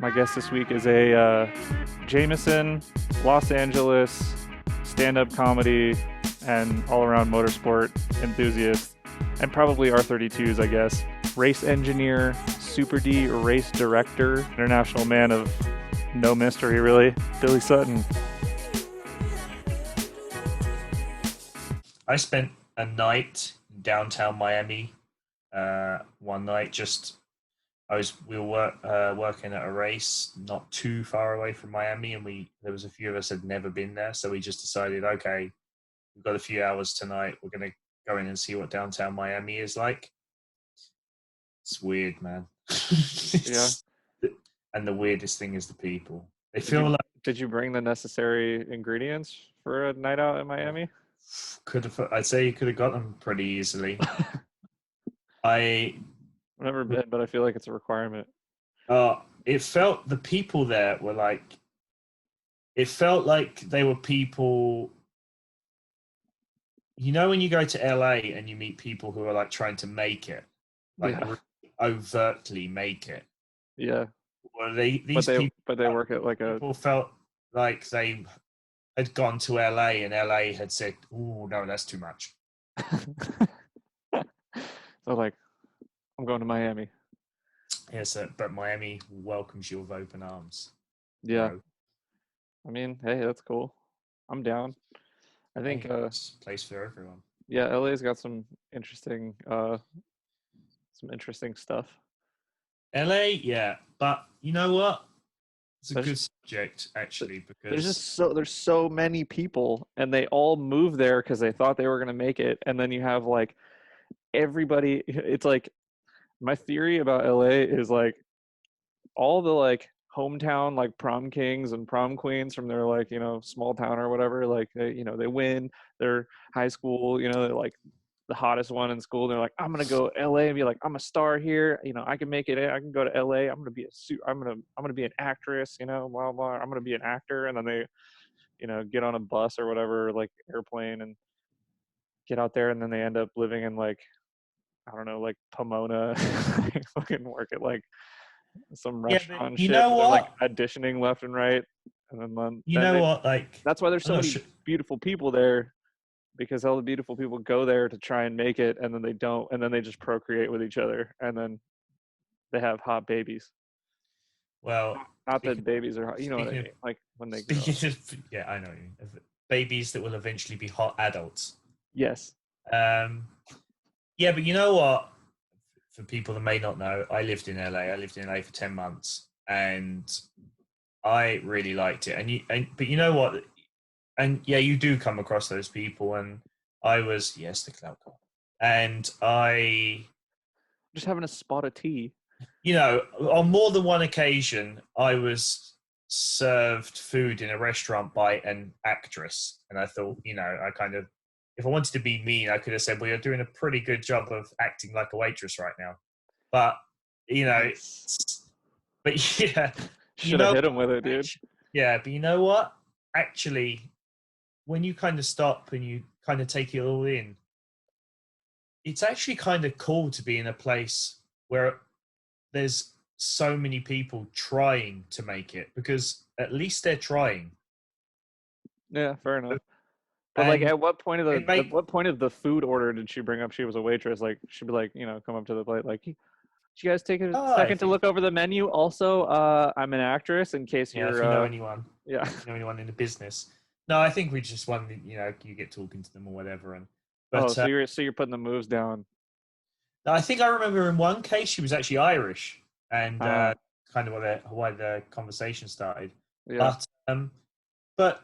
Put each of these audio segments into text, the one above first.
My guest this week is a Jameson, Los Angeles stand-up comedy and all-around motorsport enthusiast, and probably R32s, I guess. Race engineer, Super D race director, international man of no mystery, really. Billy Sutton. I spent a night in downtown Miami. One night, we were working at a race not too far away from Miami, and there was a few of us had never been there, so we just decided, okay, we've got a few hours tonight. We're gonna go in and see what downtown Miami is like. It's weird, man. Yeah. And the weirdest thing is the people. Did you bring the necessary ingredients for a night out in Miami? I'd say you could have got them pretty easily. I've never been, but I feel like it's a requirement. It felt the people there were like, it felt like they were people, you know, when you go to LA and you meet people who are like trying to make it, like really overtly make it. Yeah. Well, but they work at like people felt like they had gone to LA and LA had said, "Oh no, that's too much." So like, I'm going to Miami. Yes, but Miami welcomes you with open arms. Yeah. Bro. I mean, hey, that's cool. I'm down. I think it's a place for everyone. Yeah, LA's got some interesting stuff. LA, yeah, but you know what? It's a good subject actually, because there's so many people, and they all move there because they thought they were gonna make it, and then you have like everybody. It's like, my theory about LA is like all the like hometown like prom kings and prom queens from their like, you know, small town or whatever, like they win their high school, you know, they're like the hottest one in school. They're like, I'm gonna go LA and be like, I'm a star here, you know, I can make it, I can go to LA, I'm gonna be an actress, you know, blah blah, I'm gonna be an actor. And then they, you know, get on a bus or whatever, like airplane, and get out there, and then they end up living in like, I don't know, like Pomona. Fucking work at like some restaurant shit. Know what? Like auditioning left and right, and then like, that's why there's so many beautiful people there, because all the beautiful people go there to try and make it, and then they don't, and then they just procreate with each other, and then they have hot babies. Well, not that babies are hot, you know what I mean? Like when they grow up. Yeah, I know what you mean. Babies that will eventually be hot adults. Yes. Yeah, but you know what? For people that may not know, I lived in LA. I lived in LA for 10 months, and I really liked it. But you know what? And yeah, you do come across those people, and I was, yes, the cloud car. And I just having a spot of tea. You know, on more than one occasion, I was served food in a restaurant by an actress, and I thought, you know, if I wanted to be mean, I could have said, well, you're doing a pretty good job of acting like a waitress right now. But, you know, but yeah. Should have hit him with it, dude. Yeah, but you know what? Actually, when you kind of stop and you kind of take it all in, it's actually kind of cool to be in a place where there's so many people trying to make it, because at least they're trying. Yeah, fair enough. But like, at what point of the food order did she bring up she was a waitress? Like, she'd be like, you know, come up to the plate, like, did you guys take a second to look over the menu? Also, I'm an actress, in case you're. If you know anyone. Yeah. If you know anyone in the business. No, I think we just want, you know, you get talking to them or whatever. So you're putting the moves down. No, I think I remember in one case she was actually Irish, and kind of why the conversation started. Yeah. But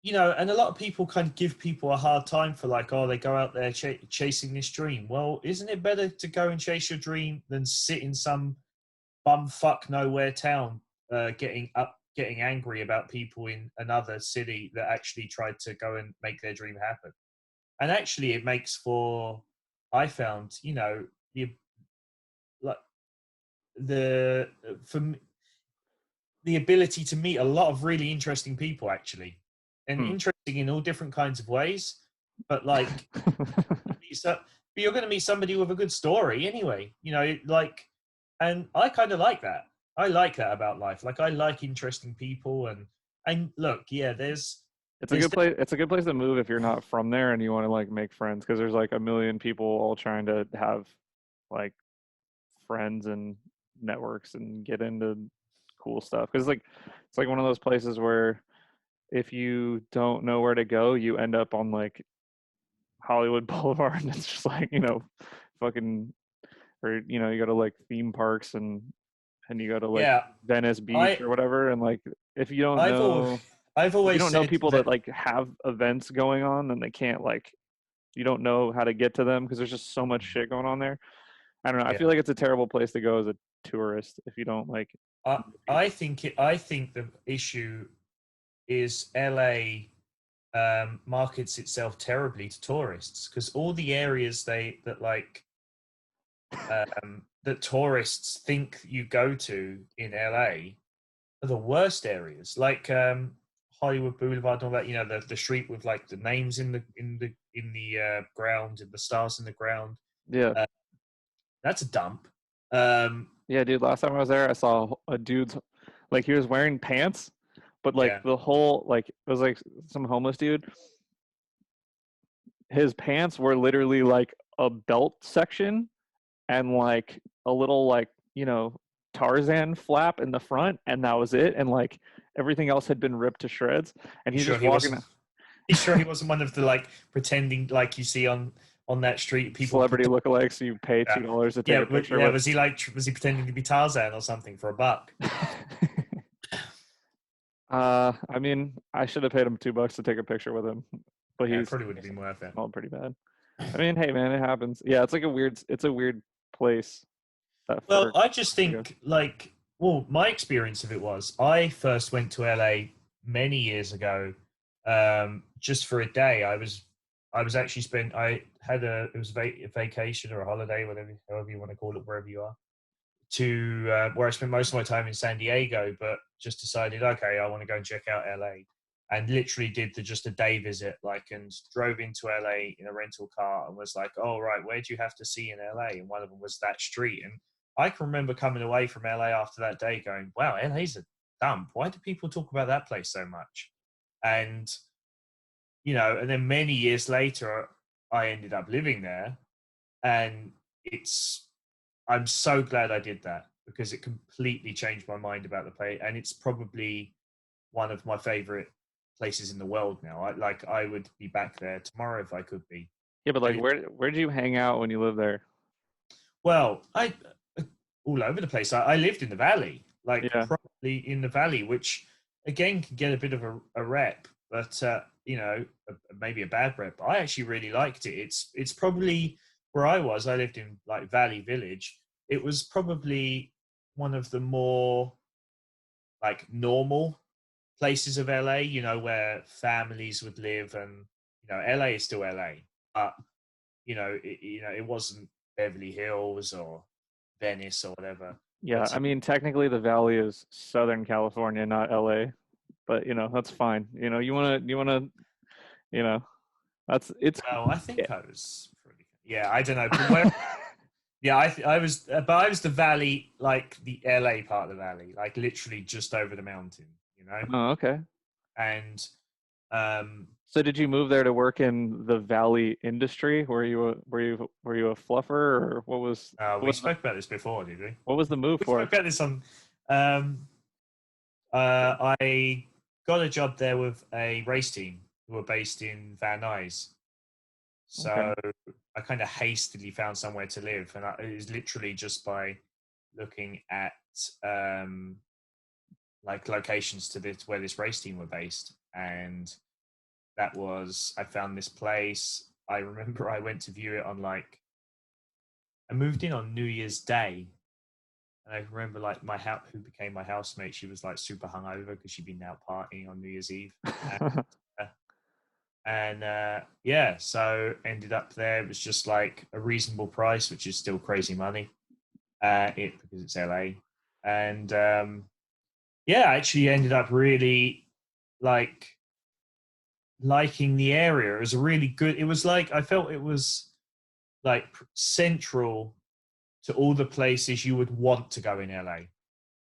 you know, and a lot of people kind of give people a hard time for like, oh, they go out there chasing this dream. Well, isn't it better to go and chase your dream than sit in some bumfuck nowhere town, getting angry about people in another city that actually tried to go and make their dream happen? And actually, it makes for, I found, you know, the ability to meet a lot of really interesting people, actually. And interesting in all different kinds of ways, but like, but you're going to meet somebody with a good story anyway, you know, like, and I kind of like that. I like that about life. Like, I like interesting people, and look, yeah, It's a there's good place. It's a good place to move if you're not from there and you want to like make friends because there's like a million people all trying to have like friends and networks and get into cool stuff. Because like it's like one of those places where if you don't know where to go, you end up on like Hollywood Boulevard, and it's just like fucking or you go to like theme parks and you go to like yeah. Venice Beach I or whatever, and like if you don't I've always know I've if you always don't know said people that that. like have events going on, then they can't like you don't know how to get to them because there's just so much shit going on there. I don't know. I feel Yeah, like it's a terrible place to go as a tourist if you don't like I know I people. think I think the issue is LA markets itself terribly to tourists, because all the areas that tourists think you go to in LA are the worst areas, like Hollywood Boulevard and all that. The street with like the names in the ground and the stars in the ground. Yeah, Uh, that's a dump. Um, yeah, dude. Last time I was there, I saw a dude's like he was wearing pants, but like yeah, the whole like it was like some homeless dude. His pants were literally like a belt section and like a little like Tarzan flap in the front, and that was it. And like everything else had been ripped to shreds. And you he's sure just he walking. wasn't? You sure he wasn't one of the like pretending like you see on that street people Celebrity pretend? lookalikes. You pay Yeah, $2 to take yeah, a picture yeah. with. Was he pretending to be Tarzan or something for a buck? I mean, I should have paid him $2 to take a picture with him, but Yeah, it he's probably would have been worth it. smelled pretty bad. I mean, hey man, it happens. Yeah, it's a weird place that Well, for I just to go. think like, well, my experience of it was I first went to LA many years ago, just for a day. I was actually spent. I had it was a vacation or a holiday, whatever, however you want to call it, wherever you are, to where I spent most of my time in San Diego, but just decided, okay, I want to go and check out LA, and literally did just a day visit, like, and drove into LA in a rental car, and was like, oh right, where do you have to see in LA? And one of them was that street, and I can remember coming away from LA after that day, going, wow, LA's a dump. Why do people talk about that place so much? And and then many years later, I ended up living there, and it's I'm so glad I did that, because it completely changed my mind about the place, and it's probably one of my favorite places in the world now. I would be back there tomorrow if I could be. Yeah, but And like, where did you hang out when you lived there? I all over the place. I lived in the valley, like Yeah, probably in the valley, which again can get a bit of a rep, but maybe a bad rep. I actually really liked it. It's probably where I was. I lived in like Valley Village. It was probably one of the more like normal places of LA. Where families would live, and LA is still LA, but it wasn't Beverly Hills or Venice or whatever. yeah. But I mean, technically, the Valley is Southern California, not LA, but that's fine. You wanna, you know, that's it's. well, I think I was pretty. Yeah, I don't know, but where? Yeah, I was, but I was the valley, like the LA part of the valley, like literally just over the mountain, Oh, okay. and um, So did you move there to work in the Valley industry? Were you a fluffer or we spoke about this before, did we? what was the move We spoke for? about this on. Um, I got a job there with a race team who were based in Van Nuys. Okay. So I kind of hastily found somewhere to live, and it was literally just by looking at um, like locations to where this race team were based, and I found this place. I remember I went to view it on like I moved in on New Year's Day, and I remember like who became my housemate. She was like super hungover because she'd been out partying on New Year's Eve, and, uh, yeah, so ended up there. It was just like a reasonable price, which is still crazy money. Because it's LA, and yeah, I actually ended up really like liking the area. It was a really good. It was like I felt it was like central to all the places you would want to go in LA.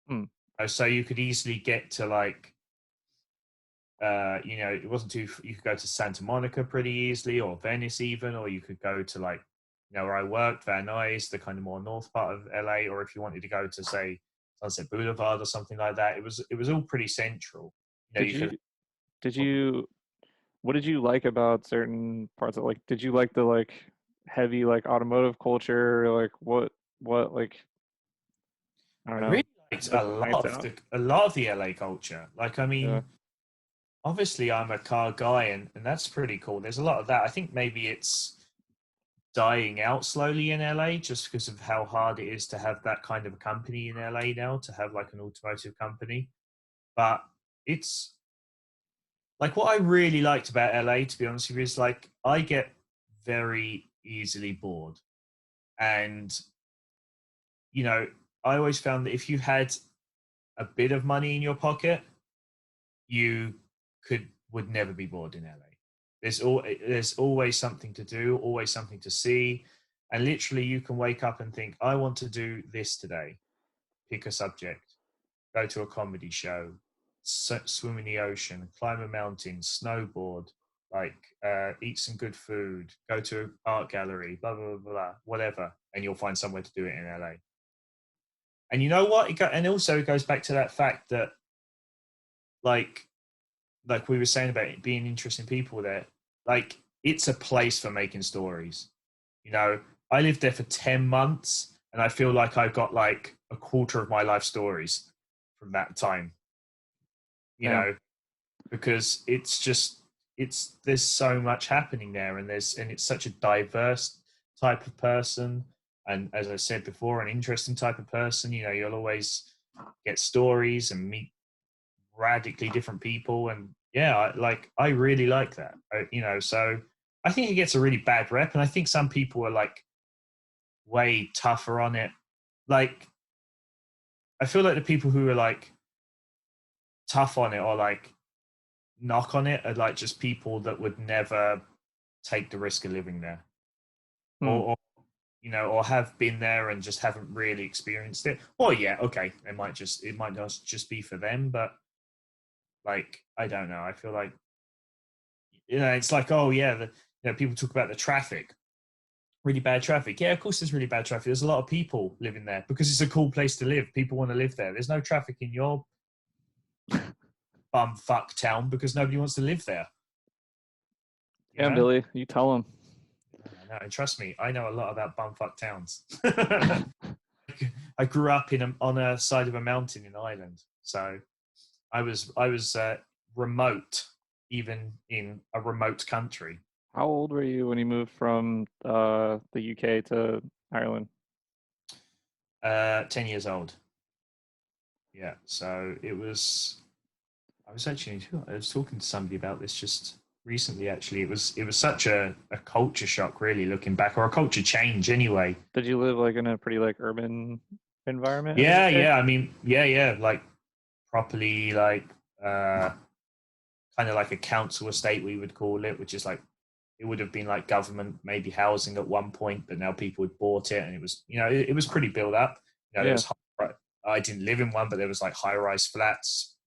Hmm. So you could easily get to like, it wasn't too. You could go to Santa Monica pretty easily, or Venice even, or you could go to like, where I worked, Van Nuys, the kind of more north part of LA, or if you wanted to go to say Sunset Boulevard or something like that, it was all pretty central. Did You could. did you what did you like about certain parts of, like, did you like the like heavy like automotive culture, like what like, I don't I know, really liked like nights out? a lot of the LA culture. Like, I Yeah. mean, obviously I'm a car guy, and that's pretty cool. There's a lot of that. I think maybe it's dying out slowly in LA just because of how hard it is to have that kind of a company in LA now, to have like an automotive company. But it's like, what I really liked about LA, to be honest with you, is like I get very easily bored. And, you know, I always found that if you had a bit of money in your pocket, you would never be bored in LA. There's always something to do, always something to see, and literally you can wake up and think, I want to do this today. Pick a subject, go to a comedy show, swim in the ocean, climb a mountain, snowboard, like eat some good food, go to an art gallery, blah blah blah, blah, whatever, and you'll find somewhere to do it in LA. And you know what? And also it goes back to that fact that, like we were saying about it being interesting people there, like it's a place for making stories. I lived there for 10 months and I feel like I've got like a quarter of my life stories from that time, you Yeah. know, because there's so much happening there, and it's such a diverse type of person. And as I said before, an interesting type of person. You'll always get stories and meet radically different people, and yeah, I really like that. So I think it gets a really bad rep, and I think some people are like way tougher on it. Like, I feel like the people who are like tough on it or like knock on it are like just people that would never take the risk of living there, Hmm. or have been there and just haven't really experienced it. Or yeah, okay, it might just be for them, but like, I don't know. I feel like, it's like, oh yeah, people talk about the traffic, really bad traffic. Yeah, of course there's really bad traffic. There's a lot of people living there because it's a cool place to live. People want to live there. There's no traffic in your bumfuck town because nobody wants to live there. You Yeah, know? Billy, you tell him. No, and trust me, I know a lot about bumfuck towns. I grew up on a side of a mountain in Ireland, so I was remote, even in a remote country. How old were you when you moved from the UK to Ireland? 10 years old. Yeah, so it was. I was talking to somebody about this just recently. Actually, it was such a culture shock, really, looking back, or a culture change, anyway. Did you live like in a pretty like urban environment in the Yeah, UK? yeah. I mean, yeah, like properly, like kind of like a council estate, we would call it, which is like, it would have been like government, maybe housing at one point, but now people had bought it, and it was, it was pretty built up. There Yeah. was. I didn't live in one, but there was like high-rise flats,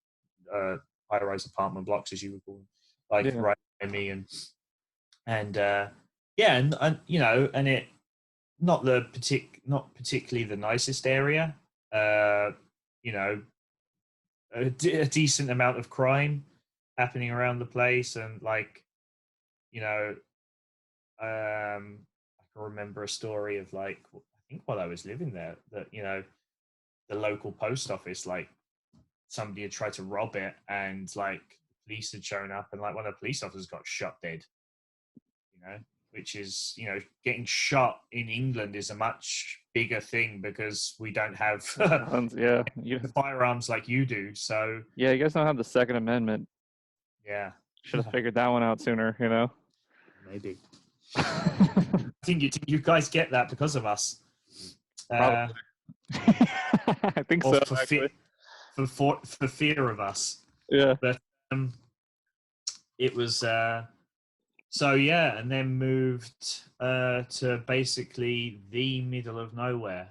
uh, high-rise apartment blocks, as you would call them, like Yeah. right by me, and yeah, and it not particularly the nicest area. Uh, you know, a decent amount of crime happening around the place, and like, you know, I can remember a story of like, I think while I was living there, that the local post office, like, somebody had tried to rob it, and like police had shown up, and like one of the police officers got shot dead. Which is, getting shot in England is a much bigger thing because we don't have Guns, yeah. firearms like you do. So Yeah, you guys don't have the Second Amendment. yeah, Should have figured that one out sooner, you know? maybe. I think you guys get that because of us, Probably. I think or so, actually. for fear of us. Yeah. But it was. So yeah, and then moved to basically the middle of nowhere,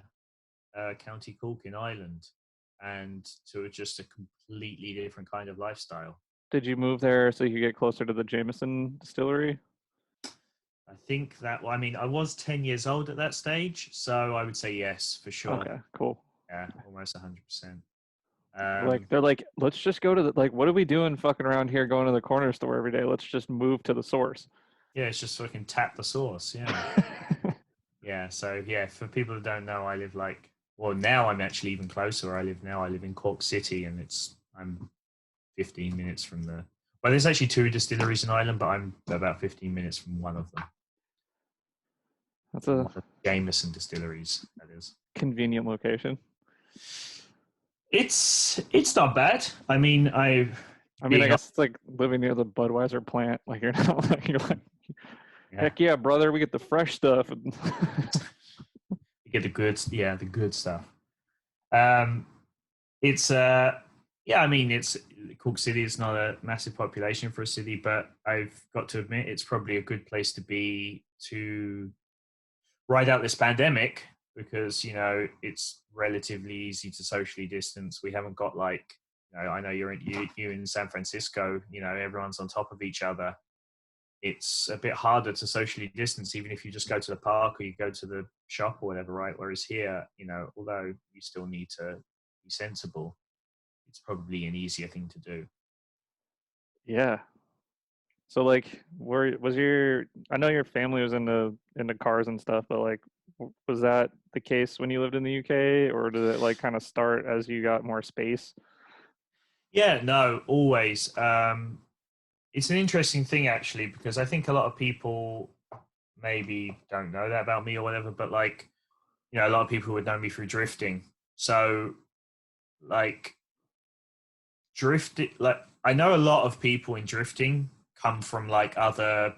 County Cork in Ireland, and to just a completely different kind of lifestyle. Did you move there so you could get closer to the Jameson distillery? I think that, well, I mean, I was 10 years old at that stage, so I would say yes, for sure. Okay, cool. Yeah, almost 100%. They're like, let's just go to the, like, what are we doing fucking around here going to the corner store every day? Let's just move to the source. Yeah, it's just so I can tap the source. Yeah. Yeah. So, yeah, for people who don't know, I live like, well, now I'm actually even closer where I live now. I live in Cork City, and I'm 15 minutes from well, there's actually 2 distilleries in Ireland, but I'm about 15 minutes from one of them. That's One a of the Jameson distilleries, that is. convenient location. It's not bad. I mean, I guess it's like living near the Budweiser plant. Like you're not like, yeah. Heck yeah, brother, we get the fresh stuff. You get the good stuff. It's yeah, I mean, it's Cork City is not a massive population for a city, but I've got to admit it's probably a good place to be to ride out this pandemic, because it's relatively easy to socially distance. We haven't got like, I know you're in San Francisco, everyone's on top of each other. It's a bit harder to socially distance, even if you just go to the park or you go to the shop or whatever, right? Whereas here, although you still need to be sensible, it's probably an easier thing to do. Yeah. So like, where was your? I know your family was into cars and stuff, but like, was that the case when you lived in the UK, or did it like kind of start as you got more space? Yeah, no, always. It's an interesting thing actually, because I think a lot of people maybe don't know that about me or whatever, but like, a lot of people would know me through drifting. So like drifting, like I know a lot of people in drifting come from like other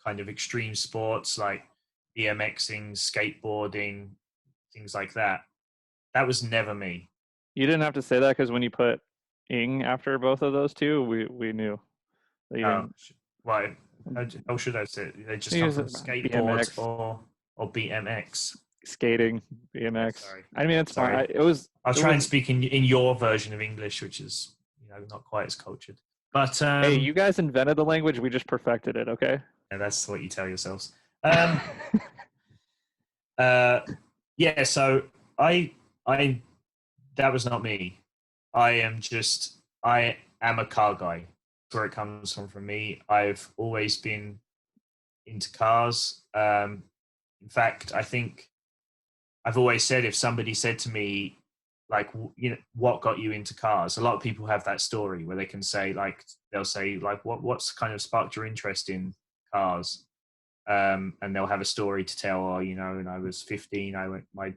kind of extreme sports like BMXing, skateboarding, things like that. That was never me. You didn't have to say that because when you put "ing" after both of those two, we knew that you No, didn't. why? How should I say it? They just You come use from it, skateboards BMX, or BMX. skating, Yeah, BMX. sorry. I mean, it's fine. Sorry. It was. I'll It try and was. speak in your version of English, which is not quite as cultured. But Hey, you guys invented the language. We just perfected it. Okay. yeah, that's what you tell yourselves. Yeah. So I that was not me. I am a car guy. That's where it comes from me. I've always been into cars. In fact, I think I've always said, if somebody said to me, like, what got you into cars? A lot of people have that story where they can say, like, they'll say, like, what's kind of sparked your interest in cars? And they'll have a story to tell. Or, when I was 15, my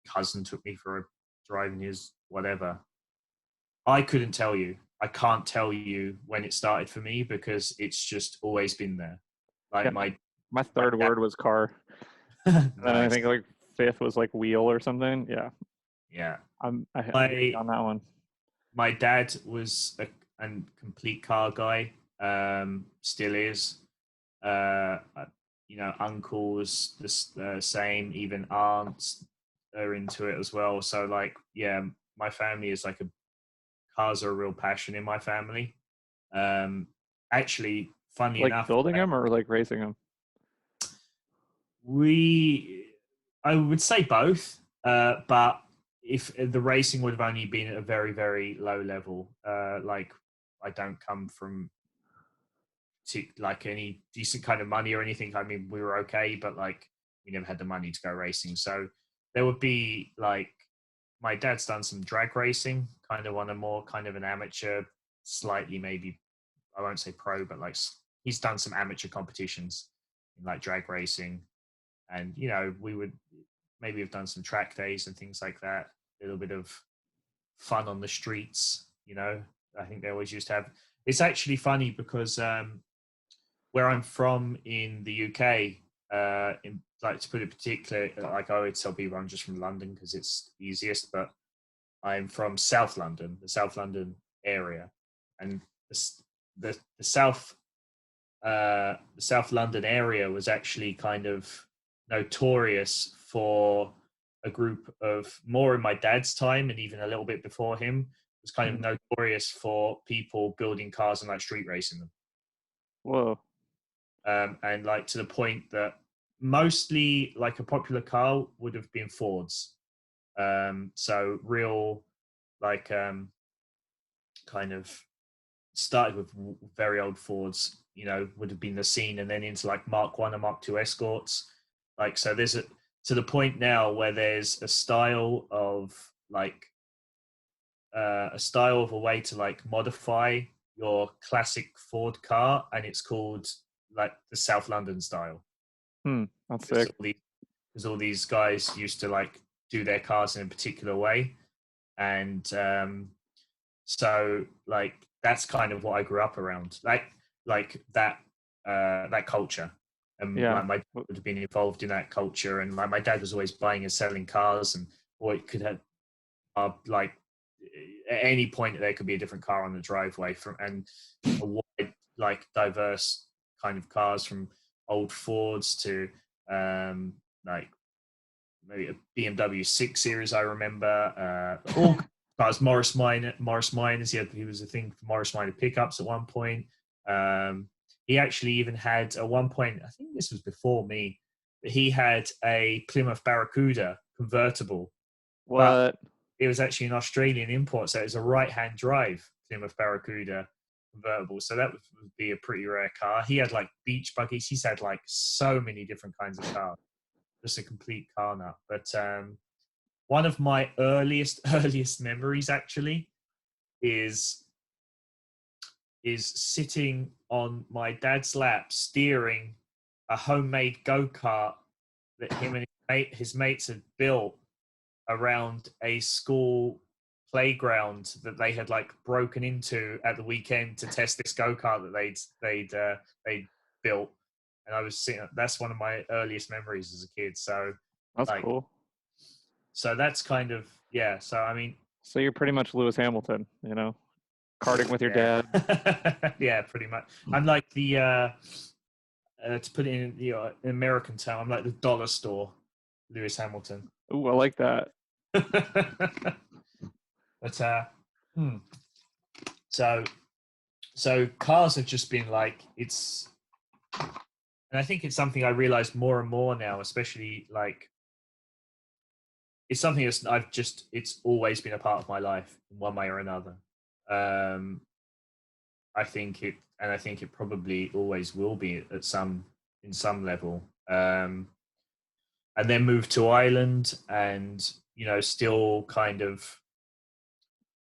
cousin took me for a drive in his whatever. I couldn't tell you. I can't tell you when it started for me, because it's just always been there. Like Yeah, my my third dad, word was car. And I nice. think like fifth was like wheel or something. Yeah, Yeah. I'm with you My on that one. my dad was a complete car guy. Still is. Uh, uh, uncles the same. Even aunts are into it as well. So like, yeah, my family is like cars are a real passion in my family. Actually, funny Like enough, building them or like racing them. I would say both, but if the racing would have only been at a very, very low level, like I don't come from like any decent kind of money or anything. I mean, we were okay, but like we never had the money to go racing. So there would be like, my dad's done some drag racing, kind of on a more kind of an amateur, slightly maybe, I won't say pro, but like he's done some amateur competitions in like drag racing. And we would maybe have done some track days and things like that, a little bit of fun on the streets. I think they always used to have. It's actually funny because where I'm from in the UK, like, to put it particular, like I always tell people I'm just from London because it's easiest, but I'm from South London, the South London area, and the South London area was actually kind of notorious for a group of more in my dad's time and even a little bit before him was kind of notorious for people building cars and like street racing them. Whoa. And like to the point that mostly like a popular car would have been Fords. So real like kind of started with very old Fords, you know, would have been the scene, and then into like Mark 1 and Mark 2 escorts. Like, so there's to the point now where there's a style of like a way to like modify your classic Ford car, and it's called like the South London style. That's sick. Because all these guys used to like do their cars in a particular way, and so like that's kind of what I grew up around, like that culture. And like my dad would have been involved in that culture, and like my dad was always buying and selling cars, and or it could have like at any point there could be a different car on the driveway and a wide like diverse kind of cars, from old Fords to like maybe a BMW 6 Series. I remember all cars. Morris Minors. He was a thing for Morris Minor pickups at one point. He actually even had at one point, I think this was before me, he had a Plymouth Barracuda convertible. What? But it was actually an Australian import, so it was a right-hand drive Plymouth Barracuda convertible. So that would be a pretty rare car. He had like beach buggies. He's had like so many different kinds of cars. Just a complete car nut. But one of my earliest memories actually is sitting on my dad's lap steering a homemade go-kart that him and his mates had built around a school playground that they had like broken into at the weekend to test this go-kart that they'd built. And I was sitting, that's one of my earliest memories as a kid. So that's like, cool. So that's kind of, yeah. So, I mean, so you're pretty much Lewis Hamilton, you know, karting with your dad. Yeah, pretty much. I'm like the, to put it in the American term, I'm like the dollar store Lewis Hamilton. Ooh, I like that. But so cars have just been like, it's, and I think it's something I realize more and more now, especially like, it's something that's it's always been a part of my life in one way or another. I think it probably always will be in some level. And then moved to Ireland, and you know, still kind of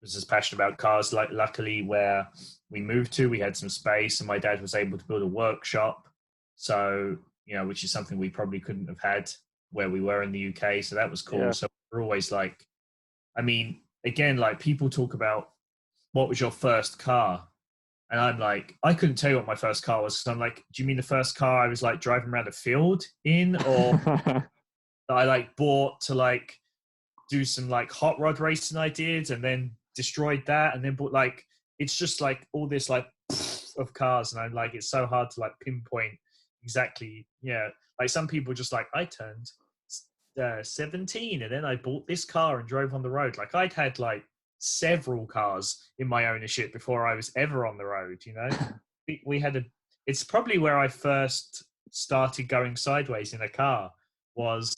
was as passionate about cars. Like, luckily, where we moved to, we had some space, and my dad was able to build a workshop. So, you know, which is something we probably couldn't have had where we were in the UK. So that was cool. Yeah. So we're always like, I mean, again, like people talk about what was your first car? And I'm like, I couldn't tell you what my first car was. Because I'm like, do you mean the first car I was like driving around a field in, or that I like bought to like do some like hot rod racing I did and then destroyed that, and then bought like, it's just like all this like of cars. And I'm like, it's so hard to like pinpoint exactly. Yeah. Like some people just like, I turned 17 and then I bought this car and drove on the road. Like I'd had like several cars in my ownership before I was ever on the road, you know. We had it's probably where I first started going sideways in a car was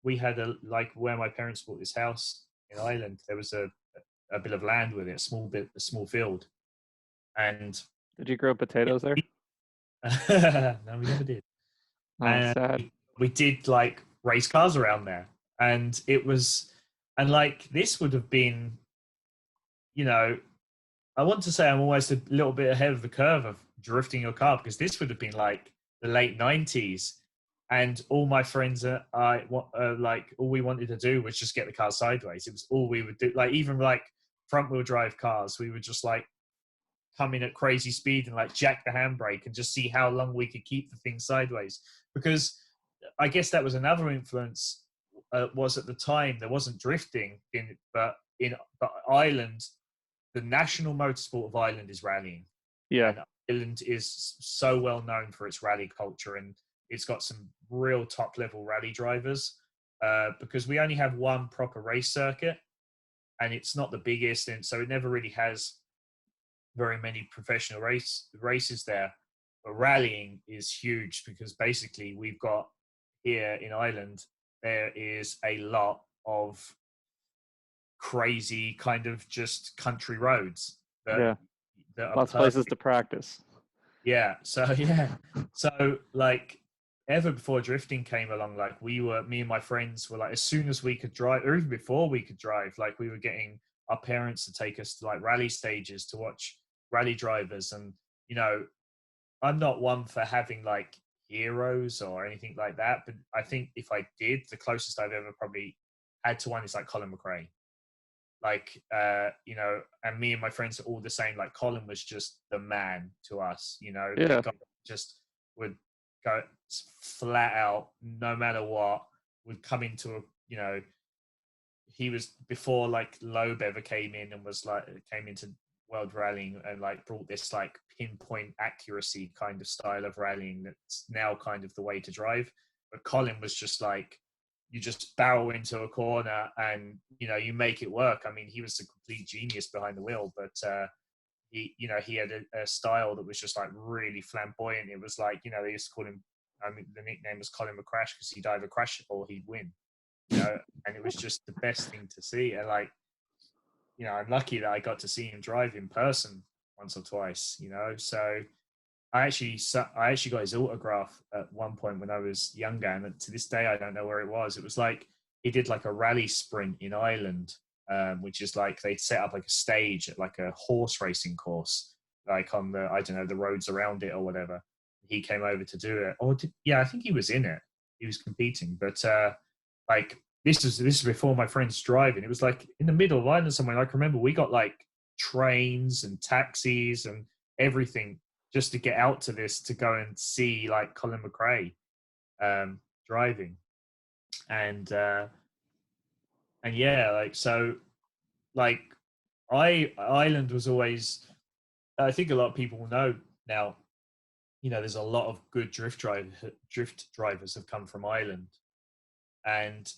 we had like where my parents bought this house in Ireland, there was a bit of land with it, a small field. And did you grow potatoes there? No, we never did. Oh, sad. We did like race cars around there, and it was, and like this would have been, you know, I want to say I'm almost a little bit ahead of the curve of drifting your car, because this would have been like the late 90s, and all my friends like all we wanted to do was just get the car sideways. It was all we would do. Like even like front wheel drive cars, we would just like come in at crazy speed and like jack the handbrake and just see how long we could keep the thing sideways. Because I guess that was another influence, was at the time there wasn't drifting but Ireland, the national motorsport of Ireland is rallying. Yeah. And Ireland is so well known for its rally culture, and it's got some real top level rally drivers. because we only have one proper race circuit, and it's not the biggest, and so it never really has very many professional races there. But rallying is huge because basically we've got here in Ireland, there is a lot of crazy kind of just country roads Yeah. that are Lots of places perfect. to practice. Yeah. So so like ever before drifting came along, like me and my friends were like, as soon as we could drive, or even before we could drive, like we were getting our parents to take us to like rally stages to watch rally drivers. And you know, I'm not one for having like heroes or anything like that, but I think if I did, the closest I've ever probably had to one is like Colin McRae. Like you know, and me and my friends are all the same. Like Colin was just the man to us, you know. The Yeah. guy just would go flat out, no matter what, would come into a, you know, he was before like Loeb ever came in and was like came into world rallying and like brought this like pinpoint accuracy kind of style of rallying that's now kind of the way to drive. But Colin was just like, you just barrel into a corner and you know you make it work. I mean, he was a complete genius behind the wheel, but he, you know, he had a style that was just like really flamboyant. It was like, you know, they used to call him, I mean, the nickname was Colin McCrash because he'd either crash or he'd win, you know. And it was just the best thing to see. And like, you know, I'm lucky that I got to see him drive in person once or twice, you know. So I actually got his autograph at one point when I was younger, and to this day I don't know where it was. It was like he did like a rally sprint in Ireland, which is like they set up like a stage at like a horse racing course, like on the, I don't know, the roads around it or whatever. He came over to do it, or yeah, I think he was in it. He was competing, but like this is before my friends driving. It was like in the middle of Ireland somewhere. Like, I remember we got like trains and taxis and everything just to get out to this, to go and see like Colin McRae driving. And yeah, like, so like Ireland was always, I think a lot of people will know now, you know, there's a lot of good drift drivers have come from Ireland. And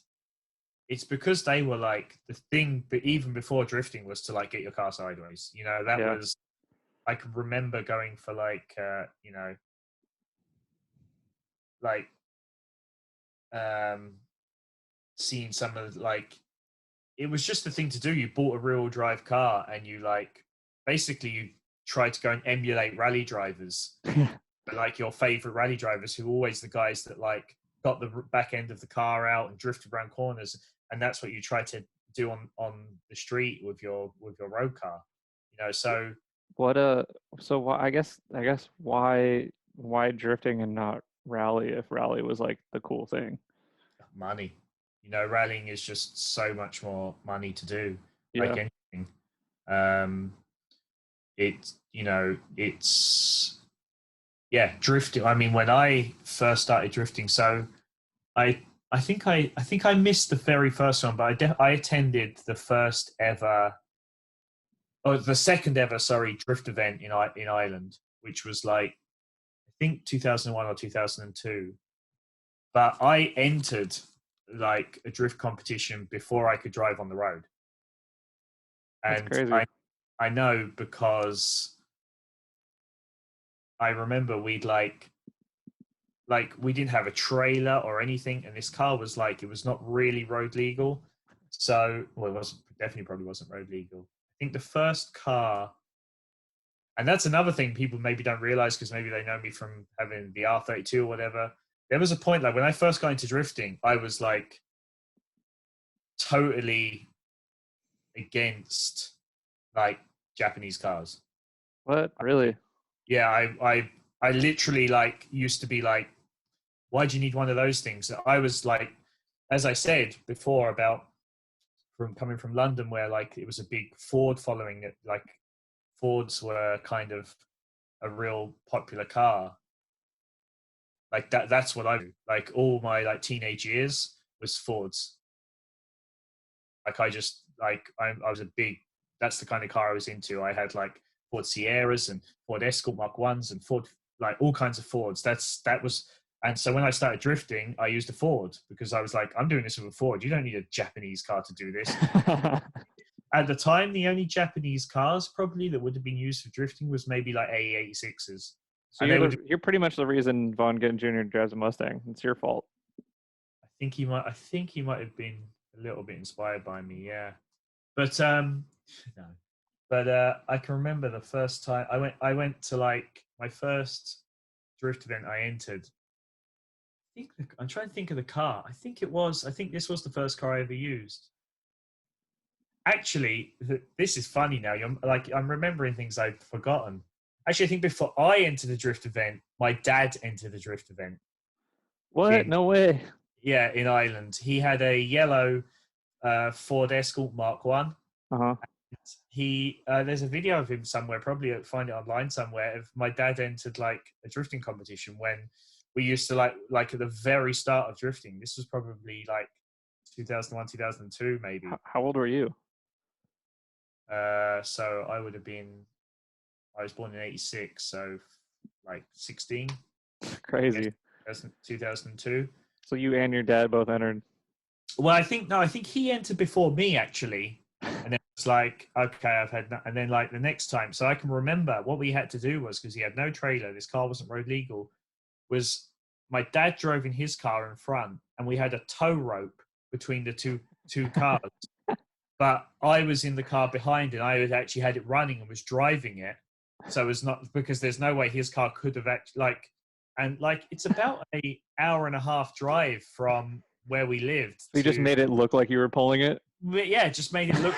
it's because they were like the thing, but even before drifting was to like get your car sideways, you know. That Yeah. was, I can remember going for like you know, like um seeing some of like, it was just the thing to do. You bought a rear-wheel drive car and you like basically you tried to go and emulate rally drivers, but like your favorite rally drivers who were always the guys that like got the back end of the car out and drifted around corners, and that's what you try to do on the street with your road car, you know. So What so I guess why drifting and not rally if rally was like the cool thing? money, you know, rallying is just so much more money to do, like Yeah. anything. um it, you know, it's, yeah, drifting. I mean, when I first started drifting, so I I think I missed the very first one, but I attended the first ever, or the second ever, sorry, drift event in Ireland, which was like I think 2001 or 2002. But I entered like a drift competition before I could drive on the road, That's and crazy. I know because I remember we'd like we didn't have a trailer or anything, and this car was like, it was not really road legal. So, well, it wasn't, definitely probably wasn't road legal. I think the first car, and that's another thing people maybe don't realize because maybe they know me from having the R32 or whatever. There was a point like when I first got into drifting, I was like totally against like Japanese cars. What? Really? Yeah, I literally like used to be like, why do you need one of those things? I was like, as I said before about from coming from London, where like it was a big Ford following it, like Fords were kind of a real popular car. Like that's what I do. Like all my like teenage years was Fords. Like I just like I was a big, that's the kind of car I was into. I had like Ford Sierras and Ford Escort Mark Ones and Ford, like all kinds of Fords. That was, And so when I started drifting, I used a Ford because I was like, I'm doing this with a Ford. You don't need a Japanese car to do this. At the time, the only Japanese cars probably that would have been used for drifting was maybe like AE86s. So And they would. you're pretty much the reason Von Gittin Jr. drives a Mustang. It's your fault. I think he might have been a little bit inspired by me, yeah. But no. But I can remember the first time I went to like my first drift event I entered. I'm trying to think of the car. I think this was the first car I ever used. Actually, this is funny now. I'm remembering things I've forgotten. Actually, I think before I entered the drift event, my dad entered the drift event. What? No way. Yeah, in Ireland. He had a yellow Ford Escort Mark One. Uh-huh. There's a video of him somewhere, probably find it online somewhere, of my dad entered like a drifting competition when we used to like at the very start of drifting. This was probably like 2001, 2002, maybe. How old were you? So I was born in 86, so like 16. Crazy. 2002. So you and your dad both entered. Well, I think he entered before me actually. And then it's like, okay, I've had, and then like the next time. So I can remember what we had to do was, because he had no trailer, this car wasn't road legal, was my dad drove in his car in front and we had a tow rope between the two cars. But I was in the car behind and I had actually had it running and was driving it. So it's not, because there's no way his car could have actually it's about an hour and a half drive from where we lived. So you just made it look like you were pulling it? Yeah, just made it look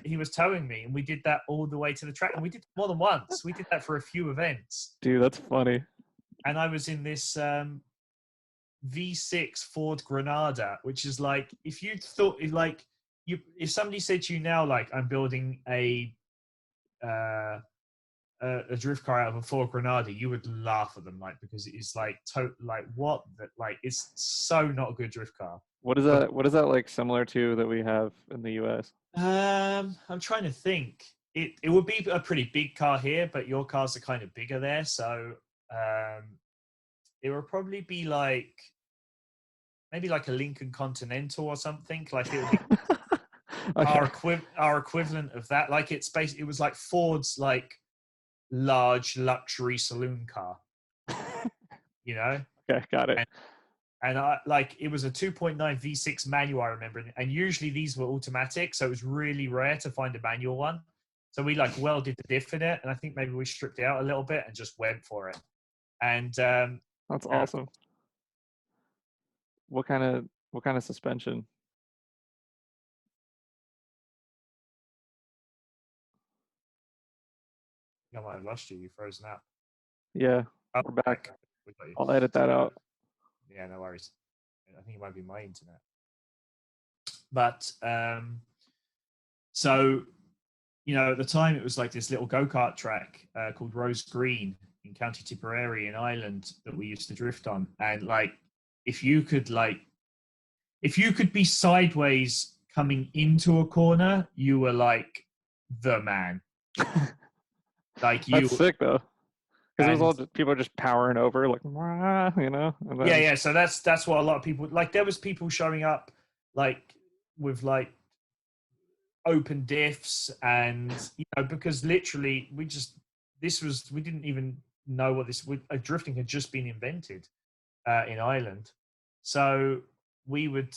he was towing me, and we did that all the way to the track, and we did more than once. We did that for a few events. Dude, that's funny. And I was in this V6 Ford Granada, which is like, if you thought if somebody said to you now, like, I'm building a drift car out of a Ford Granada, you would laugh at them, like, because it is like what that, like, it's so not a good drift car. What is that like similar to that we have in the US? I'm trying to think. It would be a pretty big car here, but your cars are kind of bigger there, so it would probably be like maybe like a Lincoln Continental or something. Like it would be okay. our equivalent of that. Like it's basically, it was like Ford's like large luxury saloon car. You know? Okay, got it. And I like, it was a 2.9 V6 manual, I remember, and usually these were automatic, so it was really rare to find a manual one. So we like welded the diff in it, and I think maybe we stripped it out a little bit and just went for it. And that's awesome. What kind of suspension? I might have lost you. You frozen out. Yeah, we're back. I'll edit that out. Yeah, no worries. I think it might be my internet. But so, you know, at the time it was like this little go-kart track called Rose Green in County Tipperary in Ireland that we used to drift on. And like, if you could be sideways coming into a corner, you were like the man. Like, you. That's sick though. Because there's all people are just powering over, like, you know. And then... Yeah. So that's what a lot of people like. There was people showing up like with like open diffs, and you know, because literally we didn't even know what drifting had just been invented in Ireland, so we would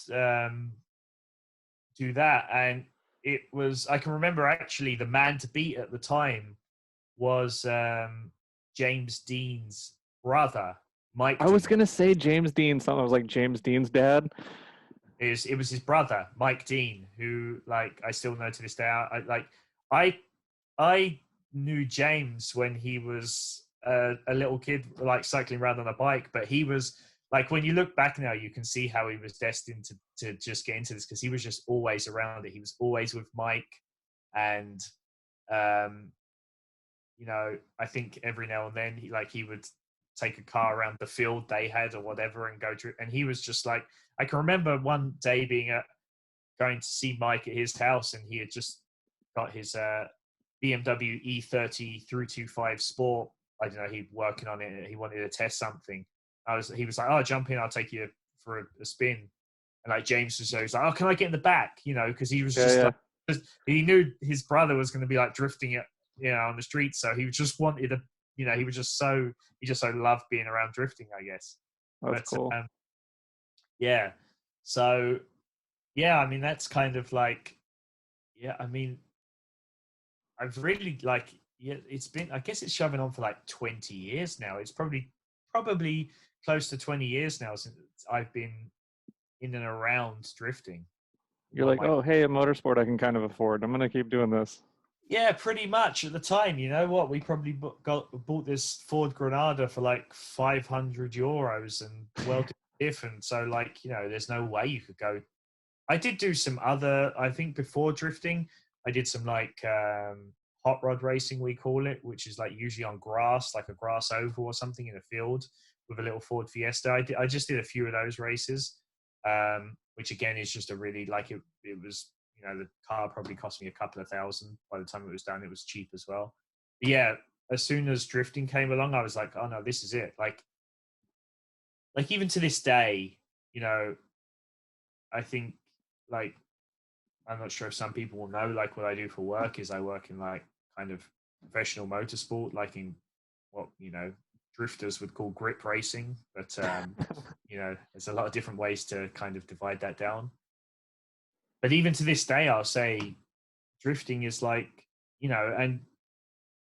do that, and it was, I can remember actually the man to beat at the time was James Dean's brother, Mike. I was gonna say James Dean something. I was like, James Dean's dad. It was his brother, Mike Dean, who like I still know to this day. I knew James when he was a little kid, like cycling around on a bike. But he was like, when you look back now, you can see how he was destined to just get into this, because he was just always around it. He was always with Mike, and you know, I think every now and then he would take a car around the field they had or whatever and go to it. And he was just like, I can remember one day going to see Mike at his house, and he had just got his BMW E30 325 Sport. I don't know, he working on it. He wanted to test something. he was like, "Oh, jump in, I'll take you for a spin." And like James was like, "Oh, can I get in the back?" You know, because he was Yeah, just yeah. like, he knew his brother was going to be like drifting it, on the street, so he just wanted a, he just so loved being around drifting, I guess. That's But cool. yeah, so yeah, I mean that's kind of like, yeah, I mean I've really like, yeah, it's been, I guess it's shoving on for like 20 years now. It's probably close to 20 years now since I've been in and around drifting. You're like, oh, hey, a motorsport I can kind of afford. I'm gonna keep doing this. Yeah, pretty much at the time. You know what? We probably bought this Ford Granada for like 500 euros and welded diff, and so like, there's no way you could go. I did do some other. I think before drifting, I did some like hot rod racing, we call it, which is like usually on grass, like a grass oval or something in a field with a little Ford Fiesta. I just did a few of those races, which again is just a really like it was, the car probably cost me a couple of thousand. By the time it was done, it was cheap as well. But yeah, as soon as drifting came along, I was like, oh no, this is it. Like even to this day, I think like, I'm not sure if some people will know, like what I do for work is I work in like kind of professional motorsport, like in what, drifters would call grip racing. But, there's a lot of different ways to kind of divide that down. But even to this day, I'll say drifting is like, and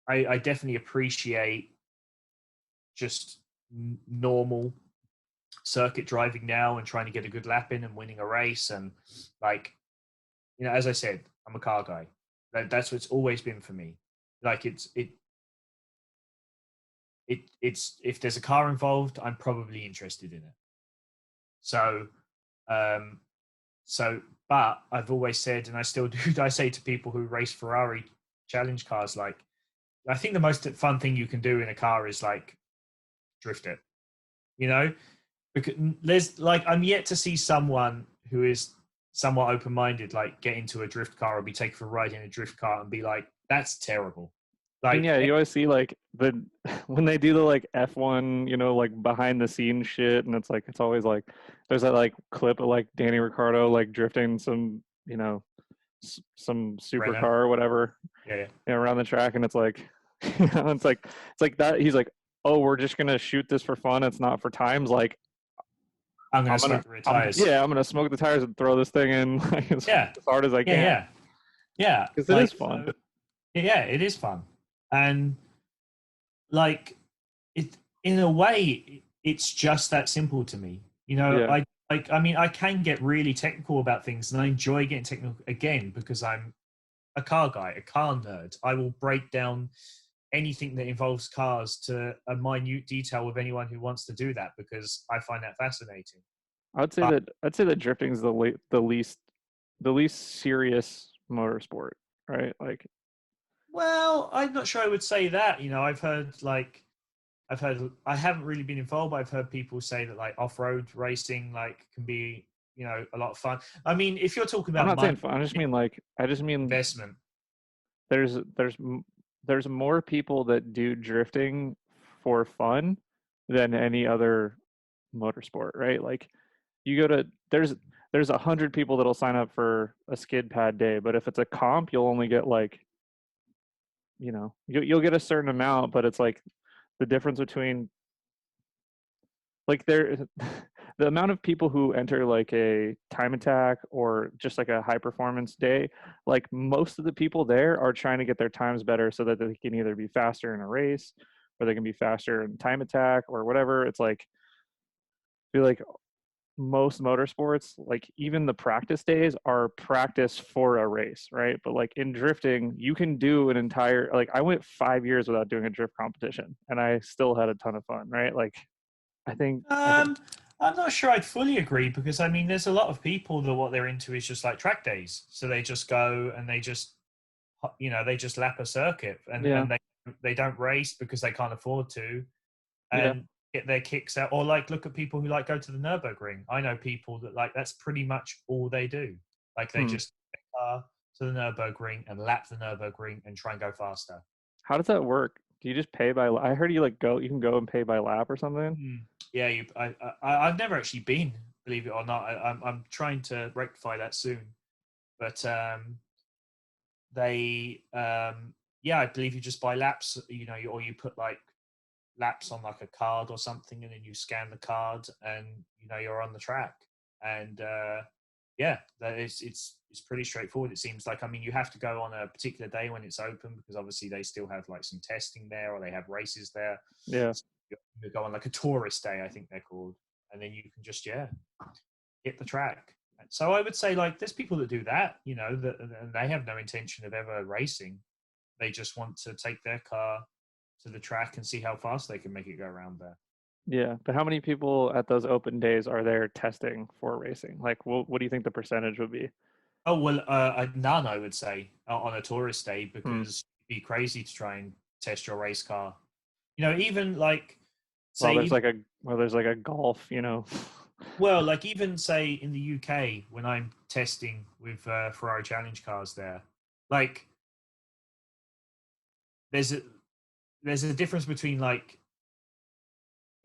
I definitely appreciate just normal circuit driving now and trying to get a good lap in and winning a race. And like, as I said, I'm a car guy. That's what it's always been for me. Like it's if there's a car involved, I'm probably interested in it. So, um, but I've always said, and I still do, I say to people who race Ferrari challenge cars, like, I think the most fun thing you can do in a car is like drift it, because there's like, I'm yet to see someone who is somewhat open-minded like get into a drift car or be taken for a ride in a drift car and be like, that's terrible. And Like, yeah, you always see like the when they do the like F1, like behind the scenes shit, and it's always like there's that like clip of like Danny Ricciardo like drifting some some supercar Renault. or whatever, Yeah. around the track, and it's like it's like that. He's like, oh, we're just gonna shoot this for fun. It's not for times. Like I'm gonna I'm smoke gonna, the rear tires. yeah, I'm gonna smoke the tires and throw this thing in like, as Yeah. hard as I Yeah. can Yeah. Yeah. because it is Like, fun. so, yeah, it is fun. And like, it, in a way, it's just that simple to me. Yeah, I mean, I can get really technical about things, and I enjoy getting technical again because I'm a car guy, a car nerd. I will break down anything that involves cars to a minute detail with anyone who wants to do that because I find that fascinating. But, I'd say that drifting is the least serious motorsport, right? Like, well, I'm not sure I would say that. I haven't really been involved, but I've heard people say that like off-road racing like can be, a lot of fun. I mean, if you're talking I'm about not saying money fun. I just mean investment, there's there's there's more people that do drifting for fun than any other motorsport, right? Like you go to there's 100 people that'll sign up for a skid pad day, but if it's a comp, you'll only get like you'll get a certain amount, but it's like the difference between like there the amount of people who enter like a time attack or just like a high performance day, like most of the people there are trying to get their times better so that they can either be faster in a race or they can be faster in time attack or whatever. It's like I feel like most motorsports, like even the practice days are practice for a race, right? But like in drifting, you can do an entire, like I went 5 years without doing a drift competition and I still had a ton of fun, right? Like I think um, I'm not sure I'd fully agree because I mean, there's a lot of people that what they're into is just like track days, so they just go and they just they just lap a circuit and yeah, they don't race because they can't afford to, yeah. and get their kicks out. Or like look at people who like go to the Nurburgring. I know people that like that's pretty much all they do. Like they Hmm. just take a car to the Nurburgring and lap the Nurburgring and try and go faster. How does that work? Do you just pay by? I heard you like go. You can go and pay by lap or something. Yeah, I've never actually been, believe it or not. I'm trying to rectify that soon, but they yeah, I believe you just buy laps, or you put like laps on like a card or something, and then you scan the card, and you're on the track. And yeah, it's pretty straightforward. It seems like, I mean, you have to go on a particular day when it's open, because obviously they still have like some testing there, or they have races there. Yeah. So you go on like a tourist day, I think they're called, and then you can just hit the track. So I would say, like, there's people that do that, and they have no intention of ever racing. They just want to take their car to the track and see how fast they can make it go around there. Yeah, but how many people at those open days are there testing for racing? Like, what do you think the percentage would be? Oh well, none, I would say, on a tourist day, Hmm. because it'd be crazy to try and test your race car. Even like Well, say there's even like a golf, you know. well, like even say in the UK when I'm testing with Ferrari Challenge cars there, like there's a there's a difference between, like,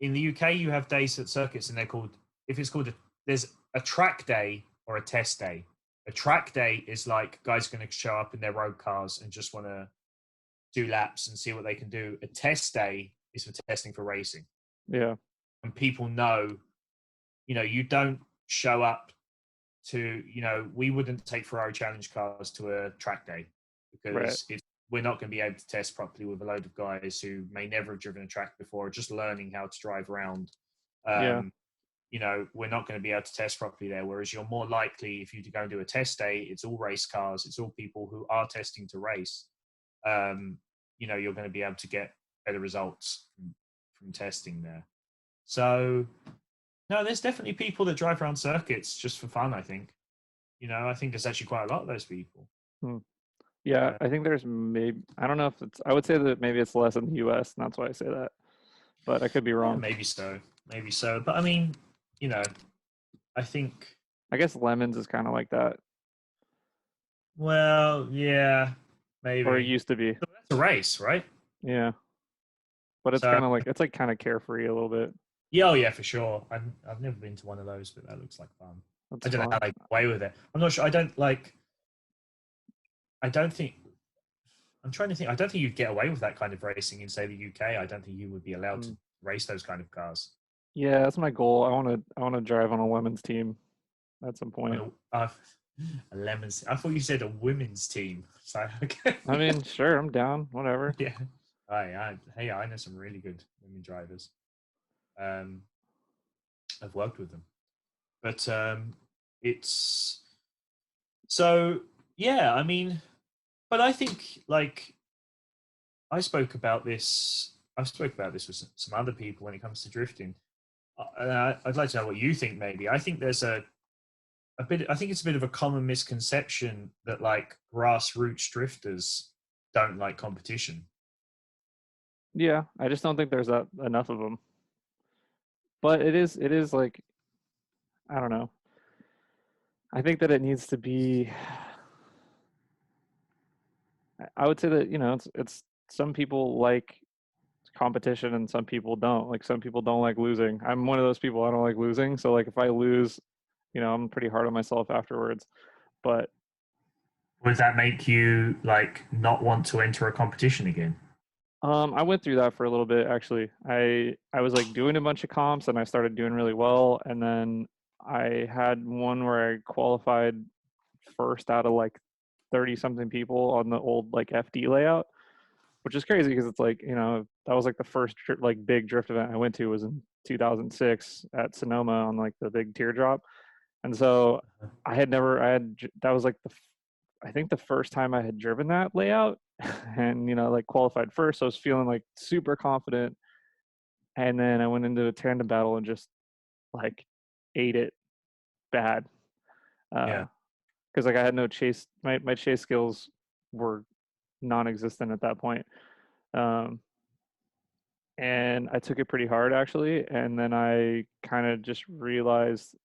in the UK you have days at circuits, and they're called, if it's called there's a track day or a test day. A track day is like guys are going to show up in their road cars and just want to do laps and see what they can do. A test day is for testing for racing, Yeah. and people know, you don't show up to, we wouldn't take Ferrari Challenge cars to a track day, Right. because we're not going to be able to test properly with a load of guys who may never have driven a track before, just learning how to drive around. Yeah. Um, we're not going to be able to test properly there. Whereas you're more likely, if you go and do a test day, it's all race cars, it's all people who are testing to race. You're going to be able to get better results from testing there. So, no, there's definitely people that drive around circuits just for fun, I think. I think there's actually quite a lot of those people. Hmm. Yeah, Uh, I think there's maybe, I don't know if it's, I would say that maybe it's less in the US, and that's why I say that. But I could be yeah, wrong. maybe so. Maybe so. But I mean, you know, I think, I guess Lemons is kind of like that, well, yeah, or it maybe. used to be. So that's a race, right? Yeah, but it's So, kind of like, it's like kind of carefree a little bit. yeah, oh, yeah, for sure. I've never been to one of those, but that looks like fun. That's I don't know how fun. they get away with it. I'm not sure. I don't think, I'm trying to think. I don't think you'd get away with that kind of racing in, say, the UK. I don't think you would be allowed to Mm. race those kind of cars. Yeah, that's my goal. I want to drive on a Lemons team at some point. A lemons. I thought you said a women's team. So, okay. I mean, sure, I'm down. Whatever. Yeah. Hey, I know some really good women drivers. Um, I've worked with them, but it's so, yeah. I mean, but I think, like, I spoke about this. I've spoke about this with some other people when it comes to drifting. I'd like to know what you think. Maybe I think there's a bit. I think it's a bit of a common misconception that, like, grassroots drifters don't like competition. Yeah, I just don't think there's that enough of them. But it is like, I don't know. I think that it needs to be. I would say that, it's some people like competition and some people don't. Like, some people don't like losing. I'm one of those people. I don't like losing. So like if I lose, I'm pretty hard on myself afterwards. But Would that make you, like, not want to enter a competition again? I went through that for a little bit actually. I was like doing a bunch of comps and I started doing really well, and then I had one where I qualified first out of like 30 something people on the old like FD layout, which is crazy because it's like, that was like the first like big drift event I went to was in 2006 at Sonoma on like the big teardrop. And so that was like I think the first time I had driven that layout and, like qualified first. So I was feeling like super confident. And then I went into a tandem battle and just like ate it bad. Yeah. Cause like I had no chase, my chase skills were non-existent at that point. Um, and I took it pretty hard actually. And then I kind of just realized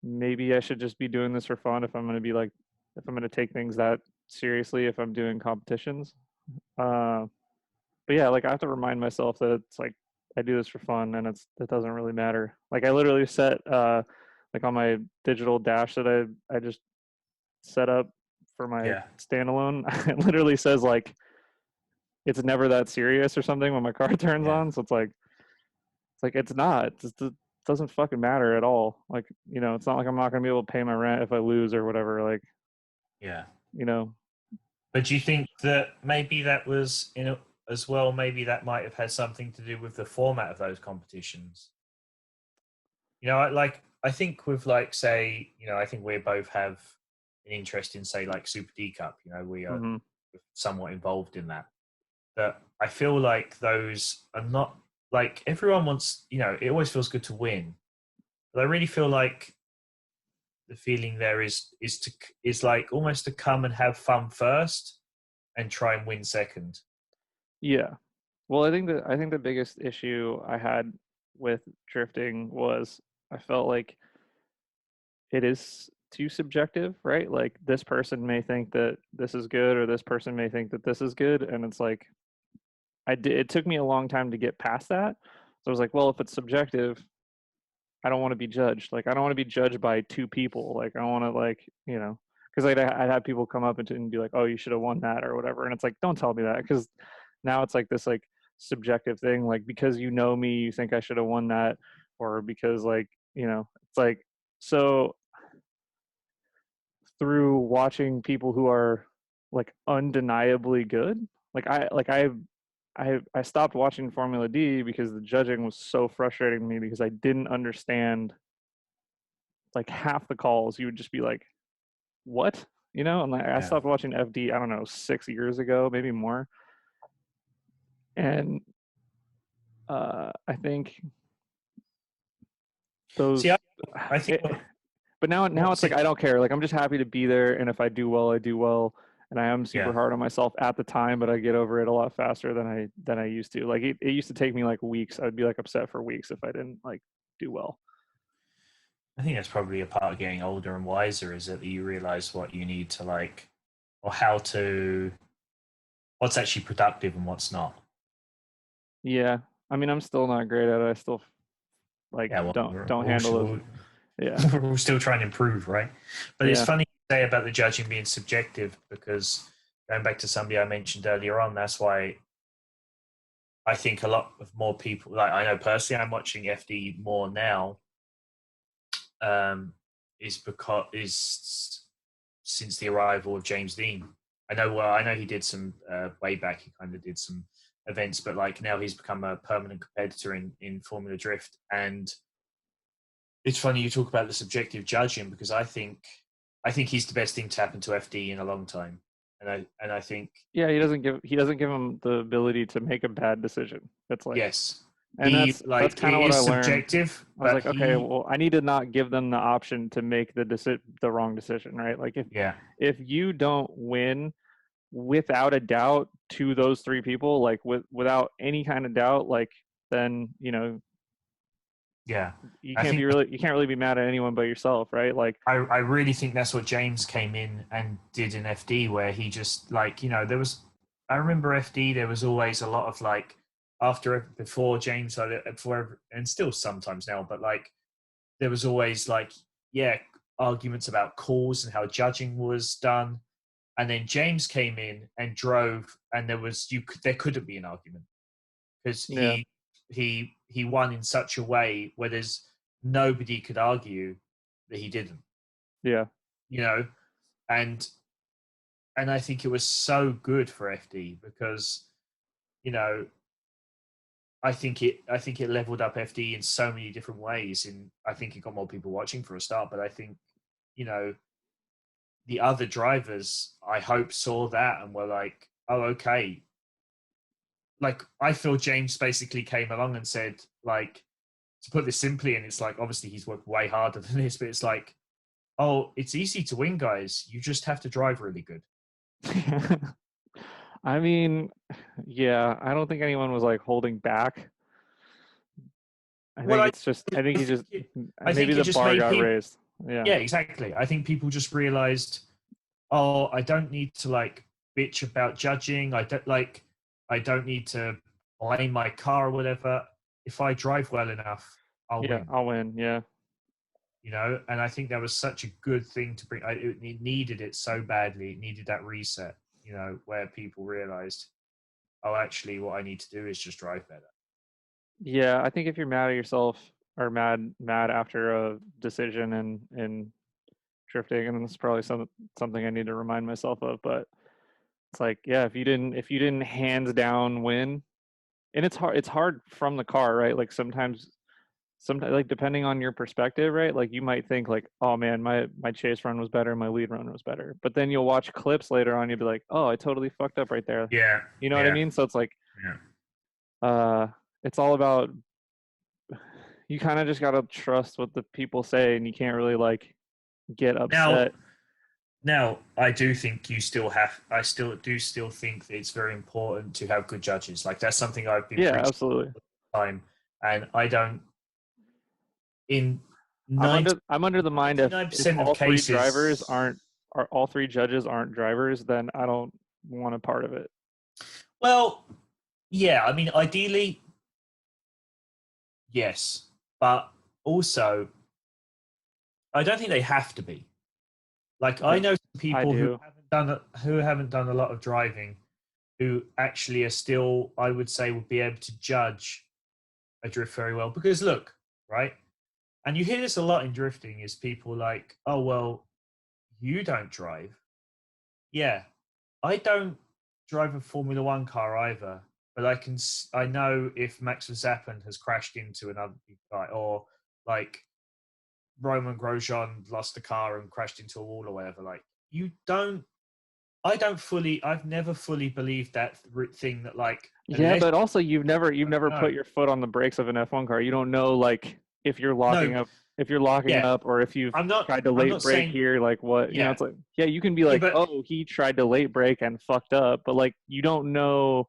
maybe I should just be doing this for fun if I'm going to be like, if I'm going to take things that seriously, if I'm doing competitions. Uh, but yeah, like I have to remind myself that it's like I do this for fun, and it doesn't really matter. Like I literally set like on my digital dash that I just set up for my Yeah, standalone. It literally says like it's never that serious or something when my car turns yeah, on. So it's like it's not. It doesn't fucking matter at all. Like, you know, it's not like I'm not gonna be able to pay my rent if I lose or whatever. Like, yeah. you know, But do you think that maybe that was as well? Maybe that might have had something to do with the format of those competitions. You know, like I think with like say, you know, I think we both have an interest in say like Super D Cup. You know, we are hmm somewhat involved in that. But I feel like those are not like everyone wants. You know, it always feels good to win, but I really feel like the feeling there is like almost to come and have fun first and try and win second. yeah. Well, I think the biggest issue I had with drifting was I felt like it is too subjective, right? Like this person may think that this is good or this person may think that this is good, and it's like it took me a long time to get past that. So I was like, well, if it's subjective, I don't want to be judged. Like I don't want to be judged by two people. Like I want to like, you know, because I'd have people come up and be like, oh, you should have won that or whatever. And it's like, don't tell me that, because now it's like this like subjective thing. Like because you know me, you think I should have won that, or because like, you know, it's like, so through watching people who are like undeniably good, I stopped watching Formula D because the judging was so frustrating to me because I didn't understand like half the calls. You would just be like, what? You know, and like I Yeah. stopped watching FD, I don't know, 6 years ago, maybe more. And I think See, those I think it, but now it's like see, I don't care. Like I'm just happy to be there, and if I do well, I do well. And I am super yeah. hard on myself at the time, but I get over it a lot faster than I used to. Like it used to take me like weeks. I'd be like upset for weeks if I didn't like do well. I think that's probably a part of getting older and wiser is that you realize what you need to like, or how to, what's actually productive and what's not. Yeah, I mean I'm still not great at it. I still like Yeah, well, don't handle it. Yeah, we're all still trying to improve, right? But it's yeah, funny to say about the judging being subjective because going back to somebody I mentioned earlier on, that's why I think a lot of more people, like I know personally, I'm watching FD more now, um, is because is since the arrival of James Dean. I know. Well, I know he did some way back. He kind of did some events, but like now he's become a permanent competitor in Formula Drift. And it's funny you talk about the subjective judging because I think he's the best thing to happen to FD in a long time. And I think yeah. He doesn't give him the ability to make a bad decision. It's like, yes, and he that's like kind of it what I is learned. subjective, I was but like, okay, he well, I need to not give them the option to make the wrong decision, right? Like yeah if you don't win without a doubt to those three people, like without any kind of doubt, like then you know yeah. you I can't think be really you can't really be mad at anyone but yourself, right? Like I really think that's what James came in and did in FD, where he just like there was. I remember FD. There was always a lot of like after before James before and still sometimes now, but like there was always like yeah arguments about calls and how judging was done, and then James came in and drove, and there couldn't be an argument because yeah, he won in such a way where there's nobody could argue that he didn't yeah, you know and I think it was so good for FD because you know I think it leveled up FD in so many different ways. And I think it got more people watching for a start. But I think you know the other drivers I hope saw that and were like, oh okay. Like I feel James basically came along and said like to put this simply, and it's like obviously he's worked way harder than this, but it's like oh it's easy to win guys. You just have to drive really good. I mean, yeah, I don't think anyone was like holding back. I Well, think it's just I think I he think just I maybe think it the just bar made got people. raised. Yeah, Yeah, exactly. I think people just realized, oh, I don't need to like bitch about judging. I don't like. I don't need to blame my car or whatever. If I drive well enough, I'll Yeah, win. I'll win. Yeah. You know, and I think that was such a good thing to bring. It needed it so badly. It needed that reset. You know, where people realized, oh, actually, what I need to do is just drive better. Yeah, I think if you're mad at yourself or mad after a decision in drifting, and this is probably something I need to remind myself of, but it's like, yeah, if you didn't hands down win, and it's hard from the car, right? Like sometimes like depending on your perspective, right? Like you might think like, oh man, my chase run was better, my lead run was better. But then you'll watch clips later on, you'll be like, oh, I totally fucked up right there. Yeah, You know what I yeah, mean? So it's like yeah. uh it's all about, you kind of just gotta trust what the people say, and you can't really like get Now, upset. now, I do think you still have. I still think that it's very important to have good judges. Like that's something I've been Yeah, preaching absolutely. all the time, and I don't. In I'm 90, under I'm under the mind, if 99% of all three drivers cases, aren't are all three judges aren't drivers, then I don't want a part of it. well, yeah. I mean, ideally, yes, but also, I don't think they have to be. Like I I know some I people do. who haven't done a lot of driving, who actually are still, I would say, would be able to judge a drift very well. Because look, right, and you hear this a lot in drifting, is people like, oh well, you don't drive. Yeah, I don't drive a Formula One car either, but I know if Max Verstappen has crashed into another guy, or like Roman Grosjean lost the car and crashed into a wall or whatever. Like you don't, I've never fully believed that thing that like Yeah, unless but also you've never no, put your foot on the brakes of an F1 car. You don't know like if you're no, locking up if you're locking yeah, up, or if you've tried to I'm late not brake saying, here, like what, yeah, it's like, yeah, you can be yeah, like, but oh, he tried to late brake and fucked up, but like you don't know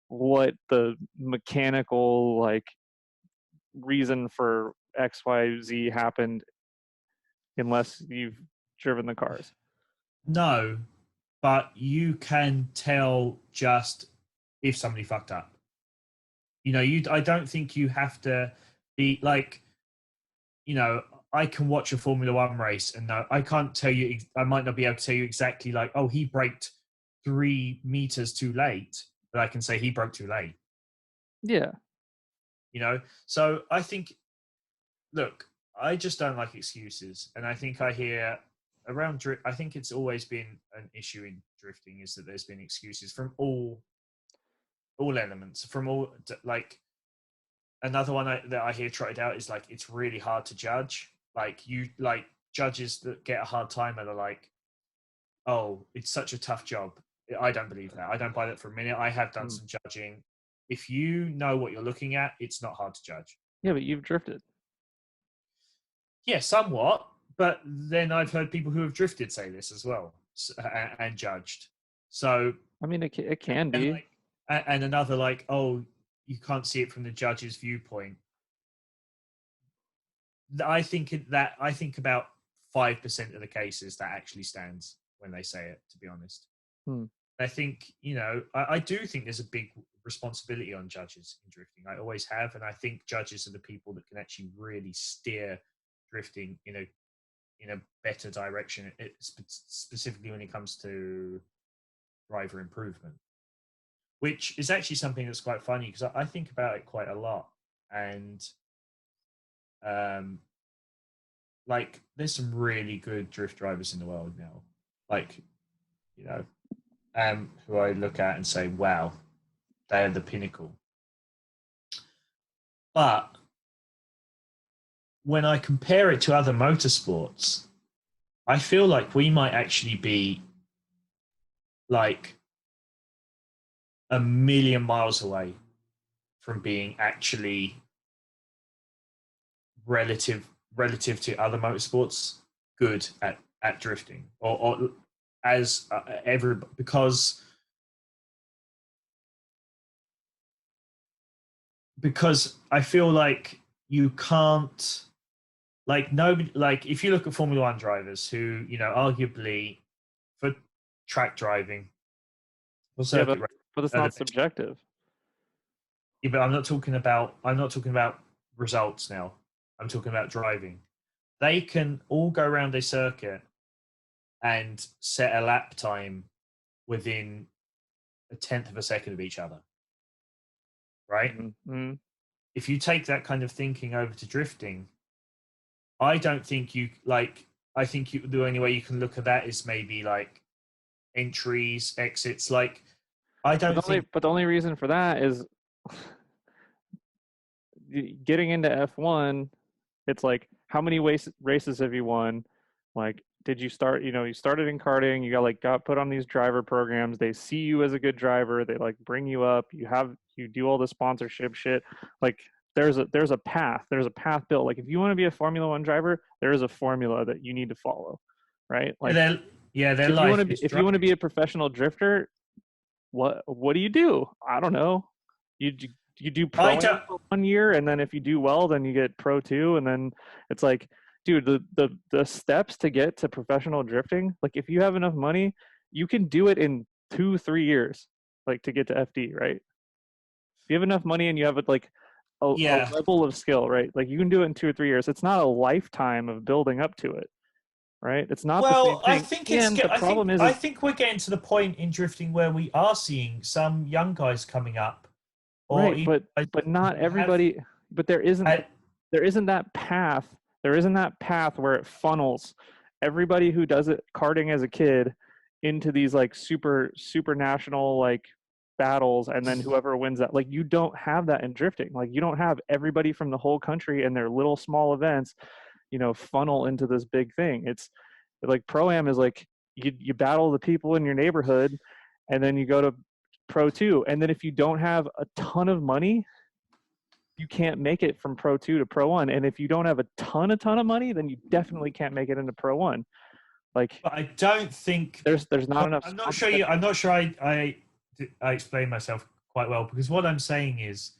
what the mechanical like reason for XYZ happened unless you've driven the cars. no, but you can tell just if somebody fucked up. You know, I don't think you have to be like, you know, I can watch a Formula One race and no, I can't tell you, I might not be able to tell you exactly like, oh, he braked 3 meters too late, but I can say he broke too late, Yeah. you know? So I think, look, I just don't like excuses. And I think I hear around drift, I think it's always been an issue in drifting is that there's been excuses from all elements, from all, like, another one that I hear trotted out is like it's really hard to judge. Like you like judges that get a hard time and are like, oh, it's such a tough job. I don't believe that. I don't buy that for a minute. I have done Mm. some judging. If you know what you're looking at, it's not hard to judge. Yeah, but you've drifted. Yeah, somewhat. But then I've heard people who have drifted say this as well and judged. So I mean, it can and be. like and another like, oh, you can't see it from the judge's viewpoint. I think about 5% of the cases that actually stands when they say it. To be honest, Hmm. I think I do think there's a big responsibility on judges in drifting. I always have, and I think judges are the people that can actually really steer drifting in a better direction. Specifically when it comes to driver improvement, which is actually something that's quite funny because I think about it quite a lot, and um, like there's some really good drift drivers in the world now, like you know, who I look at and say, wow, they're the pinnacle. But when I compare it to other motorsports, I feel like we might actually be like a million miles away from being actually relative to other motorsports good at drifting or as every because I feel like you can't like nobody like if you look at Formula One drivers who arguably for track driving or Yeah, but circuit But it's not subjective. Yeah, but I'm not talking about results now. I'm talking about driving. They can all go around a circuit and set a lap time within a tenth of a second of each other, right? Mm-hmm. If you take that kind of thinking over to drifting, I don't think you like. I think the only way you can look at that is maybe like entries, exits. Like, I don't think. But the only reason for that is getting into F1. It's like, how many races have you won? Like, did you start? You started in karting. You got put on these driver programs. They see you as a good driver. They like bring you up. You do all the sponsorship shit. Like, there's a path. There's a path built. Like, if you want to be a Formula One driver, there is a formula that you need to follow, right? Like, if you want to be a professional drifter, what do you do? I don't know. You do pro for 1 year, and then if you do well, then you get pro 2, and then it's like, dude, the steps to get to professional drifting, like, if you have enough money, you can do it in 2-3 years, like, to get to FD, right? If you have enough money and you have like a level of skill, right? Like, you can do it in 2 or 3 years. It's not a lifetime of building up to it, right? It's not the same thing. I think we're getting to the point in drifting where we are seeing some young guys coming up. Right, but not everybody. But there isn't that path. There isn't that path where it funnels everybody who does it karting as a kid into these like super national like battles, and then whoever wins that. Like, you don't have that in drifting. Like, you don't have everybody from the whole country and their little small events, funnel into this big thing. It's like Pro-Am is like, you battle the people in your neighborhood, and then you go to Pro 2, and then if you don't have a ton of money, you can't make it from Pro 2 to Pro 1, and if you don't have a ton of money, then you definitely can't make it into Pro 1. Like, but I don't think there's not enough. I'm not sure I explained myself quite well, because what I'm saying is,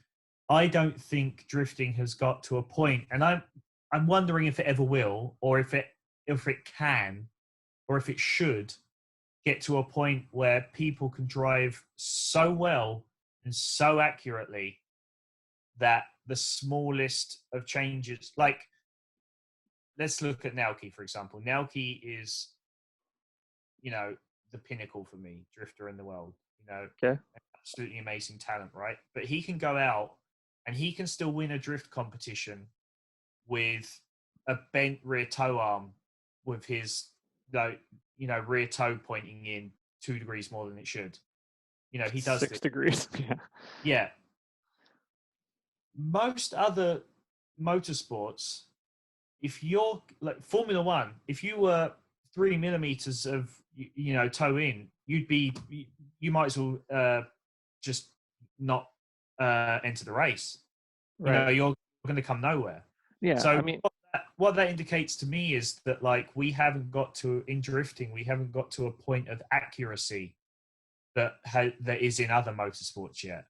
I don't think drifting has got to a point, and I'm wondering if it ever will, or if it can, or if it should get to a point where people can drive so well and so accurately that the smallest of changes, like, let's look at Naoki, for example. Naoki is, the pinnacle for me, drifter in the world, Okay. Absolutely amazing talent, right? But he can go out and he can still win a drift competition with a bent rear toe arm, with his rear toe pointing in 2 degrees more than it should. He does 6 degrees. Yeah. Most other motorsports, if you're like Formula One, if you were 3 millimeters of toe in, you might as well just not enter the race. Right. You're going to come nowhere. Yeah. So I mean, what that indicates to me is that, like, in drifting, we haven't got to a point of accuracy that is in other motorsports yet.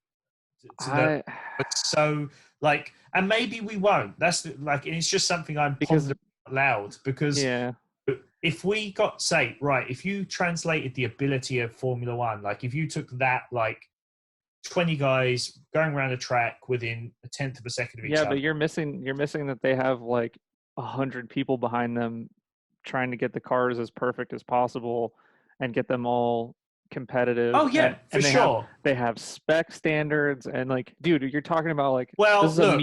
So, like, and maybe we won't. That's like, and it's just something I'm pondering out loud, because if we got, say, right, if you translated the ability of Formula One, like, if you took that, like, 20 guys going around a track within a tenth of a second of each other. Yeah, but you're missing that they have like 100 people behind them trying to get the cars as perfect as possible and get them all competitive. Oh yeah, and sure. They have spec standards, and like, dude, you're talking about like, well, this is a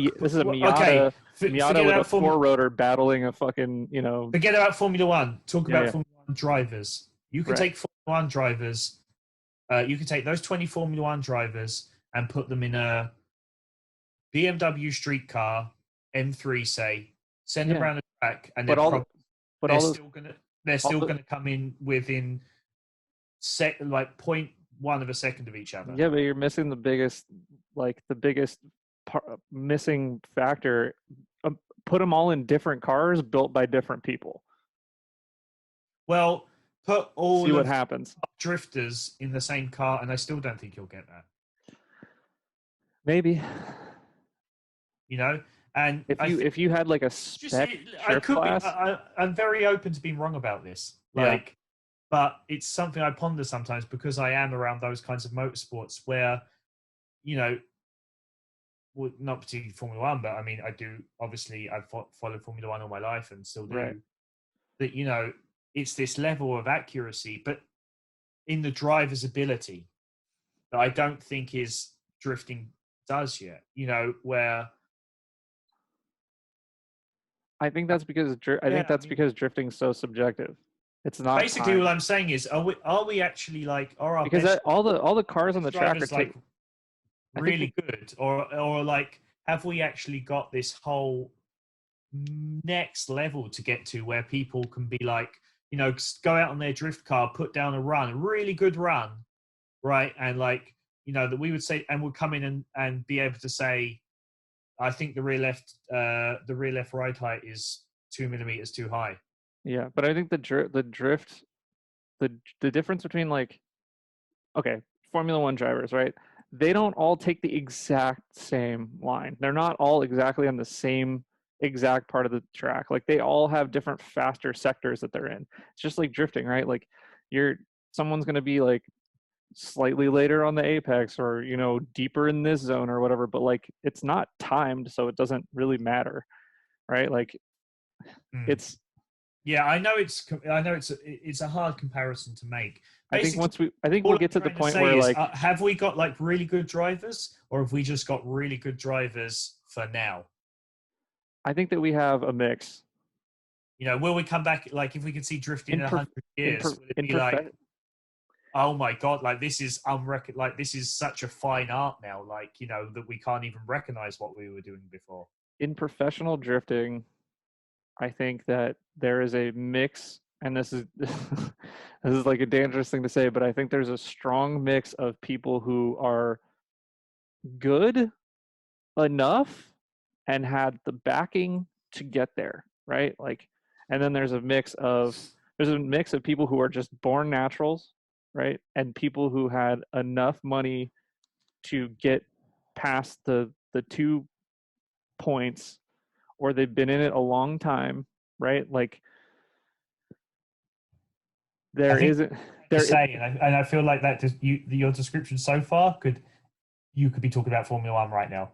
Miata, Miata with a 4-rotor battling a fucking, Forget about Formula One. Talk about Formula One drivers. You can take Formula One drivers. You can take those 20 Formula One drivers and put them in a BMW street car, M3, say, send them around the track, and they're still gonna come in within 0.1 of a second of each other. Yeah, but you're missing the biggest missing factor. Put them all in different cars built by different people. Well, put all see what happens. Drifters in the same car, and I still don't think you'll get that. Maybe. And if you had like a spec drift class, I'm very open to being wrong about this. Like, but it's something I ponder sometimes because I am around those kinds of motorsports where, you know, well, not particularly Formula One, but I mean, I do, obviously, I've followed Formula One all my life and still Right. do, that, you know, it's this level of accuracy, but in the driver's ability that I don't think is drifting does yet, you know, where, I think that's because I yeah, think I that's mean, because drifting's so subjective. It's not basically what time. I'm saying is, are we actually like, are our Because best, all the our cars on best the track are drivers like I think really good, or like, have we actually got this whole next level to get to where people can be like, you know, go out on their drift car, put down a run, a really good run, right? And like, you know, that we would say, and would come in and be able to say, I think the rear left ride height is 2 millimeters too high. yeah, but I think the drift the difference between like okay, Formula One drivers, right? They don't all take the exact same line. They're not all exactly on the same exact part of the track. Like they all have different faster sectors that they're in. It's just like drifting, right? Like you're someone's going to be like slightly later on the apex or you know deeper in this zone or whatever, but like it's not timed, so it doesn't really matter, right? Like Mm. it's Yeah, I know it's a hard comparison to make. I think Basically, I think all we'll I'm get to the trying to point where say is, like have we got like really good drivers, or have we just got really good drivers for now? I think that we have a mix You know, will we come back, like, if we could see drifting in in 100 years? Will it in be like, prof- oh my god, like this is like this is such a fine art now, like, you know, that we can't even recognize what we were doing before. in professional drifting, I think that there is a mix, and this is this is like a dangerous thing to say, but I think there's a strong mix of people who are good enough and had the backing to get there, right? Like, and then there's a mix of people who are just born naturals, right? And people who had enough money to get past the 2 points, or they've been in it a long time, right? Like I there think isn't to there. say, and I feel like that your description so far could be talking about Formula One right now.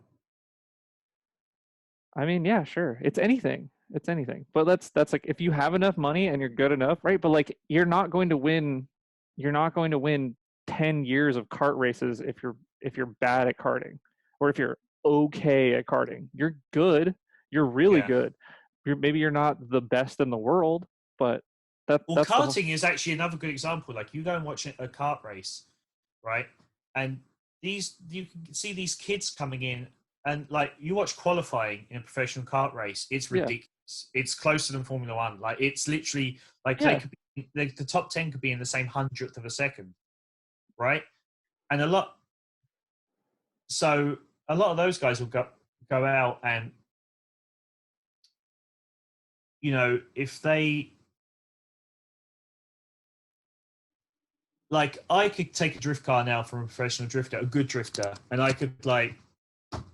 I mean, yeah, sure. It's anything. It's anything. But that's like if you have enough money and you're good enough, right? But like you're not going to win. You're not going to win 10 years of kart races if you're bad at karting, or if you're okay at karting. You're good. You're really Yeah. good. Maybe you're not the best in the world, but Well, that's the whole. karting is actually another good example. Like, you go and watch a kart race, right? And you can see these kids coming in, and like, you watch qualifying in a professional kart race, it's Yeah, ridiculous. It's closer than Formula One. Like, it's literally like they yeah. could be, like, the top 10 could be in the same hundredth of a second, right? And a lot of those guys will go out and, you know, if they, like, I could take a drift car now from a professional drifter, a good drifter, and I could like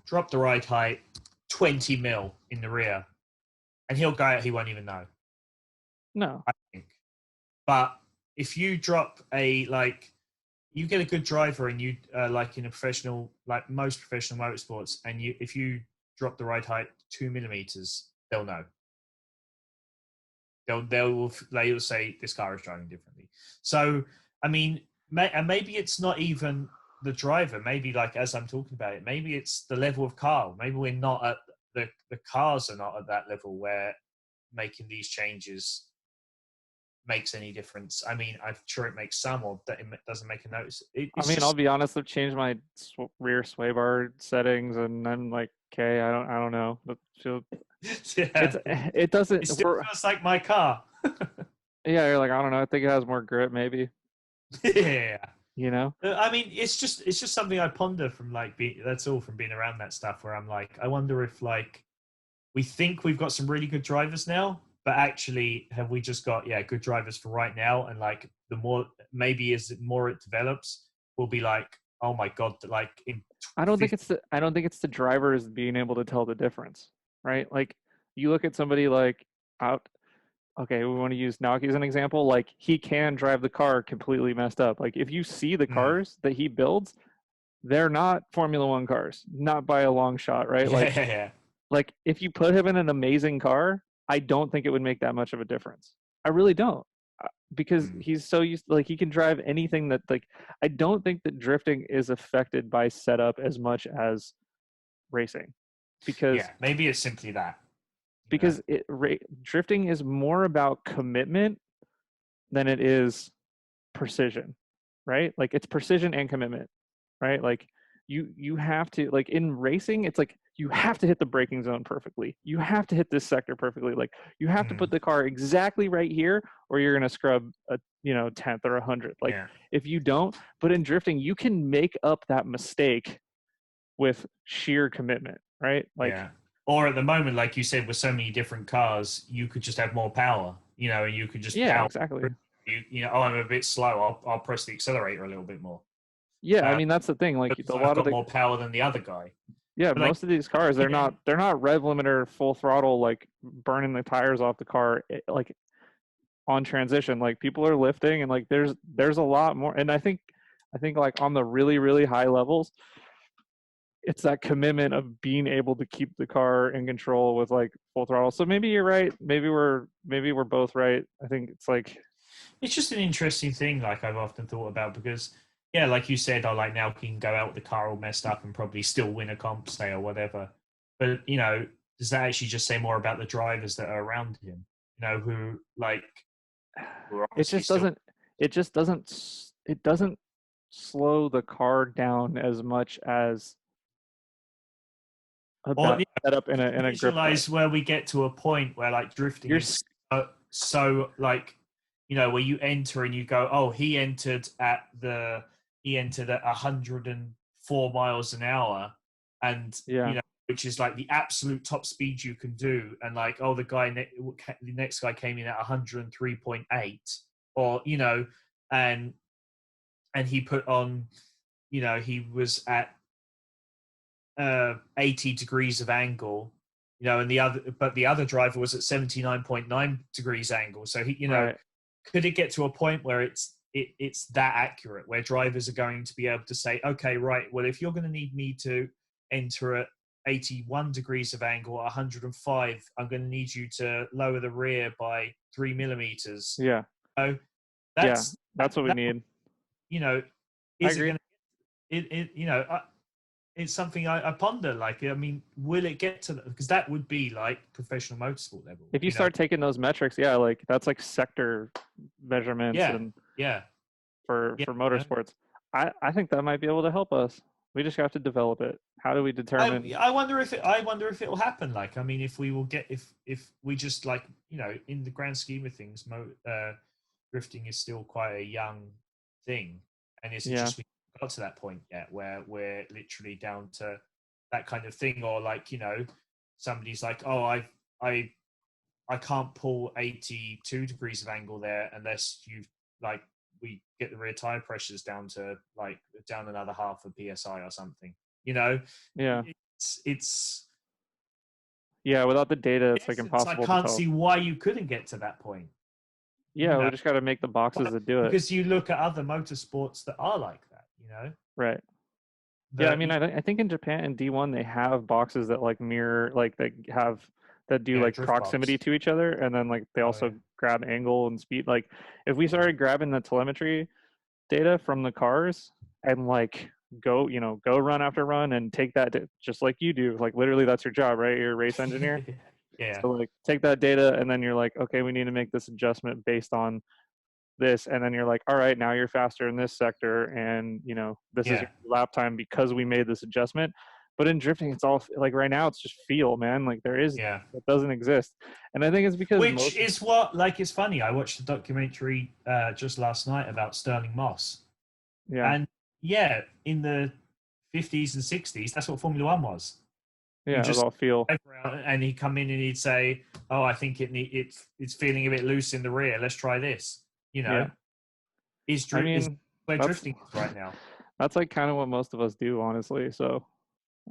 drop the ride height 20 mil in the rear, and he'll go out, he won't even know, No, I think. But if you drop you get a good driver, and you, like in a professional, like most professional motorsports, and if you drop the ride height 2 millimeters, they'll know. They'll say this car is driving differently. So, I mean, and maybe it's not even the driver. Maybe, like, as I'm talking about it, maybe it's the level of car. Maybe we're not at the cars are not at that level where making these changes makes any difference. I mean, I'm sure it makes some, or that it doesn't make a notice. I It's mean, I'll just be honest. I've changed my rear sway bar settings, and I'm like, okay, I don't know. yeah, It doesn't. it still feels like my car. Yeah, you're like, I don't know. I think it has more grip, maybe. yeah. You know? I mean, it's just something I ponder from like that's all from being around that stuff, where I'm like, I wonder if, like, we think we've got some really good drivers now, but actually, have we just got, yeah, good drivers for right now? And like, the more, maybe as more it develops, we'll be like, oh my god, like in I don't think it's the drivers being able to tell the difference, right? Like you look at somebody like out okay, we want to use Naoki as an example. Like he can drive the car completely messed up. Like if you see the Mm. cars that he builds, they're not Formula One cars, not by a long shot, right? Yeah, yeah, yeah. Like if you put him in an amazing car, I don't think it would make that much of a difference. I really don't. Because Mm. he's so used, like he can drive anything that like I don't think that drifting is affected by setup as much as racing. Yeah, Because maybe it's simply that. You know? because drifting is more about commitment than it is precision, right? Like it's precision and commitment, right? Like you have to, like in racing, it's like you have to hit the braking zone perfectly. You have to hit this sector perfectly. Like you have to Mm. put the car exactly right here, or you're gonna scrub a tenth or 100th. Like Yeah. if you don't, but in drifting, you can make up that mistake with sheer commitment, right? Like Yeah. Or at the moment, like you said, with so many different cars, you could just have more power, and you could just yeah, power exactly. through. Oh, I'm a bit slow. I'll press the accelerator a little bit more. Yeah, I Uh, mean that's the thing. Like because a I've lot of got the more power than the other guy. yeah, But like, most of these cars yeah, they're not rev limiter full throttle like burning the tires off the car like on transition. Like people are lifting and like there's a lot more. And I think like on the really really high levels, it's that commitment of being able to keep the car in control with like full throttle. So maybe you're right. Maybe we're both right. I think it's like it's just an interesting thing. Like I've often thought about because, yeah, like you said, I like now can go out with the car all messed up and probably still win a comp stay or whatever. But does that actually just say more about the drivers that are around him? Who like who are it obviously just still. doesn't it doesn't slow the car down as much as Or that setup in a grip car. visualize where we get to a point where like drifting You're is so like where you enter and you go, oh, he entered at 104 miles an hour, and yeah. which is like the absolute top speed you can do, and like, oh, the next guy came in at 103.8, or and he put on, he was at 80 degrees of angle, and the other driver was at 79.9 degrees angle. So Right. could it get to a point where it's that accurate, where drivers are going to be able to say, okay, right, well, if you're going to need me to enter at 81 degrees of angle at 105, I'm going to need you to lower the rear by 3 millimeters. Yeah. So Yeah. that's That's what we that, need. you know, I is it agree. going to, it's something I ponder. Like, I mean, will it get to that? Because that would be like professional motorsport level. If you start taking those metrics, yeah, like that's like sector measurements Yeah, and yeah, for yeah. motorsports. I think that might be able to help us. We just have to develop it. How do we determine I wonder if it will happen. Like, I mean, if we will get if we just like in the grand scheme of things, drifting is still quite a young thing, and is it yeah. just we got to that point yet where we're literally down to that kind of thing, or like somebody's like, oh, I can't pull 82 degrees of angle there unless you like we get the rear tire pressures down to like down another half of psi or something. Yeah. It's Yeah, without the data in it's like essence, I impossible to can't tell. see why you couldn't get to that point. You Yeah, we know, just got to make the boxes that do it. because you look at other motorsports that are like that. Right. Yeah, I That mean, I think in Japan in D1 they have boxes that like mirror, like that do like drift proximity box. to each other, and then like they Oh also yeah. grab angle and speed. Like if we started grabbing the telemetry data from the cars and like go run after run and take that just like you do, like literally that's your job, right? You're a race engineer. Yeah. So like take that data and then you're like, okay, we need to make this adjustment based on this, and then you're like, all right, now you're faster in this sector, and this is Yeah. your lap time because we made this adjustment. But in drifting it's all like right now it's just feel, man. Like Yeah. it doesn't exist. And I think it's because Which most is what, like, it's funny. I watched a documentary just last night about Sterling Moss, yeah, and yeah, in the 50s and 60s, that's what Formula One was. You yeah, it was just all feel. and he'd come in and he'd say, "Oh, I think it's feeling a bit loose in the rear. Let's try this." You know, Yeah, I is mean where that's drifting is right now. that's like kind of what most of us do, honestly. So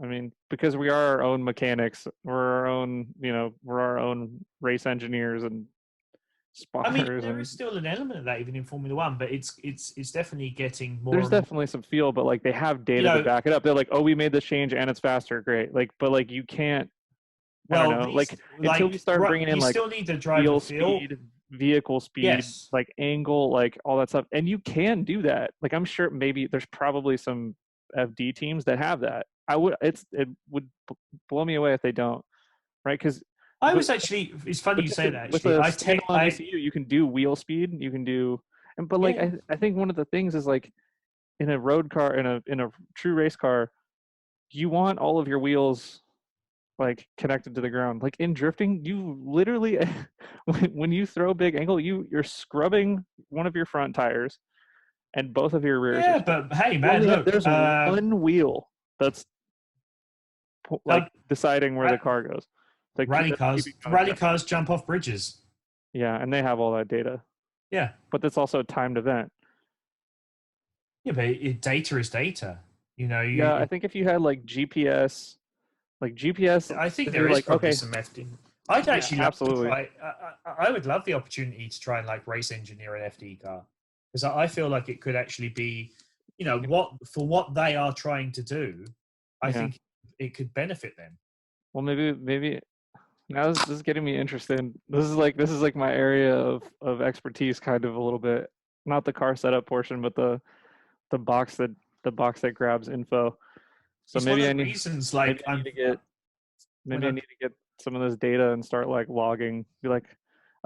I mean, because we are our own mechanics, we're our own race engineers, and I mean, spotters, there and is still an element of that even in Formula One, but it's definitely getting more there's and more. definitely some feel, but like they have You data to know, back it up. They're like, oh, we made this change and it's faster, great. Like, but like you can't. I don't well, know. these Like until we start bringing in you like still need the driver wheel feel. speed, vehicle speed, Yes. like angle, like all that stuff, and you can do that. Like I'm sure maybe there's probably some FD teams that have that. It would blow me away if they don't, right? Because I with was actually. It's funny you say that. with Actually, a standalone ECU, you can do wheel speed, you can do, and but like yeah. I think one of the things is like in a road car, in a true race car, you want all of your wheels like connected to the ground. Like in drifting, you literally when you throw big angle, you're scrubbing one of your front tires and both of your rears are Yeah, scrubbed. but hey, man, look. There's one wheel that's like How deciding where the car goes. Like that's keeping you on rally track. cars jump off bridges. Yeah, and they have all that data, Yeah. but that's also a timed event. Yeah, but data is data. You know, Yeah, I think if you had like GPS, I think there they're is like, probably okay, some FD. I'd yeah, actually love to absolutely. try. I would love the opportunity to try and like race engineer an FD car because I feel like it could actually be, you know, what they are trying to do. I Yeah. think it could benefit them. Well, maybe now this is getting me interested. This is like my area of expertise, kind of a little bit. Not the car setup portion, but the box that the box that grabs info. So It's one of the reasons. Like when maybe I need to get some of this data and start like logging. Be like,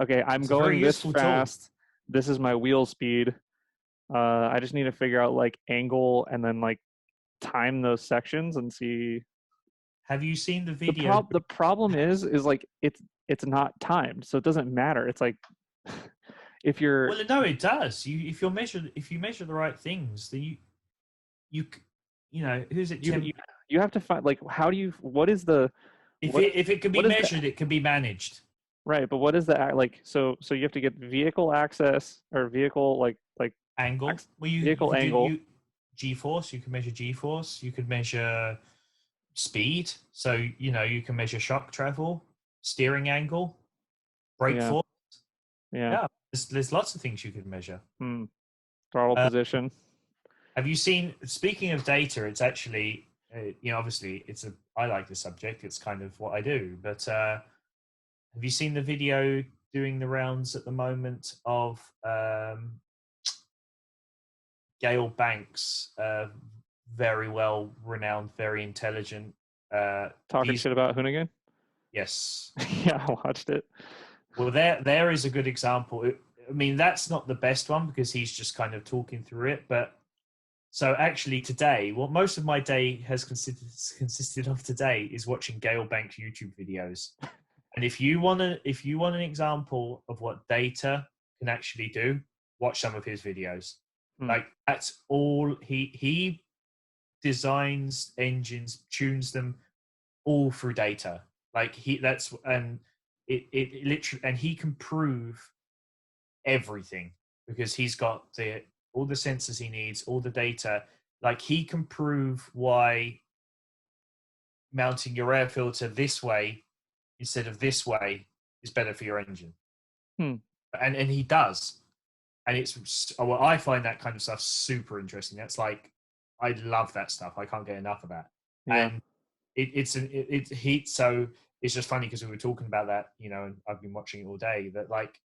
okay, I'm it's a very going this useful tool. fast. This is my wheel speed. I just need to figure out like angle and then like time those sections and see. Have you seen the video? The problem is like it's not timed, so it doesn't matter. It's like if you're Well, no, it does. If you measure the right things, then you you know who's it? you Tim. you have to find like how do you what is the what is If it can be what is the measured, it can be managed. right? But what is the like? So you have to get vehicle access or vehicle like Angle. Well, you vehicle could do angle. G-force. You can measure G-force. You could measure speed. So you know you can measure shock travel, steering angle, brake Yeah, force. yeah. Yeah, there's lots of things you could measure. Hmm. Throttle Uh, position. have you seen? Speaking of data, it's actually you know obviously it's a I like the subject. It's kind of what I do. But have you seen the video doing the rounds at the moment of Gail Banks, very well renowned, very intelligent. Talking shit about Hoonigan. Yes. Yeah, I watched it. Well, there is a good example. I mean, that's not the best one because he's just kind of talking through it. But so actually today, what most of my day has consisted of today is watching Gail Banks YouTube videos. And if you want an example of what data can actually do, watch some of his videos. Like that's all he designs engines, tunes them all through data. Like that's and it literally and he can prove everything because he's got all the sensors he needs, all the data. Like he can prove why mounting your air filter this way instead of this way is better for your engine. And he does. And well, I find that kind of stuff super interesting. That's like, I love that stuff. I can't get enough of that. Yeah. And it's heat. So it's just funny because we were talking about that, you know, and I've been watching it all day. That like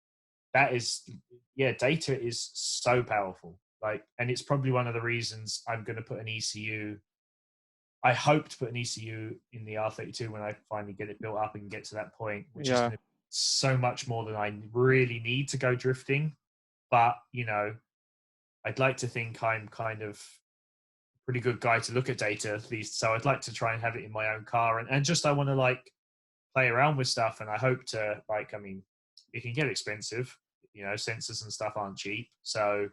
that is, yeah, data is so powerful. Like, and it's probably one of the reasons I'm going to put an ECU. I hope to put an ECU in the R32 when I finally get it built up and get to that point, which is going to be so much more than I really need to go drifting. But, you know, I'd like to think I'm kind of a pretty good guy to look at data at least. So I'd like to try and have it in my own car. And just I want to like play around with stuff. And I hope to like, I mean, it can get expensive. You know, sensors and stuff aren't cheap. So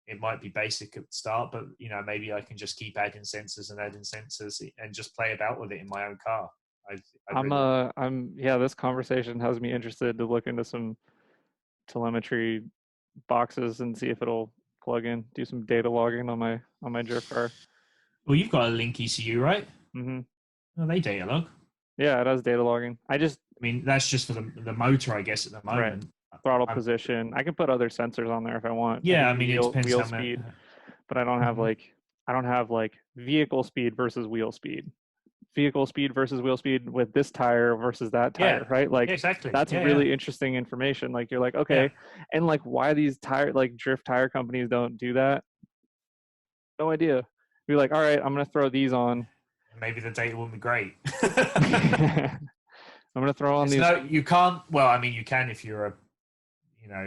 it might be basic at the start, but, you know, maybe I can just keep adding sensors and just play about with it in my own car. Yeah, this conversation has me interested to look into some telemetry boxes and see if it'll plug in, do some data logging on my drift car. Well, you've got a Link ECU, right? Mm-hmm. Well, they data log. Yeah, it has data logging. I mean, that's just for the motor, I guess, at the moment. throttle I'm, position. I can put other sensors on there if I want. I yeah, can I do mean, it depends wheel how much. speed, but I don't have like vehicle speed versus wheel speed. Vehicle speed versus wheel speed with this tire versus that Yeah, tire, right? Like yeah, exactly. that's Yeah, really interesting information. Like you're like, yeah. okay, and like why these drift tire companies don't do that? No idea. You're like, all right, I'm gonna throw these on. Maybe the data wouldn't be great. I'm gonna throw on There's these. no, you can't. Well, I mean, you can if you're a,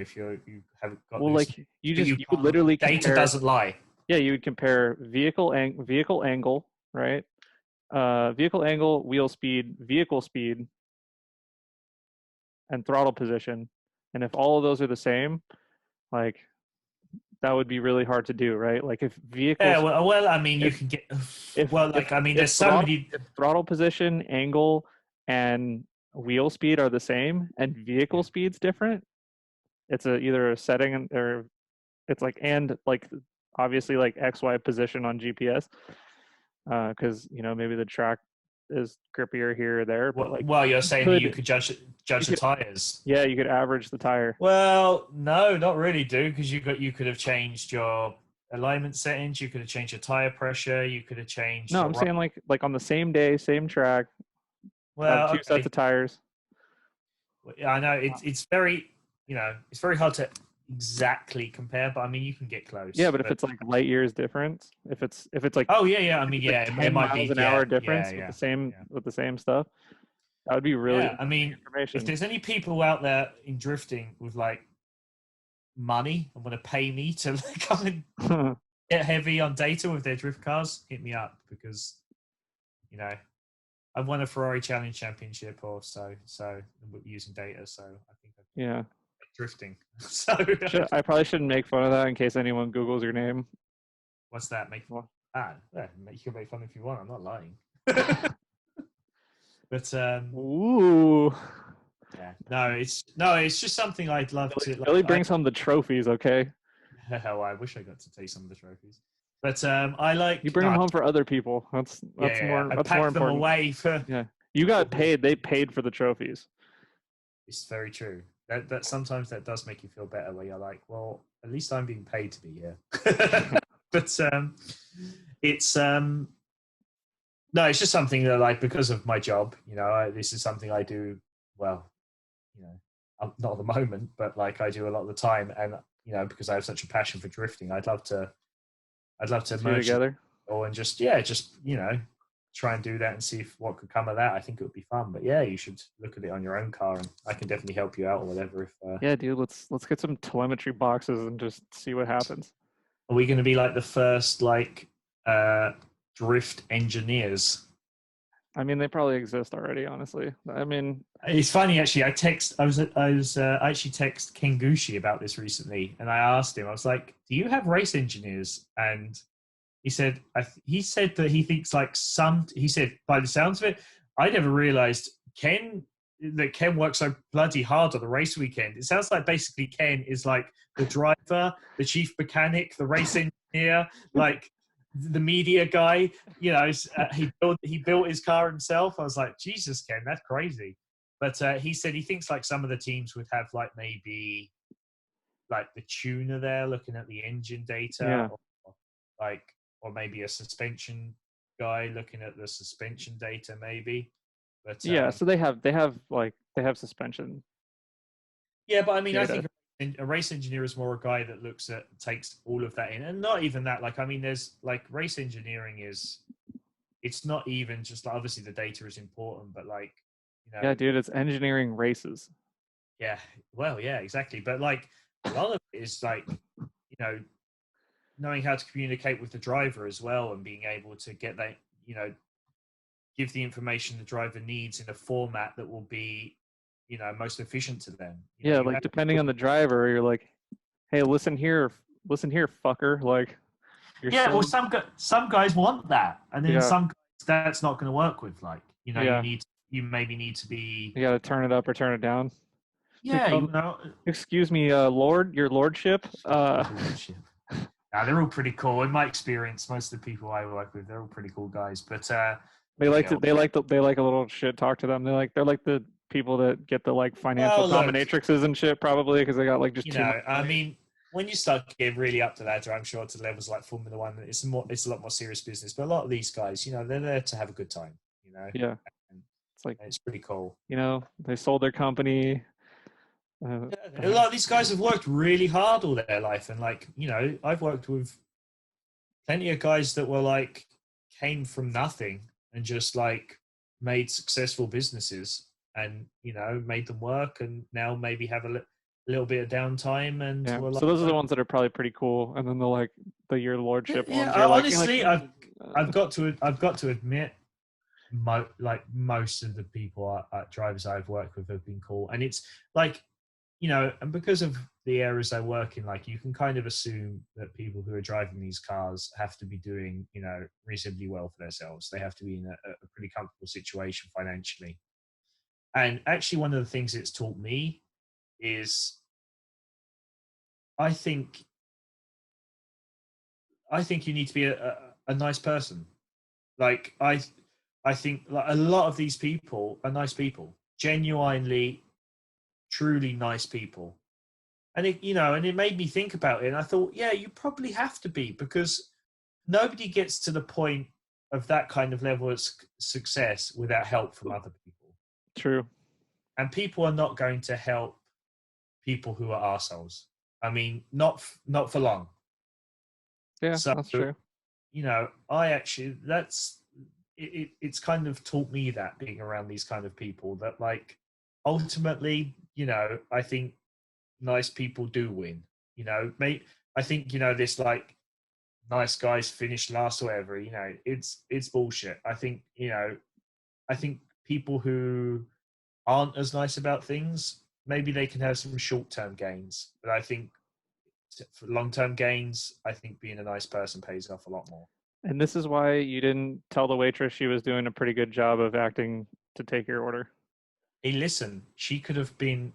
if you haven't got Well, this, like but you would can't. literally Data compare. doesn't lie. Yeah, you would compare vehicle angle, right? Vehicle angle, wheel speed, vehicle speed, and throttle position. And if all of those are the same, like that would be really hard to do, right? Like if Yeah, vehicles, well, I mean, you if can get. if Well, if like, I mean, if there's so many. throttle position, angle, and wheel speed are the same, and vehicle Yeah. speed's different, it's either a setting or it's like and like obviously like XY position on GPS, because maybe the track is grippier here or there, but like Well, you're you saying that you could could you judge the could tires. yeah, you could average the tire. Well, no, not really, dude, because you could have changed your alignment settings. You could have changed your tire pressure. You could have changed No, your I'm right. saying like on the same day, same track, have Well, two sets okay. of tires. I know it's very it's very hard to exactly compare, but I mean you can get Yeah, close. but if But it's like light years difference, if it's like oh yeah, I if mean it's like it 10 might miles be an hour yeah, difference yeah, yeah. with the same stuff, that would be really Yeah, I interesting mean, if information. there's any people out there in drifting with like money and want to pay me to come and get heavy on data with their drift cars, hit me up because you know I've won a Ferrari Challenge Championship or so using data. So I think I'm Yeah. drifting. So I probably shouldn't make fun of that in case anyone Googles your name. what's that? Well, Yeah, you can make fun if you want. I'm not lying. But ooh. yeah, it's just something I'd love to Billy like. brings home the trophies, okay? Hell, I wish I got to take some of the trophies. But I You like bring them no, home for other people. yeah. I That's more pack them important. away for. Yeah. You got paid. They paid for the trophies. It's very true. That sometimes that does make you feel better. Where you're like, well, at least I'm being paid to be here. But it's no, it's just something that like because of my job, this is something I do well. Not at the moment, but like I do a lot of the time, and because I have such a passion for drifting, I'd love to See you merge it together. all and just try and do that and see what could come of that. I think it would be fun. But yeah, you should look at it on your own car, and I can definitely help you out or whatever. If Yeah, dude, let's get some telemetry boxes and just see what happens. are we going to be like the first like drift engineers? I mean, they probably exist already, honestly. I mean, It's funny actually. I actually text Ken Gucci about this recently, and I asked him. I was like, "Do you have race engineers?" And he said that he thinks like some. He said by the sounds of it, I never realized Ken works so bloody hard on the race weekend. It sounds like basically Ken is like the driver, the chief mechanic, the race engineer, like the media guy. He built his car himself. I was like, Jesus, Ken, that's crazy. But he said he thinks like some of the teams would have like maybe like the tuner there looking at the engine data, yeah. or maybe a suspension guy looking at the suspension data, maybe. But Yeah, so they have suspension yeah, but I mean, I data. think a race engineer is more a guy that takes all of that in, and not even that. Like, I mean, there's like race engineering is, it's not even just like obviously the data is important, but like, Yeah, dude, it's engineering races. yeah, well, yeah, exactly. But like, a lot of it is like, knowing how to communicate with the driver as well, and being able to get that, give the information the driver needs in a format that will be, most efficient to them. Yeah, like depending on the driver, you're like, hey, listen here, fucker. Like you're yeah, well, so some guys want that, and then yeah, some guys that's not going to work with. Like, yeah. you maybe need to be, You gotta turn it up or turn it down. Like, yeah, excuse me, Lord, your lordship. Nah, they're all pretty cool. In my experience, most of the people I work with, they're all pretty cool guys. But they like a little shit talk to them. They're like people that get the like financial Well, look, dominatrixes and shit, probably because they got like just you too much know, I money. mean, when you start getting really up the ladder, I'm sure to levels like Formula One, it's a lot more serious business. But a lot of these guys, you know, they're there to have a good time. You know, Yeah, and it's like, it's pretty cool. you know, they sold their company. Yeah, a lot of these guys have worked really hard all their life, and like, you know, I've worked with plenty of guys that were like came from nothing and just like made successful businesses, and you know, made them work, and now maybe have a little bit of downtime, and Yeah, were like, so those are the ones that are probably pretty cool, and then the your lordship yeah. ones, you're like, Honestly, I've uh, got to admit, like most of the people drivers I've worked with have been cool, and it's like, you know, and because of the areas I work in, like you can kind of assume that people who are driving these cars have to be doing, you know, reasonably well for themselves. They have to be in a pretty comfortable situation financially. And actually, one of the things it's taught me is I think you need to be a nice person. Like I think like a lot of these people are nice people, genuinely, truly nice people. And it, you know, and it made me think about it. And I thought, yeah, you probably have to be, because nobody gets to the point of that kind of level of success without help from other people. true. And people are not going to help people who are arseholes. I mean, not for long. Yeah, So, that's true. you know, I actually, it's kind of taught me that, being around these kind of people, that like ultimately, you know, I think nice people do win. You know, mate, I think, you know, this like nice guys finish last or whatever, you know, it's bullshit. I think, you know, I think people who aren't as nice about things, maybe they can have some short-term gains, but I think for long-term gains, I think being a nice person pays off a lot more. And this is why you didn't tell the waitress she was doing a pretty good job of acting to take your order. Hey, listen, she could have been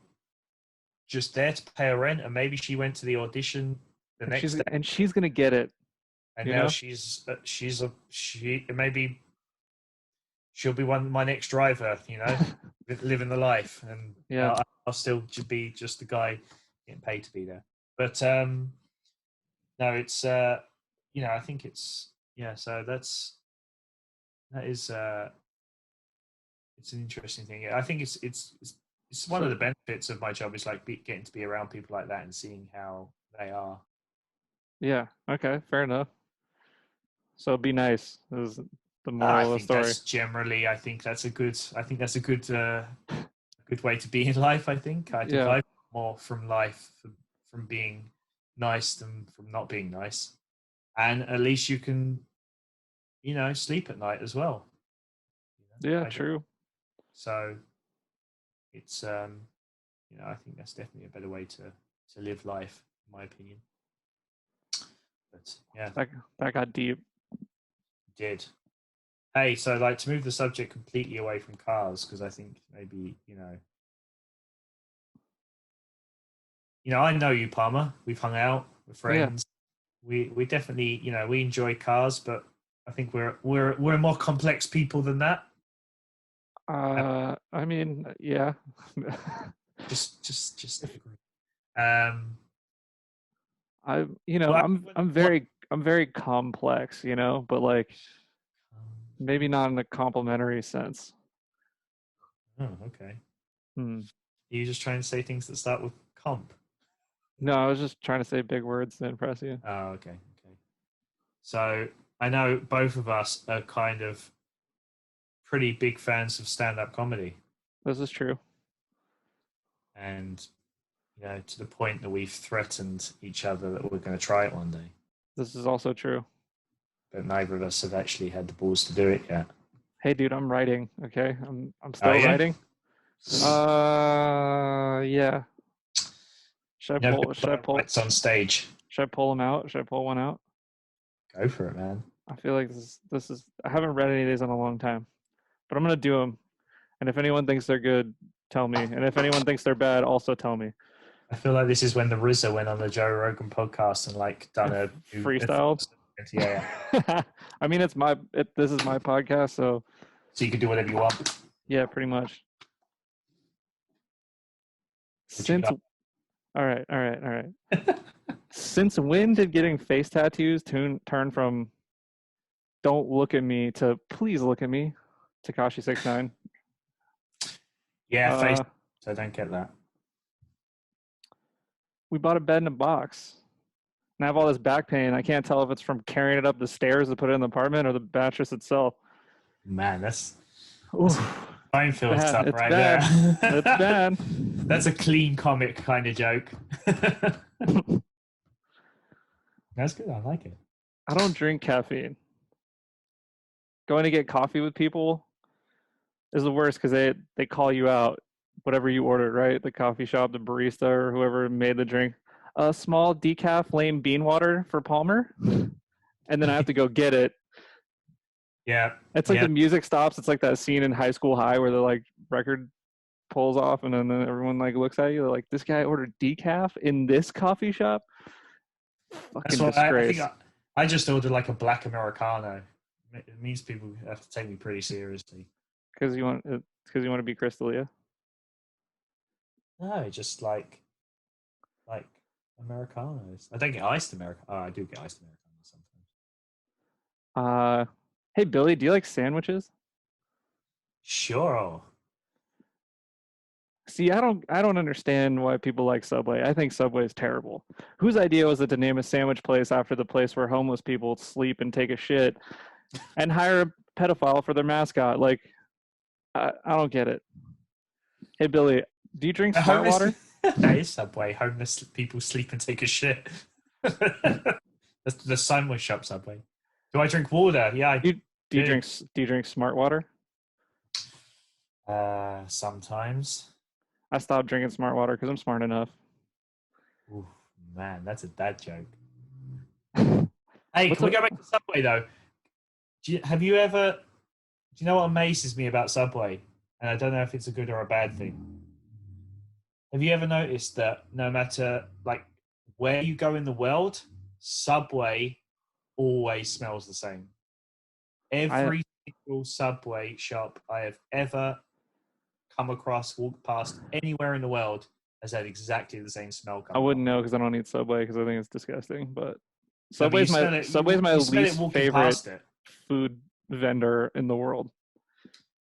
just there to pay her rent, and maybe she went to the audition the And next day, she's gonna get it, and you now know? she maybe she'll be my next driver, you know, living the life, and you Yeah. know, I'll still be just the guy getting paid to be there. But no, it's you know, I think it's, yeah. So that is it's an interesting thing. I think it's one of So the benefits of my job is like getting to be around people like that and seeing how they are. yeah, okay, fair enough. So be nice is the I moral of the think story. that's generally. I think that's a good way to be in life. I think Yeah. I've got more from life from being nice than from not being nice, and at least you can, you know, sleep at night as well. You Yeah, know, I do. true. So it's you know, I think that's definitely a better way to live life, in my opinion. But yeah, That got deep. did. Hey, so like, to move the subject completely away from cars, because I think maybe, you know, I know you, Palmer. We've hung out, we're Yeah. friends. We definitely, you know, we enjoy cars, but I think we're more complex people than that. I mean, yeah. Just agree. Um, I you know, well, I'm very complex, you know, but like maybe not in a complimentary sense. oh, okay. Hmm. Are you just trying to say things that start with comp? No, I was just trying to say big words to impress you. Oh, okay, okay. So I know both of us are kind of pretty big fans of stand-up comedy, This is true. and you know, to the point that we've threatened each other that we're going to try it one day, This is also true. but neither of us have actually had the balls to do it yet. Hey, dude, I'm writing. Okay, I'm Oh still yeah, writing. Yeah. you never Should I pull it's on stage. should I pull them out? Should I pull one out? Go for it, man. I feel like this is I haven't read any of these in a long time, but I'm gonna do them. And if anyone thinks they're good, tell me. And if anyone thinks they're bad, also tell me. I feel like this is when the RZA went on the Joe Rogan podcast and like done And a freestyled. yeah. I mean, this is my podcast, so So you could do whatever you want. yeah, pretty much. Since all right. Since when did getting face tattoos turn from "Don't look at me" to "Please look at me"? Takashi 69. Yeah, face. Uh, I don't get that. we bought a bed in a box. And I have all this back pain. I can't tell if it's from carrying it up the stairs to put it in the apartment or the mattress itself. Man, that's Oof, Seinfeld bad. stuff It's right bad. there. It's bad. That's a clean comic kind of joke. That's good. I like it. I don't drink caffeine. Going to get coffee with people is the worst because they call you out, whatever you ordered, right? The coffee shop, the barista, or whoever made the drink. A small decaf lame bean water for Palmer, and then I have to go get it. Yeah. It's like the music stops. It's like that scene in High School High where the like record pulls off, and then everyone like looks at you. They're like, "This guy ordered decaf in this coffee shop." That's Fucking what I think. disgrace. I just ordered like a black Americano. It means people have to take me pretty seriously. Because you want to be Crystalia. No, just like Americanos. I don't get iced Americano. Oh, I do get iced Americanos sometimes. Hey Billy, do you like sandwiches? Sure. See, I don't understand why people like Subway. I think Subway is terrible. Whose idea was it to name a sandwich place after the place where homeless people sleep and take a shit and hire a pedophile for their mascot? Like, I don't get it. Hey Billy, do you drink Smart Water? That is Subway. Homeless people sleep and take a shit. That's the sandwich shop Subway. Do I drink water? Yeah. Do you drink Smart Water? Sometimes. I stopped drinking Smart Water because I'm smart enough. Ooh, man, that's a dad joke. Hey, can we go back to Subway though? Do you know what amazes me about Subway? And I don't know if it's a good or a bad thing. Have you ever noticed that no matter like where you go in the world, Subway always smells the same? Every single Subway shop I have ever come across, walked past anywhere in the world has had exactly the same smell. I wouldn't know because I don't eat Subway because I think it's disgusting. But Subway's my least favorite food vendor in the world.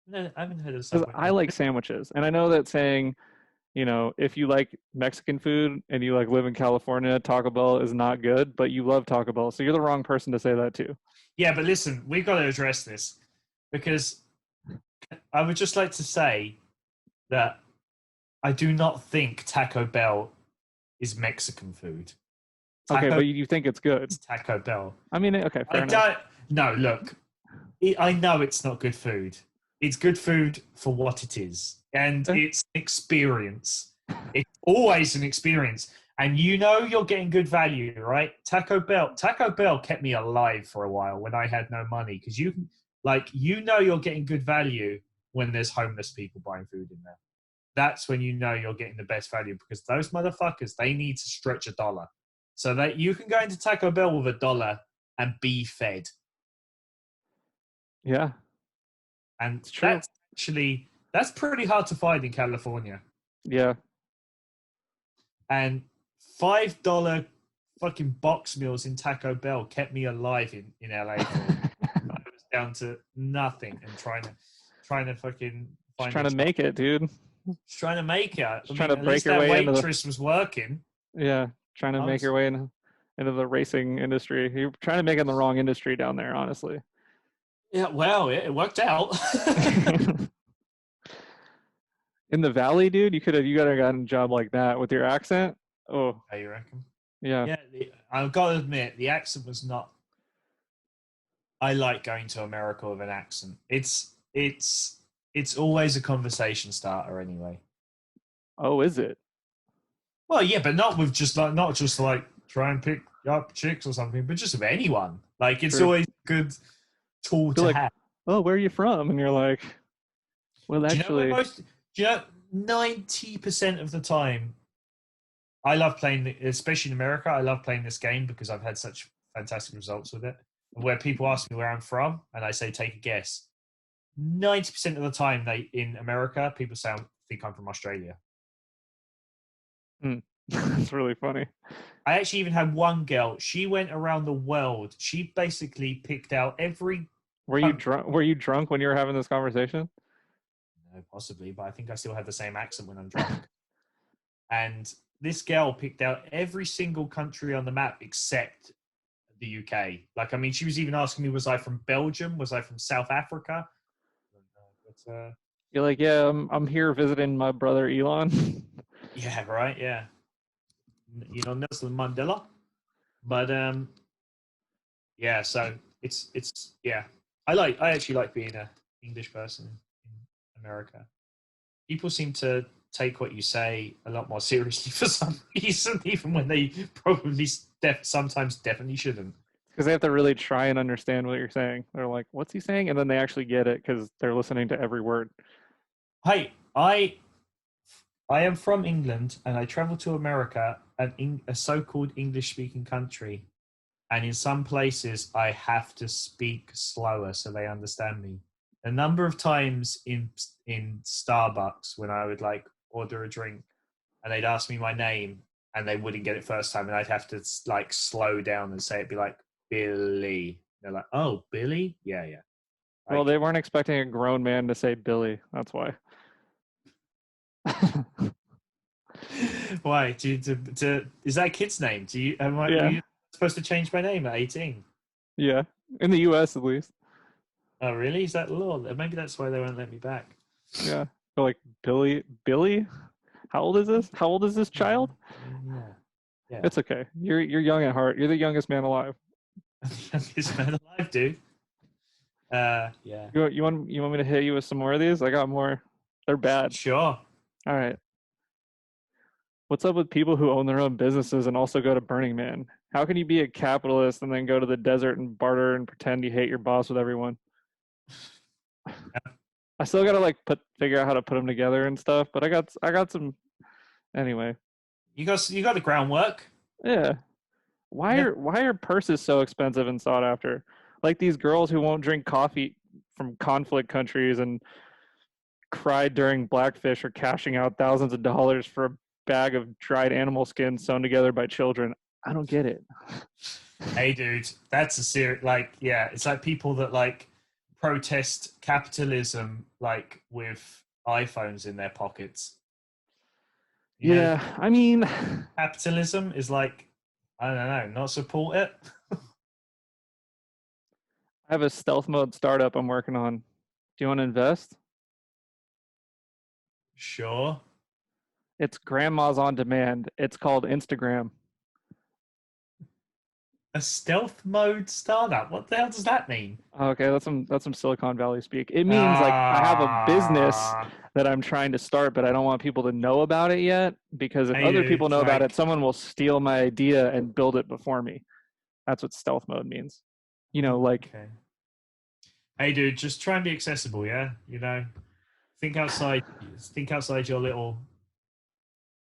No, I haven't heard of Subway. I like sandwiches, and I know that saying, if you like Mexican food and you like live in California, Taco Bell is not good, but you love Taco Bell, so you're the wrong person to say that too. Yeah, but listen, we've got to address this because I would just like to say that I do not think Taco Bell is Mexican food. Okay, but you think it's good. It's Taco Bell. I mean, okay, fair enough. No, look, I know it's not good food. It's good food for what it is. And it's an experience. It's always an experience. And you're getting good value, right? Taco Bell kept me alive for a while when I had no money. Because you're getting good value when there's homeless people buying food in there. That's when you're getting the best value because those motherfuckers, they need to stretch a dollar. So that you can go into Taco Bell with $1 and be fed. Yeah. And that's pretty hard to find in California. Yeah. And $5 fucking box meals in Taco Bell kept me alive in LA. I was down to nothing and trying to fucking find. Just trying to make it, dude. Just trying to make it. Trying to break your way into the waitress was working. Yeah, trying to make your way into the racing industry. You're trying to make it in the wrong industry down there, honestly. Yeah, well, it worked out. In the valley, dude, you could have gotten a job like that with your accent. Oh, you reckon? Yeah. Yeah, I've got to admit, the accent was not. I like going to America with an accent. It's always a conversation starter, anyway. Oh, is it? Well, yeah, but not just like try and pick up chicks or something, but just with anyone. Like it's always a good tool to have. Oh, where are you from? And you're like, well, actually, 90% of the time, I love playing, especially in America. I love playing this game because I've had such fantastic results with it. Where people ask me where I'm from, and I say, take a guess. 90% of the time, in America, people think I'm from Australia. Hmm. That's really funny. I actually even had one girl. She went around the world. She basically picked out every Were you country. drunk? Were you drunk when you were having this conversation? No, possibly, but I think I still have the same accent when I'm drunk. And this girl picked out every single country on the map except the UK. Like, I mean, she was even asking me, was I from Belgium? Was I from South Africa? But You're like, yeah, I'm here visiting my brother Elon. yeah, right, yeah. You know, Nelson Mandela. But yeah, so it's yeah. I actually like being a English person in America. People seem to take what you say a lot more seriously for some reason, even when they probably sometimes definitely shouldn't. Because they have to really try and understand what you're saying. They're like, what's he saying? And then they actually get it because they're listening to every word. Hey, I am from England and I travel to America, a so-called English-speaking country, and in some places I have to speak slower so they understand me. A number of times in Starbucks when I would like order a drink and they'd ask me my name and they wouldn't get it first time and I'd have to like slow down and say it'd be like Billy. They're like, "Oh, Billy? Yeah, yeah." Well, Like, they weren't expecting a grown man to say Billy. That's why. why? Is that a kid's name? Were Yeah. you supposed to change my name at 18? Yeah. In the US, at least. Oh, really? Is that the law? Maybe that's why they won't let me back. Yeah. They're like, Billy? How old is this? How old is this child? Yeah. Yeah. It's okay. You're young at heart. You're the youngest man alive. Youngest man alive, dude. Yeah. You want me to hit you with some more of these? I got more. They're bad. Sure. All right. What's up with people who own their own businesses and also go to Burning Man? How can you be a capitalist and then go to the desert and barter and pretend you hate your boss with everyone? I still gotta like figure out how to put them together and stuff, but I got some anyway. You got the groundwork. Yeah. Why Yeah. are purses so expensive and sought after? Like these girls who won't drink coffee from conflict countries and cried during Blackfish are cashing out thousands of dollars for a bag of dried animal skin sewn together by children. I don't get it. Hey, dude, that's a serious. Like, yeah, it's like people that like protest capitalism, like with iPhones in their pockets. You know, Yeah, I mean, capitalism is like, I don't know, not support it. I have a stealth mode startup I'm working on. Do you want to invest? Sure. It's grandma's on demand. It's called Instagram. A stealth mode startup. What the hell does that mean? Okay, that's some Silicon Valley speak. It means like I have a business Ah, that I'm trying to start, but I don't want people to know about it yet because if hey, other dude, people know about it, like, someone will steal my idea and build it before me. That's what stealth mode means. Like okay. Hey, dude, just try and be accessible, yeah. Think outside. Think outside your little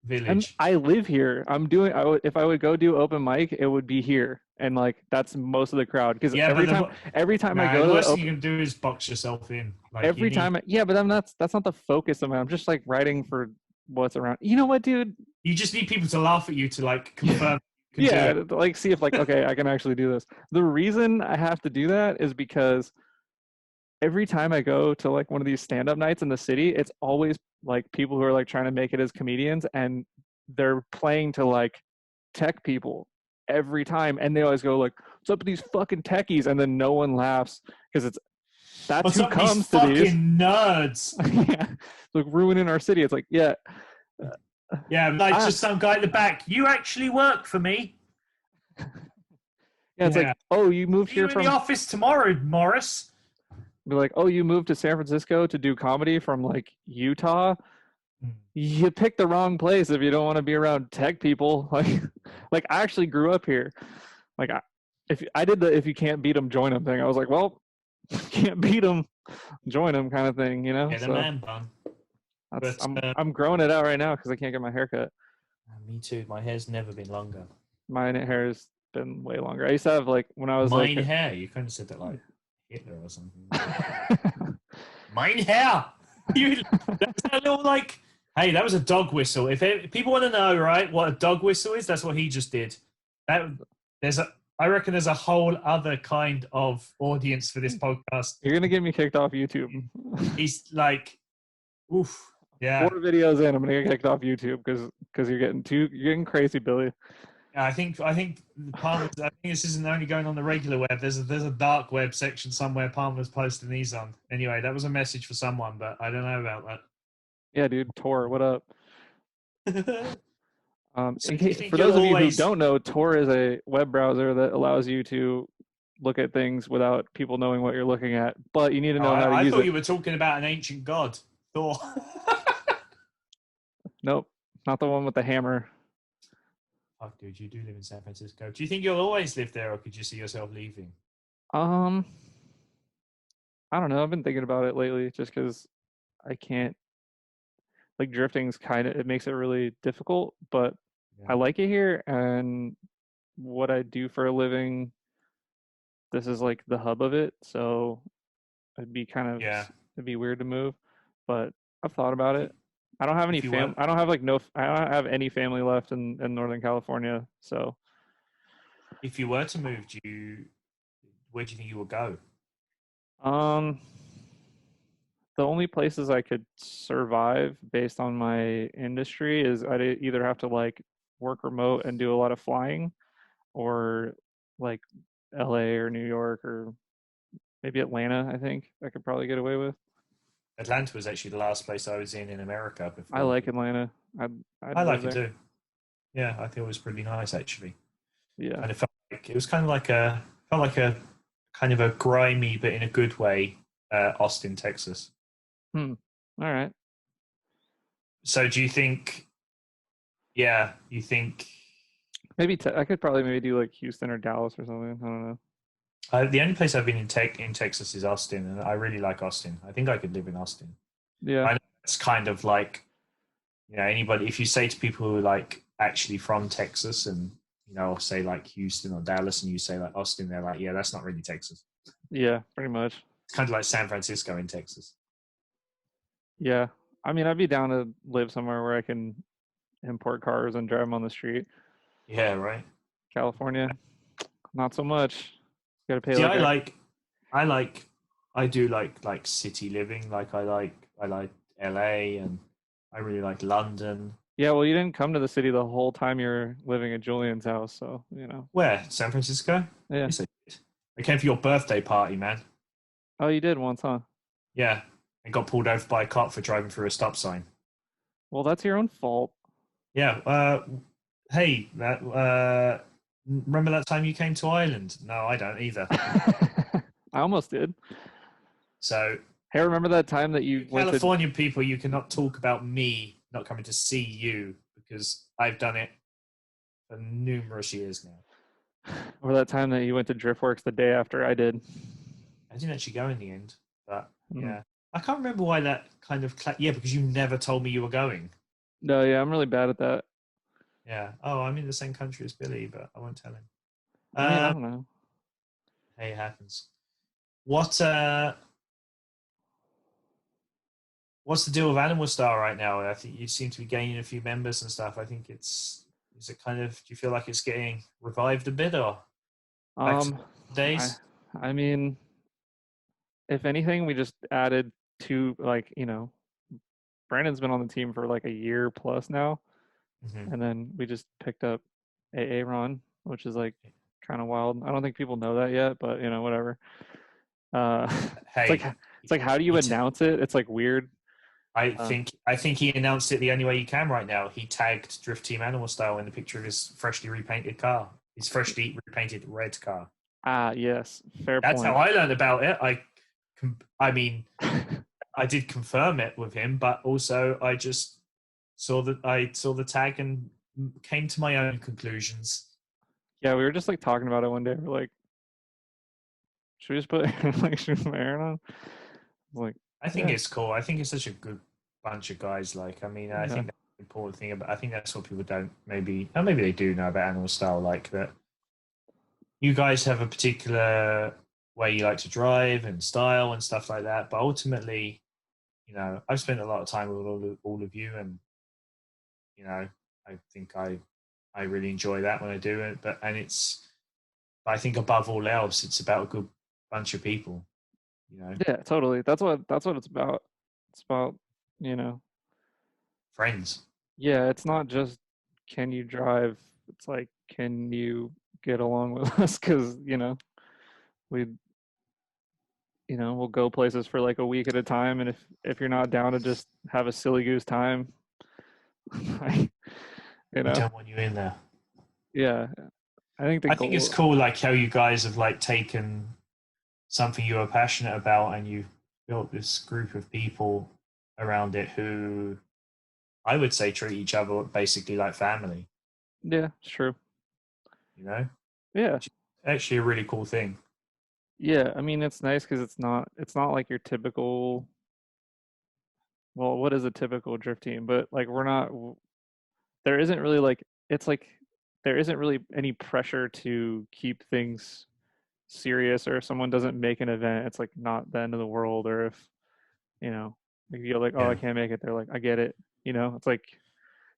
village. I live here. If I would go do open mic, it would be here, and like that's most of the crowd because Yeah, but every time I nah, go the to worst thing you can do is box yourself in. Like, you every need. time yeah, but that's not the focus of it. I'm just like writing for what's around. You know what, dude? You just need people to laugh at you to like Yeah. confirm you can do Yeah, it. to, like see if like okay, I can actually do this. The reason I have to do that is because every time I go to like one of these stand-up nights in the city, it's always like people who are like trying to make it as comedians and they're playing to like tech people every time and they always go like, "What's up with these fucking techies?" and then no one laughs because that's What's who up with these comes to these. fucking nerds? Yeah. Like ruining our city. It's like, yeah. Yeah, like Ah, just some guy at the back. You actually work for me. yeah, it's like, Yeah. "Oh, you moved See here you in the from." office tomorrow, Morris. Be like, "Oh, you moved to San Francisco to do comedy from like Utah." You picked the wrong place if you don't want to be around tech people. Like I actually grew up here. Like if I did the if you can't beat them, join them thing. I was like, well, can't beat them, join them kind of thing, you know. Get a So man bun. that's But I'm growing it out right now because I can't get my hair cut. me too. My hair's never been longer. My hair has been way longer. I used to have like when I was like, Mine hair. You kind of said that like Hitler or something. Mine hair. You, that's that little like Hey, that was a dog whistle. If people want to know, right, what a dog whistle is, that's what he just did. That there's a, I reckon there's a whole other kind of audience for this podcast. You're gonna get me kicked off YouTube. He's like, oof, Four yeah. videos in, I'm gonna get kicked off YouTube because you're getting crazy, Billy. I think Palmer's. I think this isn't only going on the regular web. There's a dark web section somewhere Palmer's posting these on. Anyway, that was a message for someone, but I don't know about that. Yeah, dude, Tor, what up? So do you think For you'll those of you who always? don't know, Tor is a web browser that allows you to look at things without people knowing what you're looking at, but you need to Oh, know how to I use thought it. you were talking about an ancient god, Thor. Nope, not the one with the hammer. Fuck, dude, you do live in San Francisco. Do you think you'll always live there, or could you see yourself leaving? Um, I don't know. I've been thinking about it lately just because I can't, like, drifting's it makes it really difficult, but I Yeah. like it here, and what I do for a living, this is like the hub of it, so Yeah. it'd be weird to move, but I've thought about it. I don't have any If you were, I don't have like no I don't have any family left in Northern California, so if you were to move, where do you think you would go? um the only places I could survive based on my industry is I'd either have to like work remote and do a lot of flying, or like LA or New York or maybe Atlanta. I think I could probably get away with. Atlanta was actually the last place I was in America I before. like Atlanta. I'd I live like it there. too. Yeah, I think it was pretty nice actually. Yeah. Kind of felt like it was kind of like a felt like a kind of a grimy, but in a good way, Austin, Texas. Hmm. All right. So do you think? Yeah, you think Maybe I could probably maybe do like Houston or Dallas or something. I don't know. the only place I've been in Texas is Austin, and I really like Austin. I think I could live in Austin. Yeah. I know it's kind of like anybody if you say to people who are like actually from Texas and say like Houston or Dallas, and you say like Austin, they're like, yeah, that's not really Texas. Yeah. Pretty much. It's kind of like San Francisco in Texas. Yeah. I mean, I'd be down to live somewhere where I can import cars and drive them on the street. Yeah, right. California, not so much. You gotta pay See, like a. I like, I do like city living. Like I like LA, and I really like London. Yeah. Well, you didn't come to the city the whole time you're living at Julian's house, so you know. Where? San Francisco? Yeah. Yes, I did. I came for your birthday party, man. Oh, you did once, huh? Yeah, and got pulled over by a cop for driving through a stop sign. Well, that's your own fault. Yeah. Hey, remember that time you came to Ireland? No, I don't either. I almost did. So, Hey, remember that time that you went to? Californian people, you cannot talk about me not coming to see you because I've done it for numerous years now. Or that time that you went to Driftworks the day after I did? I didn't actually go in the end, but Hmm. yeah. I can't remember why that kind of yeah, because you never told me you were going. No, yeah, I'm really bad at that. Yeah. Oh, I'm in the same country as Billy, but I won't tell him. I mean, I don't know. Hey, it happens. What what's the deal with Animal Star right now? I think you seem to be gaining a few members and stuff. I think is it kind of, do you feel like it's getting revived a bit, or back to I, days? I mean, if anything, we just added two, like, Brandon's been on the team for like a year plus now, Mm-hmm. and then we just picked up Ron, which is like kind of wild. I don't think people know that yet, but whatever. It's like Hey, how do you announce it? It's like weird. I think he announced it the only way he can right now. He tagged Drift Team Animal Style in the picture of his freshly repainted car, his freshly repainted red car. Ah, yes, fair That's point. how I learned about it. I mean, I did confirm it with him, but also I just saw the tag and came to my own conclusions. Yeah, we were just like talking about it one day. We're like, should we just put like should we put Aaron on? I was like, I think yeah, it's cool. I think it's such a good bunch of guys. Like, I mean, I yeah, think that's the important thing about. I think that's what people don't maybe, or maybe they do know about Animal Style. Like that, you guys have a particular way you like to drive and style and stuff like that. But ultimately, I've spent a lot of time with all of you, and you know, I think I really enjoy that when I do it. But I think above all else, it's about a good bunch of people, you know, Yeah, totally. That's what it's about. It's about, you know, friends. yeah, it's not just can you drive, it's like can you get along with us because, we we'll go places for like a week at a time, and if you're not down to just have a silly goose time, I, you We know, don't want you in there. yeah, I think the I think it's goal, cool, like how you guys have like taken something you were passionate about and you built this group of people around it who I would say treat each other basically like family, yeah, it's true. you know? Yeah. Actually a really cool thing. Yeah, I mean it's nice because it's not like your typical, well, what is a typical drift team? But like we're not, there isn't really like, it's like there isn't really any pressure to keep things serious, or if someone doesn't make an event, it's like not the end of the world. Or if you're like, oh, I Yeah. can't make it, they're like, I get it. It's like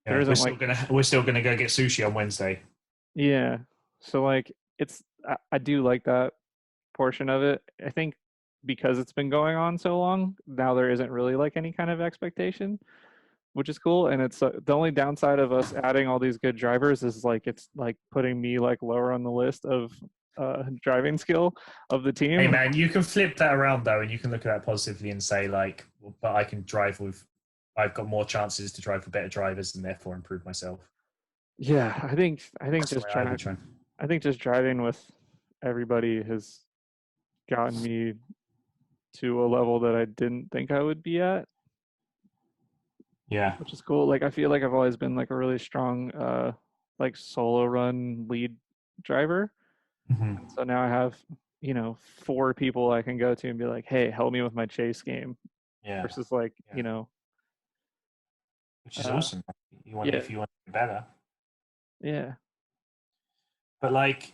there Yeah. isn't like, We're still gonna go get sushi on Wednesday. yeah. So like I do like that portion of it. I think because it's been going on so long, now there isn't really like any kind of expectation, which is cool. And it's the only downside of us adding all these good drivers is like it's like putting me like lower on the list of driving skill of the Hey team. man, you can flip that around though, and you can look at that positively and say like, well, but I can drive with. I've got more chances to drive with better drivers and therefore improve myself. Yeah, I think That's the way I would try. I think just driving with everybody has gotten me to a level that I didn't think I would be at, Yeah. which is cool. Like I feel like I've always been like a really strong like solo run lead driver. Hmm. And so now I have, four people I can go to and be like, "Hey, help me with my chase game." Yeah. Versus like, Yeah. Which is uh awesome. You want yeah, if you want to be better, yeah. but like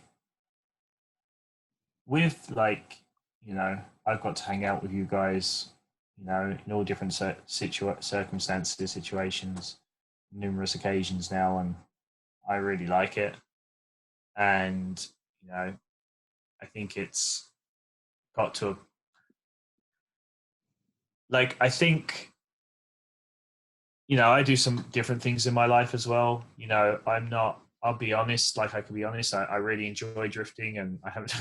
with like I've got to hang out with you guys, in all different circumstances, situations, numerous occasions now, and I really like it. And you know, I think it's got to like I think I do some different things in my life as well. I'm not. I'll be honest. Like I can be honest. I really enjoy drifting, and I haven't,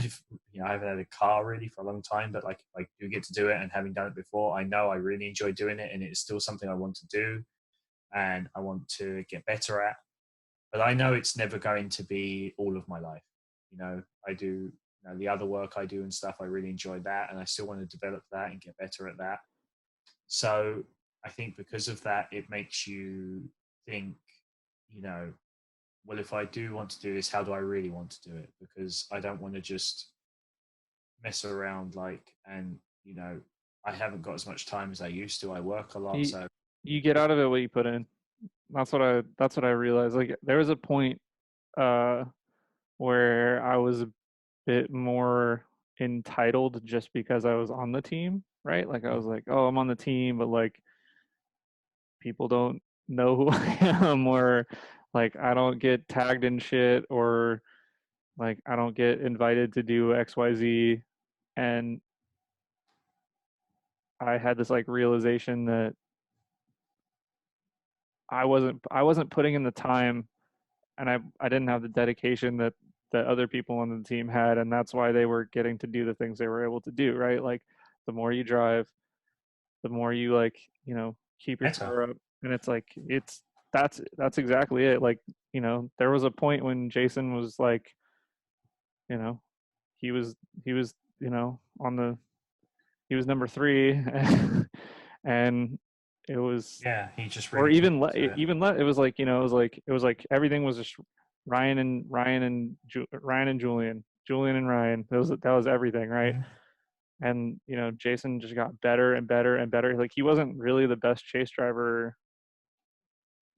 I haven't had a car really for a long time. But like, if I do get to do it, and having done it before, I know I really enjoy doing it, and it's still something I want to do, and I want to get better at. But I know it's never going to be all of my life. I do. The other work I do and stuff, I really enjoy that, and I still want to develop that and get better at that. So I think because of that, it makes you think, you know, well, if I do want to do this, how do I really want to do it? Because I don't want to just mess around and, I haven't got as much time as I used to. I work a lot. You So, you get out of it what you put in. That's what I realized. Like there was a point uh where I was a bit more entitled just because I was on the team, right? Like I was like, oh, I'm on the team, but like people don't know who I am, or like I don't get tagged in shit, or like I don't get invited to do XYZ. And I had this like realization that I wasn't putting in the time, and I didn't have the dedication that other people on the team had, and that's why they were getting to do the things they were able to do, right? Like the more you drive, the more you like, keep your better. car up. And it's like that's exactly it. Like, there was a point when Jason was like, you know, he was he was, on the he was number 3 and it was, Yeah, he just or really committed to it. it was like, it was like everything was just Ryan and Julian and Ryan. That was everything, right? Mhm. And Jason just got better and better and better. Like he wasn't really the best chase driver.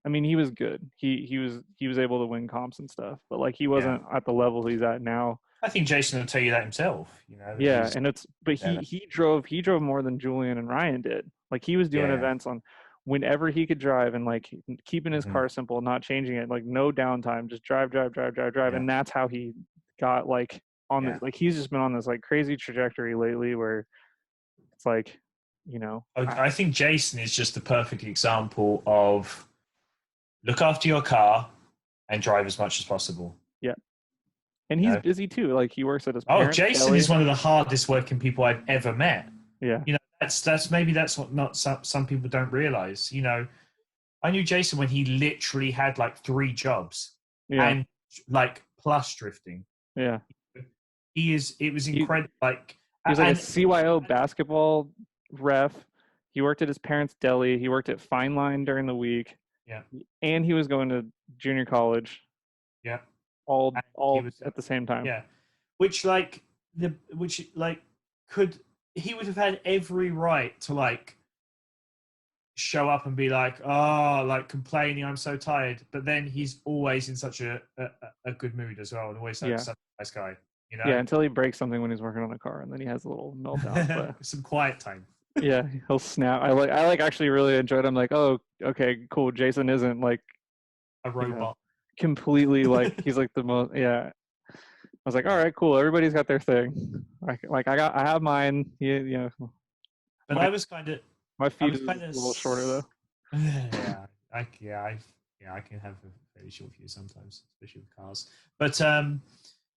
I mean, he was good. He was able to win comps and stuff, but like he Yeah. wasn't at the level he's at now. I think Jason will tell you that himself, that Yeah, he's and but he better. he drove more than Julian and Ryan did. Like he was doing Yeah. events on whenever he could drive and like keeping his Mhm. car simple, not changing it, like no downtime, just drive, drive, drive, drive, drive. Yeah. And that's how he got like on this, Yeah. like he's just been on this like crazy trajectory lately where it's like, I think Jason is just the perfect example of look after your car and drive as much as possible. yeah. And You he's know? busy too. Like he works at his Oh, parents' Jason is deli. one of the hardest working people I've ever met. Yeah. You know, that's what not some people don't realize. You know, I knew Jason when he literally had like 3 jobs Yeah. and like plus drifting. Yeah. It was He incredible. Like, he was like a and CYO basketball ref. He worked at his parents' deli. He worked at Fine Line during the week. yeah, And he was going to junior college yeah, all and he all was, at the same time. yeah, which like could he would have had every right to like show up and be like, oh, like complaining, I'm so tired. But then he's always in such a good mood as well, and always Yeah. such a nice guy, you Yeah, know. until he breaks something when he's working on the car, and then he has a little meltdown. But Some quiet time. yeah, he'll snap. I like actually really enjoyed him. Like, oh, okay, cool. Jason isn't like, A you know, robot. completely like he's like the most. Yeah, I was like, all right, cool. Everybody's got their thing. I have mine. But My I was kind of, my I feed was is kind a of, little shorter though. yeah, I can have a very short view sometimes, especially with cars. But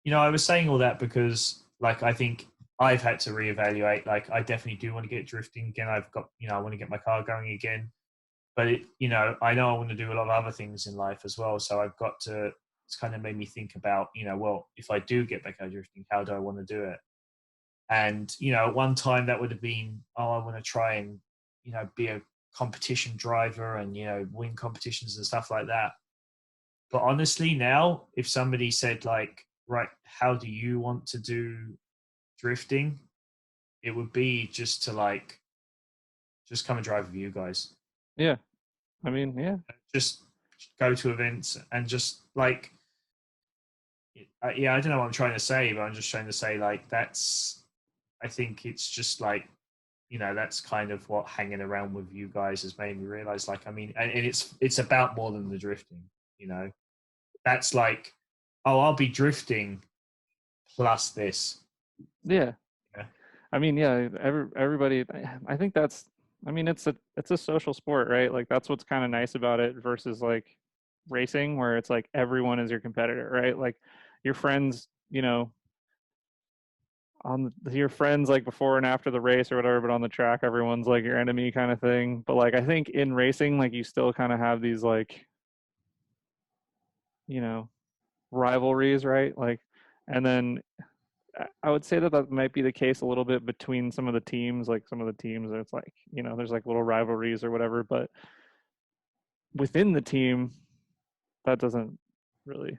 you know, I was saying all that because, like, I think I've had to reevaluate. Like, I definitely do want to get drifting again. I've got, I want to get my car going again. But I know I want to do a lot of other things in life as well. So I've got to. It's kind of made me think about, well, if I do get back out drifting, how do I want to do it? And at one time that would have been, oh, I want to try and be a competition driver and win competitions and stuff like that. But honestly, now if somebody said like, right, how do you want to do drifting, it would be just to like just come and drive with you guys. Yeah, I mean, yeah, Just go to events and just like, yeah, I don't know what I'm trying to say, but I'm just trying to say like I think it's just like, that's kind of what hanging around with you guys has made me realize. Like, I mean, and it's about more than the drifting. That's like, oh, I'll be drifting plus this. yeah. Yeah, I mean, yeah. Everybody. I think that's. I mean, it's a social sport, right? Like that's what's kind of nice about it versus like racing, where it's like everyone is your competitor, right? Like your friends, your friends like before and after the race or whatever, but on the track, everyone's like your enemy kind of thing. But like I think in racing, like you still kind of have these like, you know, rivalries, right? Like, and then I would say that that might be the case a little bit between some of the teams. Like some of the teams, it's like there's like little rivalries or whatever. But within the team, that doesn't really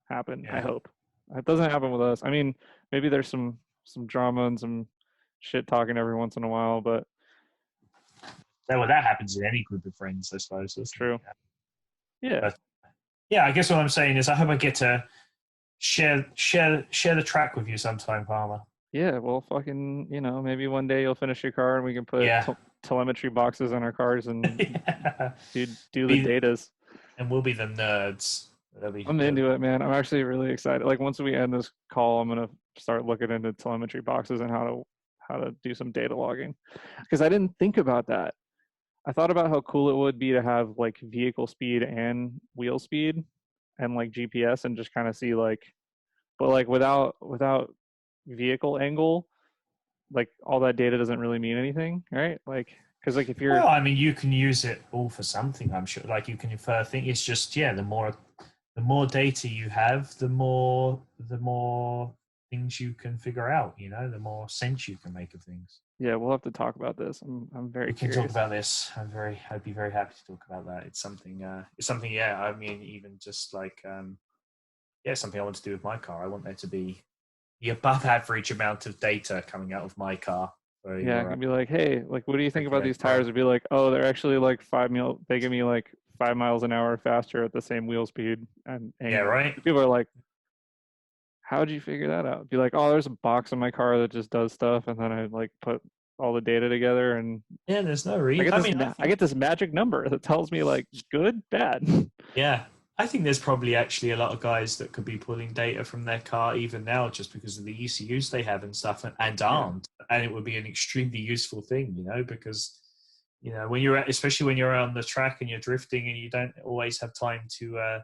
happen. I yeah. hope it doesn't happen with us. I mean, maybe there's some drama and some shit talking every once in a while, but That happens in any group of friends, I suppose. Doesn't it? true. Yeah. But yeah, I guess what I'm saying is, I hope I get to share the track with you sometime, Palmer. Yeah, well, fucking, maybe one day you'll finish your car and we can put Yeah. telemetry boxes in our cars and Yeah. do the datas. And we'll be the nerds. I'm into it, man. I'm actually really excited. Like once we end this call, I'm gonna start looking into telemetry boxes and how to do some data logging, because I didn't think about that. I thought about how cool it would be to have like vehicle speed and wheel speed and like GPS and just kind of see like, but like without vehicle angle, like all that data doesn't really mean anything, right? Like because like if you're Well, I mean, you can use it all for something. I'm sure. Like you can infer things. It's just, yeah, the more data you have, the more things you can figure out. The more sense you can make of things. yeah, we'll have to talk about this. I'm very We can talk curious. about this. I'd be very happy to talk about that. It's something. Yeah. I mean, even just like, yeah, something I want to do with my car. I want there to be the above average amount of data coming out of my car. For Yeah, I your can be like, hey, like, what do you think about these regulated tires? car. Would be like, oh, they're actually like 5 mil. They give me like 5 miles an hour faster at the same wheel speed and Yeah, angle. right. People are like, how'd you figure that out? Be like, oh, there's a box in my car that just does stuff, and then I like put all the data together, and Yeah, there's no reason. I mean, I get this magic number that tells me like good, bad. yeah, I think there's probably actually a lot of guys that could be pulling data from their car even now just because of the ECUs they have and stuff, and Yeah. aren't. And it would be an extremely useful thing, because when you're especially when you're on the track and you're drifting and you don't always have time to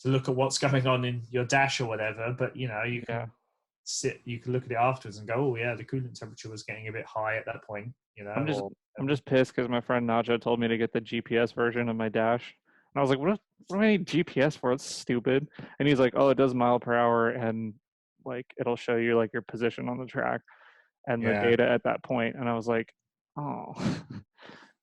look at what's going on in your dash or whatever, but you Yeah. can you can look at it afterwards and go, oh yeah, the coolant temperature was getting a bit high at that point, I'm just or I'm just pissed because my friend Nacho told me to get the GPS version of my dash, and I was like, what do I need GPS for? It's stupid. And he's like, oh, it does mile per hour, and like it'll show you like your position on the track and the yeah. data at that point. And I was like, oh,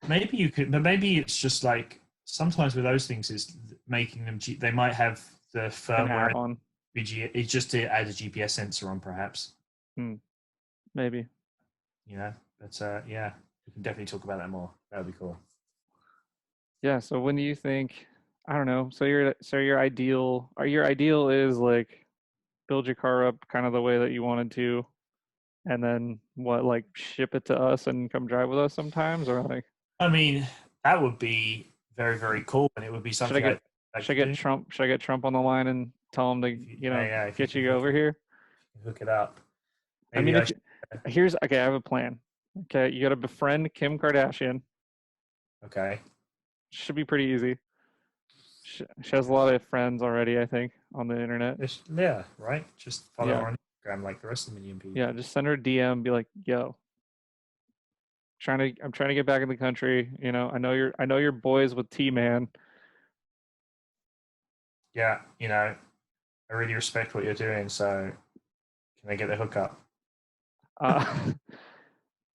Maybe you could, but maybe it's just like sometimes with those things is making them. They might have the an firmware add-on. it's just to add a GPS sensor on, perhaps. Hmm, maybe. But yeah, we can definitely talk about that more. That would be cool. Yeah. So when do you think? I don't know. Your ideal is like build your car up kind of the way that you wanted to, and then what, like ship it to us and come drive with us sometimes, or like I mean, that would be very, very cool, and it would be should I something get I'd like should to I get do. Trump should I get Trump on the line and tell him to Yeah, if you get can you over here? hook it up, I maybe mean, I if should. here's okay, I have a plan. Okay, you got to befriend Kim Kardashian. Okay. Should be pretty easy. She has a lot of friends already, I think, on the internet. Yeah, right. Just follow Yeah, her on Instagram like the rest of the million yeah. people. Just send her a DM, be like, "Yo, I'm trying to get back in the country. I know you're boys with T Man. Yeah, I really respect what you're doing. So can I get the hookup? Uh,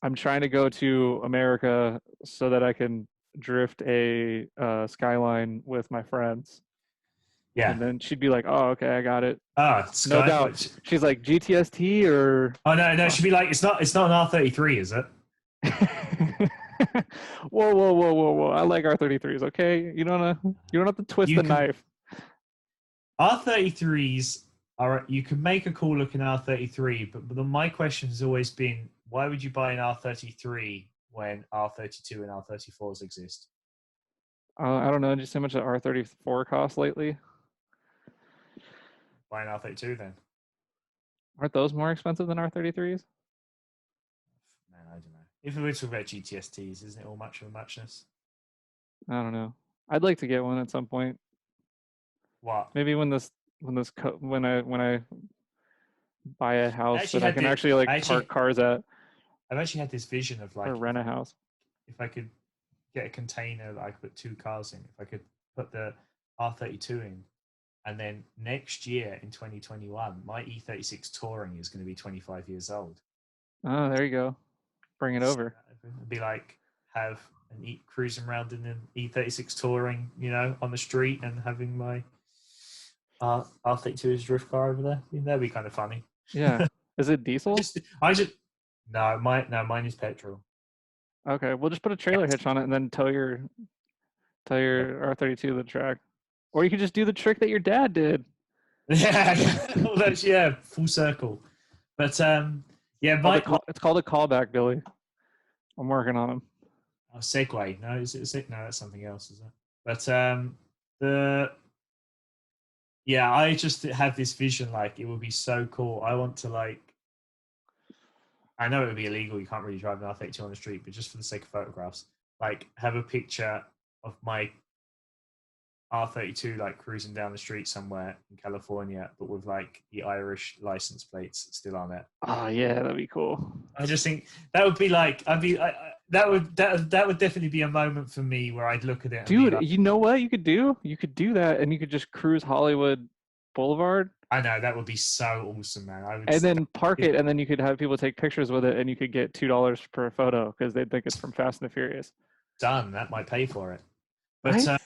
I'm trying to go to America so that I can drift a Skyline with my friends." Yeah. And then she'd be like, "Oh, okay, I got it. Ah, No Sky. doubt." She's like, "GTST or?" Oh no, no, it Uh, should be like it's not an R33, is it? whoa! I like R33s. Okay, you don't have to twist You the can knife. R33s are you can make a cool looking R33, but my question has always been why would you buy an R33 when R32 and R34s exist? I don't know. Just how much the R34 costs lately. Buy an R32 then. Aren't those more expensive than R33s? Man, I don't know. If we were talking about GTSTs, isn't it all much of a muchness? I don't know. I'd like to get one at some point. What? Maybe when I buy a I house actually that I had can the actually like I park actually cars at I've actually had this vision of or like rent a house. if I could get a container that I could put two cars in, if I could put the R32 in, and then next year in 2021, my E36 Touring is going to be 25 years old. Oh, there you go. Bring it So over. it'd be like have cruising around in an E36 Touring, on the street and having my R32 as drift car over there. I think that'd be kind of funny. Yeah. Is it diesel? I just no, mine is petrol. Okay, we'll just put a trailer hitch on it and then tow your R32 to the track. Or you could just do the trick that your dad did. Yeah, yeah, full circle. But yeah, It's called a callback, Billy. I'm working on them. Segway. No, is it a no? That's something else, is it? But the yeah, I just have this vision like it would be so cool. I want to like. I know it would be illegal. You can't really drive an R32 on the street, but just for the sake of photographs, like have a picture of my R32 like cruising down the street somewhere in California, but with like the Irish license plates still on it. Oh yeah, that'd be cool. I just think that would be like that would definitely be a moment for me where I'd look at it and be Dude, like, you know what you could do? You could do that and you could just cruise Hollywood Boulevard I know that would be so awesome, man. I would and then park it, and then you could have people take pictures with it and you could get $2 per photo because they'd think it's from Fast and the Furious. done. That might pay for it, but Right?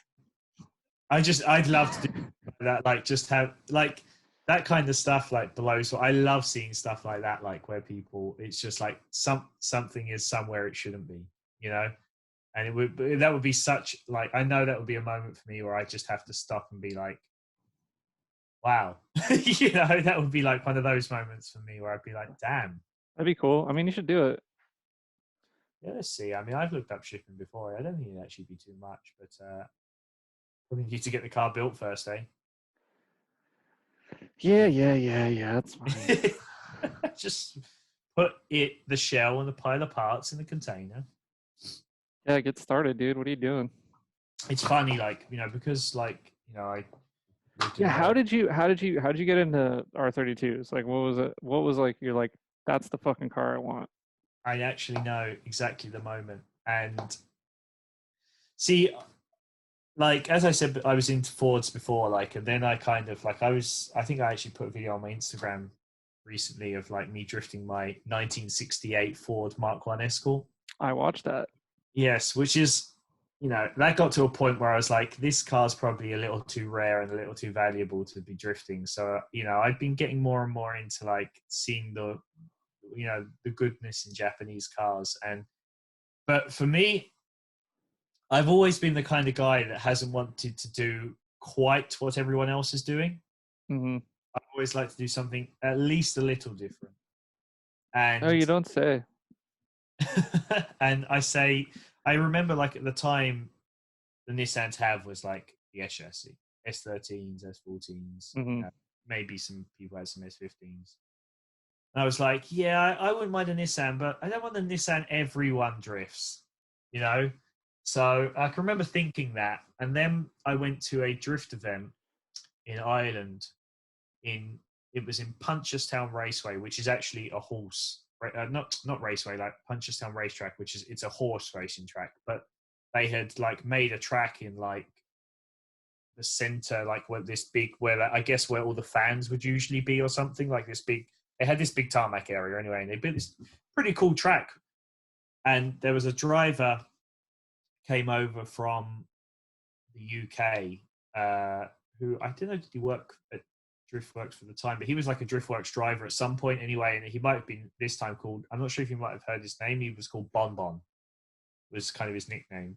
I'd love to do that. Like just have like that kind of stuff like below. So I love seeing stuff like that, like where people it's just like something is somewhere it shouldn't be, you know. And that would be such like I know that would be a moment for me where I just have to stop and be like, wow, that would be like one of those moments for me where I'd be like, damn. That'd be cool. I mean, you should do it. Yeah, let's see. I mean, I've looked up shipping before. I don't think it'd actually be too much, but probably need to get the car built first, eh? Yeah. That's fine. Just put the shell and the pile of parts in the container. Yeah, get started, dude. What are you doing? It's funny, like, because like, I lived in Yeah, America. how did you get into R32s? Like, what was it? What was like? You're like, that's the fucking car I want. I actually know exactly the moment. And see, like as I said, I was into Fords before, like, and then I kind of like I think I actually put a video on my Instagram recently of like me drifting my 1968 Ford Mark One Escort. I watched that. Yes, which is, that got to a point where I was like, this car's probably a little too rare and a little too valuable to be drifting. So, I've been getting more and more into like seeing the goodness in Japanese cars. But for me, I've always been the kind of guy that hasn't wanted to do quite what everyone else is doing. Hmm. I always like to do something at least a little different. Oh, And you don't say. and I remember like at the time the Nissan Tab was like the S chassis, S13s, S14s, Hmm. maybe some people had some S15s. And I was like, yeah, I wouldn't mind a Nissan, but I don't want the Nissan everyone drifts, you know? So I can remember thinking that. And then I went to a drift event in Ireland. It was in Punchestown Raceway, which is actually a horse, not raceway, like Punchestown Racetrack, which is it's a horse racing track. But they had like made a track in like the center, like where this big, I guess where all the fans would usually be or something, like this big. They had this big tarmac area anyway, and they built this pretty cool track. And there was a driver came over from the UK, who I don't know, did he work at Driftworks for the time, but he was like a Driftworks driver at some point anyway, and he might have been this time called, I'm not sure if you might have heard his name, he was called Bon Bon, was kind of his nickname.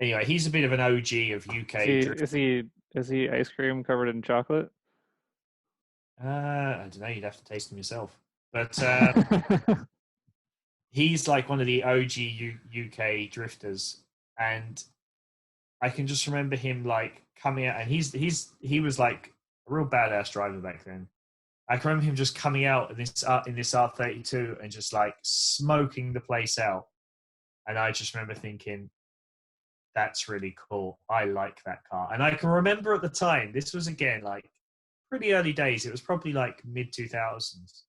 Anyway, he's a bit of an OG of Is UK he drift. is he is he ice cream covered in chocolate? I don't know, you'd have to taste him yourself. But he's like one of the OG UK drifters, and I can just remember him like coming out, and he was like a real badass driver back then. I can remember him just coming out in this R32 and just like smoking the place out, and I just remember thinking, that's really cool. I like that car, and I can remember at the time this was again like pretty early days. It was probably like mid 2000s,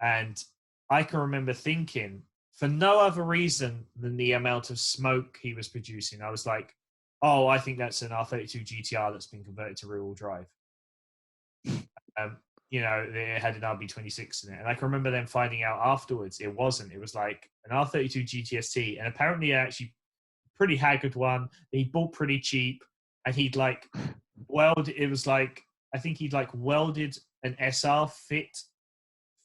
and I can remember thinking, for no other reason than the amount of smoke he was producing, I was like, oh, I think that's an R32 GTR that's been converted to rear-wheel drive. It had an RB26 in it. And I can remember them finding out afterwards it wasn't. It was like an R32 GTST. And apparently, actually, pretty haggard one that he bought pretty cheap. And he'd like it was like, I think he'd like welded an SR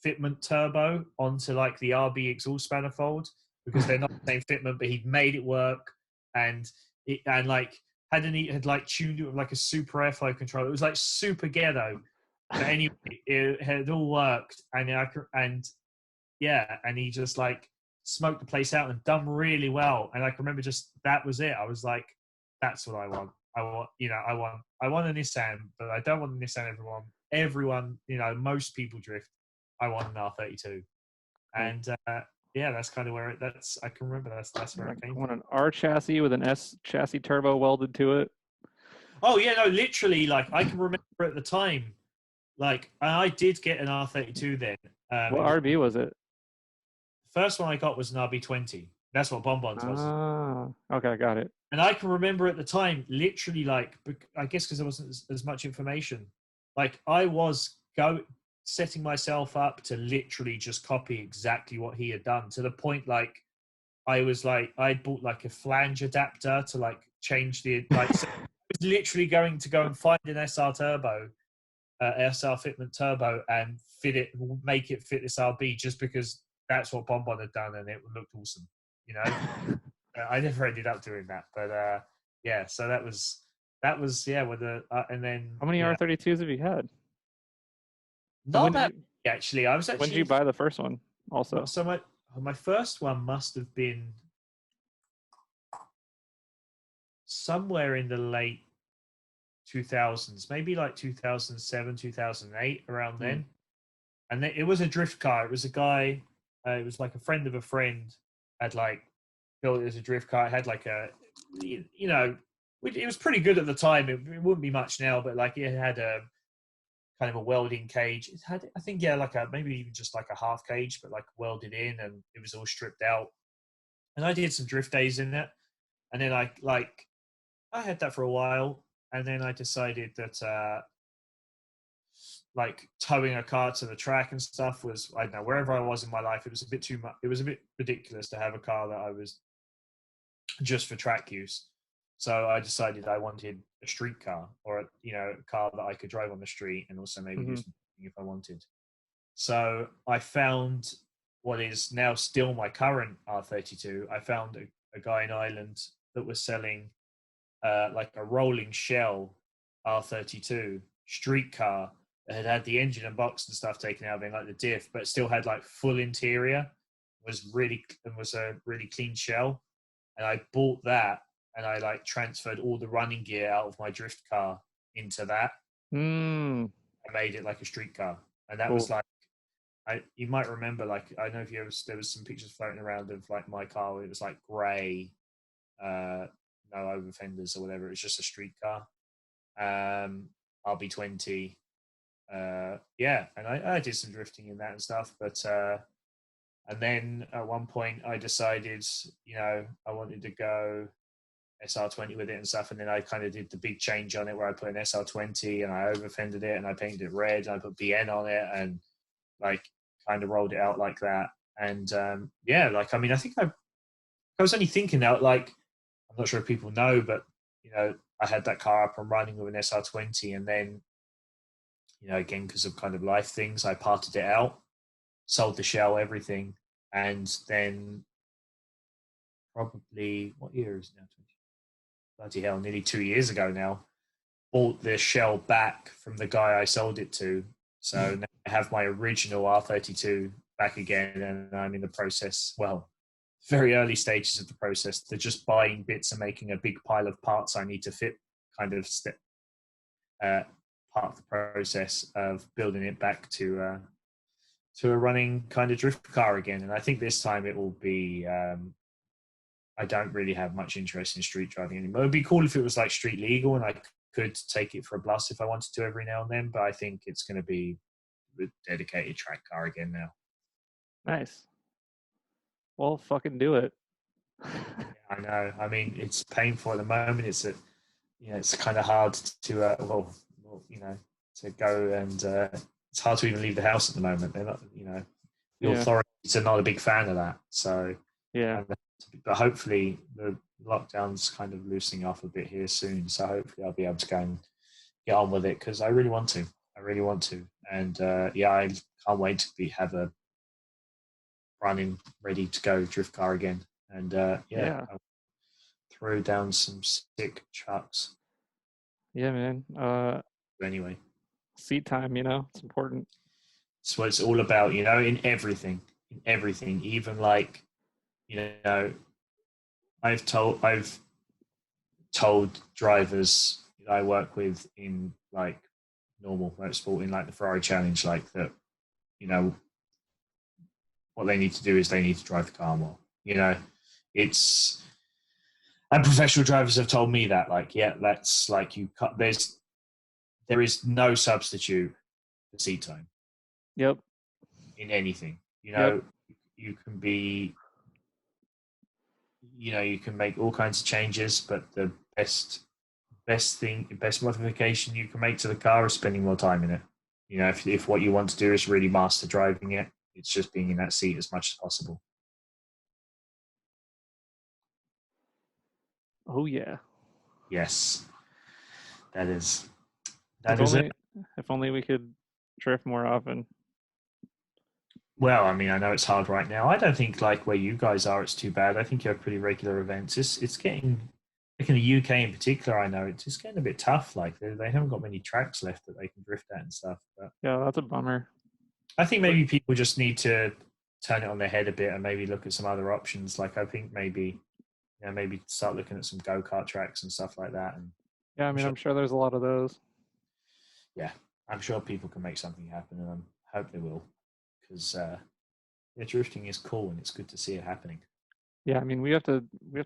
fitment turbo onto like the RB exhaust manifold because they're not the same fitment, but he'd made it work, and like had like tuned it with like a super airflow controller. It was like super ghetto, but anyway, it had all worked, and he just like smoked the place out and done really well. And I can remember just that was it. I was like, that's what I want. I want a Nissan, but I don't want a Nissan everyone, most people drift. I want an R32, Cool. and that's kind of where I can remember that's where it I came want from. an R chassis with an S chassis turbo welded to it. Oh yeah, no, literally, like I can remember at the time, like I did get an R32 then. What It was RB was it? the first one I got was an RB20. That's what Bonbons was. Ah, okay, got it. And I can remember at the time, literally, like, I guess because there wasn't as much information, like, I was setting myself up to literally just copy exactly what he had done to the point, like, I'd bought, like, a flange adapter to, like, change so I was literally going to go and find an SR turbo, SR fitment turbo, and make it fit this RB just because that's what Bonbon had done and it looked awesome, you know? I never ended up doing that, but yeah. So that was with the and then How many R32s have you had? And not that many, actually. I was when did you actually buy the first one? not Also, so much. my first one must have been somewhere in the late 2000s, maybe like 2007, 2008, around then. And it was a drift car. It was a guy, it was like a friend of a friend had like built it as a drift car. It had like it was pretty good at the time. It wouldn't be much now, but like it had a kind of a welding cage. It had, I think, yeah, like maybe even just like a half cage, but like welded in, and it was all stripped out. And I did some drift days in it. And then I had that for a while. And then I decided that, like towing a car to the track and stuff was, I don't know, wherever I was in my life, it was a bit too much. It was a bit ridiculous to have a car that I was just for track use. So I decided I wanted a street car, or a car that I could drive on the street and also maybe do something if I wanted. So I found what is now still my current R32. I found a guy in Ireland that was selling like a rolling shell R32 street car that had the engine and box and stuff taken out of it, like the diff, but still had like full interior. Was a really clean shell, and I bought that, and I like transferred all the running gear out of my drift car into that. I made it like a street car, and that was like, you might remember, like, I don't know if there was some pictures floating around of like my car. It was like grey, no over fenders or whatever. It was just a street car, RB20. Yeah, and I did some drifting in that and stuff, but and then at one point I decided, I wanted to go SR20 with it and stuff, and then I kind of did the big change on it where I put an SR20 and I over fended it and I painted it red and I put BN on it and like kind of rolled it out like that. And yeah, like, I mean, I think I was only thinking out, like, I'm not sure if people know, but I had that car up and running with an SR20, and then again, because of kind of life things, I parted it out, sold the shell, everything, and then probably, what year is it now? Bloody hell, nearly 2 years ago now, bought the shell back from the guy I sold it to. So now I have my original R32 back again, and I'm in the process, well, very early stages of the process. They're just buying bits and making a big pile of parts I need to fit, kind of step part of the process of building it back to a running kind of drift car again. And I think this time it will be, I don't really have much interest in street driving anymore. It would be cool if it was like street legal and I could take it for a blast if I wanted to every now and then, but I think it's going to be a dedicated track car again now. Nice. Well, fucking do it. Yeah, I know. I mean, it's painful at the moment. It's it's kind of hard to to go, and it's hard to even leave the house at the moment. They're not, the authorities are not a big fan of that. So yeah, but hopefully the lockdown's kind of loosening off a bit here soon. So hopefully I'll be able to go and get on with it, because I really want to. And yeah, I can't wait to have a running, ready to go drift car again. And yeah. I'll throw down some sick chucks. Yeah, man. Anyway, seat time, it's important. It's what it's all about, in everything, even like, I've told drivers that I work with in like normal motorsport, in like the Ferrari Challenge, like that, what they need to do is they need to drive the car more. It's, and professional drivers have told me that, like, yeah, that's like, there is no substitute for seat time. Yep. In anything, you can be, you can make all kinds of changes, but the best modification you can make to the car is spending more time in it. If what you want to do is really master driving it, it's just being in that seat as much as possible. Oh yeah. Yes, that is it. If only we could drift more often. Well, I mean, I know it's hard right now. I don't think like where you guys are, it's too bad. I think you have pretty regular events. It's getting, like in the UK in particular, I know it's getting a bit tough. Like they haven't got many tracks left that they can drift at and stuff. But yeah, that's a bummer. I think maybe people just need to turn it on their head a bit and maybe look at some other options. Like I think maybe maybe start looking at some go-kart tracks and stuff like that. And Yeah, I I'm mean, sure, I'm sure there's a lot of those. yeah, I'm sure people can make something happen, and I hope they will, because yeah, drifting is cool and it's good to see it happening. Yeah, I mean, we have to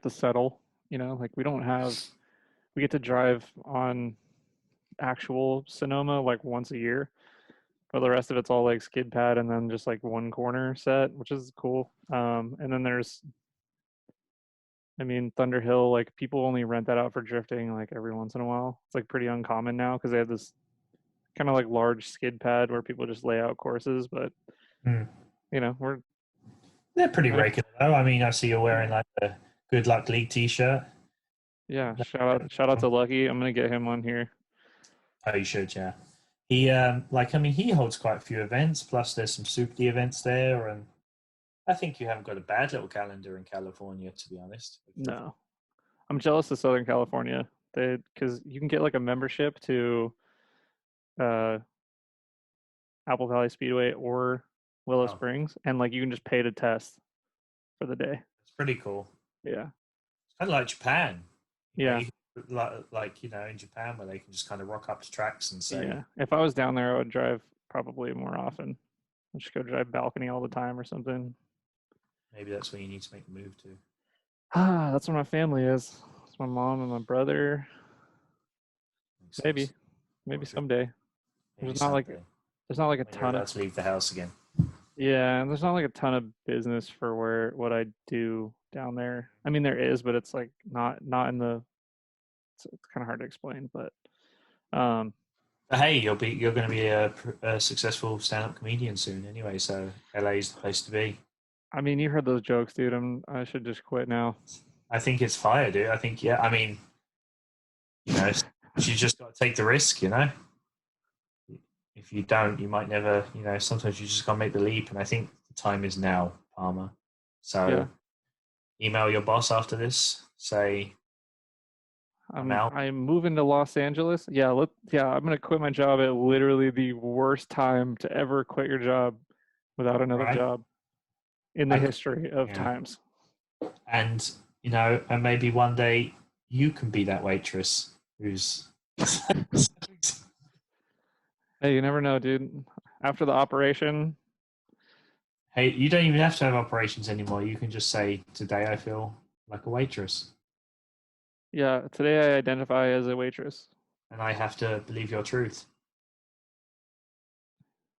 settle. Like we get to drive on actual Sonoma like once a year, but the rest of it's all like skid pad and then just like one corner set, which is cool. And then there's, I mean, Thunder Hill, like people only rent that out for drifting like every once in a while. It's like pretty uncommon now because they have this kind of like large skid pad where people just lay out courses. But Mm. we're They're pretty if regular though. I mean, I see you're wearing yeah, like a Good Luck League t-shirt. yeah. Shout out to Lucky. I'm gonna get him on here. Oh, you should, yeah. He like I mean he holds quite a few events. Plus, there's some Super D events there, and I think you haven't got a bad little calendar in California, to be honest. No, I'm jealous of Southern California. Because you can get like a membership to uh, Apple Valley Speedway or Willow Oh, Springs, and like you can just pay to test for the day. it's pretty cool. Yeah, It's kind of like Japan, yeah, you like in Japan where they can just kind of rock up to tracks and say yeah. If I was down there, I would drive probably more often. I'd just go drive balcony all the time or something. maybe that's where you need to make the move to. Ah, that's where my family is. It's my mom and my brother. Makes Maybe, sense. maybe Or if it, someday. maybe Like someday there's not like a when you're ton of allowed to leave the house again. yeah, and there's not like a ton of business for what I do down there. I mean, there is, but it's like not in the. It's kind of hard to explain, but um, But hey, you're going to be a successful stand-up comedian soon anyway. So LA is the place to be. I mean, you heard those jokes, dude. I should just quit now. I think it's fire, dude. I think yeah. I mean, you just got to take the risk. If you don't, you might never. Sometimes you just got to make the leap. And I think the time is now, Palmer. Yeah, So email your boss after this. Say I'm out. I'm moving to Los Angeles. Yeah, I'm gonna quit my job at literally the worst time to ever quit your job without another Right. job in the I, history of yeah. times. And and maybe one day you can be that waitress who's. Hey, you never know, dude. After the operation, Hey, you don't even have to have operations anymore. You can just say, "Today I feel like a waitress, yeah, today I identify as a waitress. and I have to believe your truth."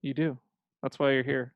You do. That's why you're here.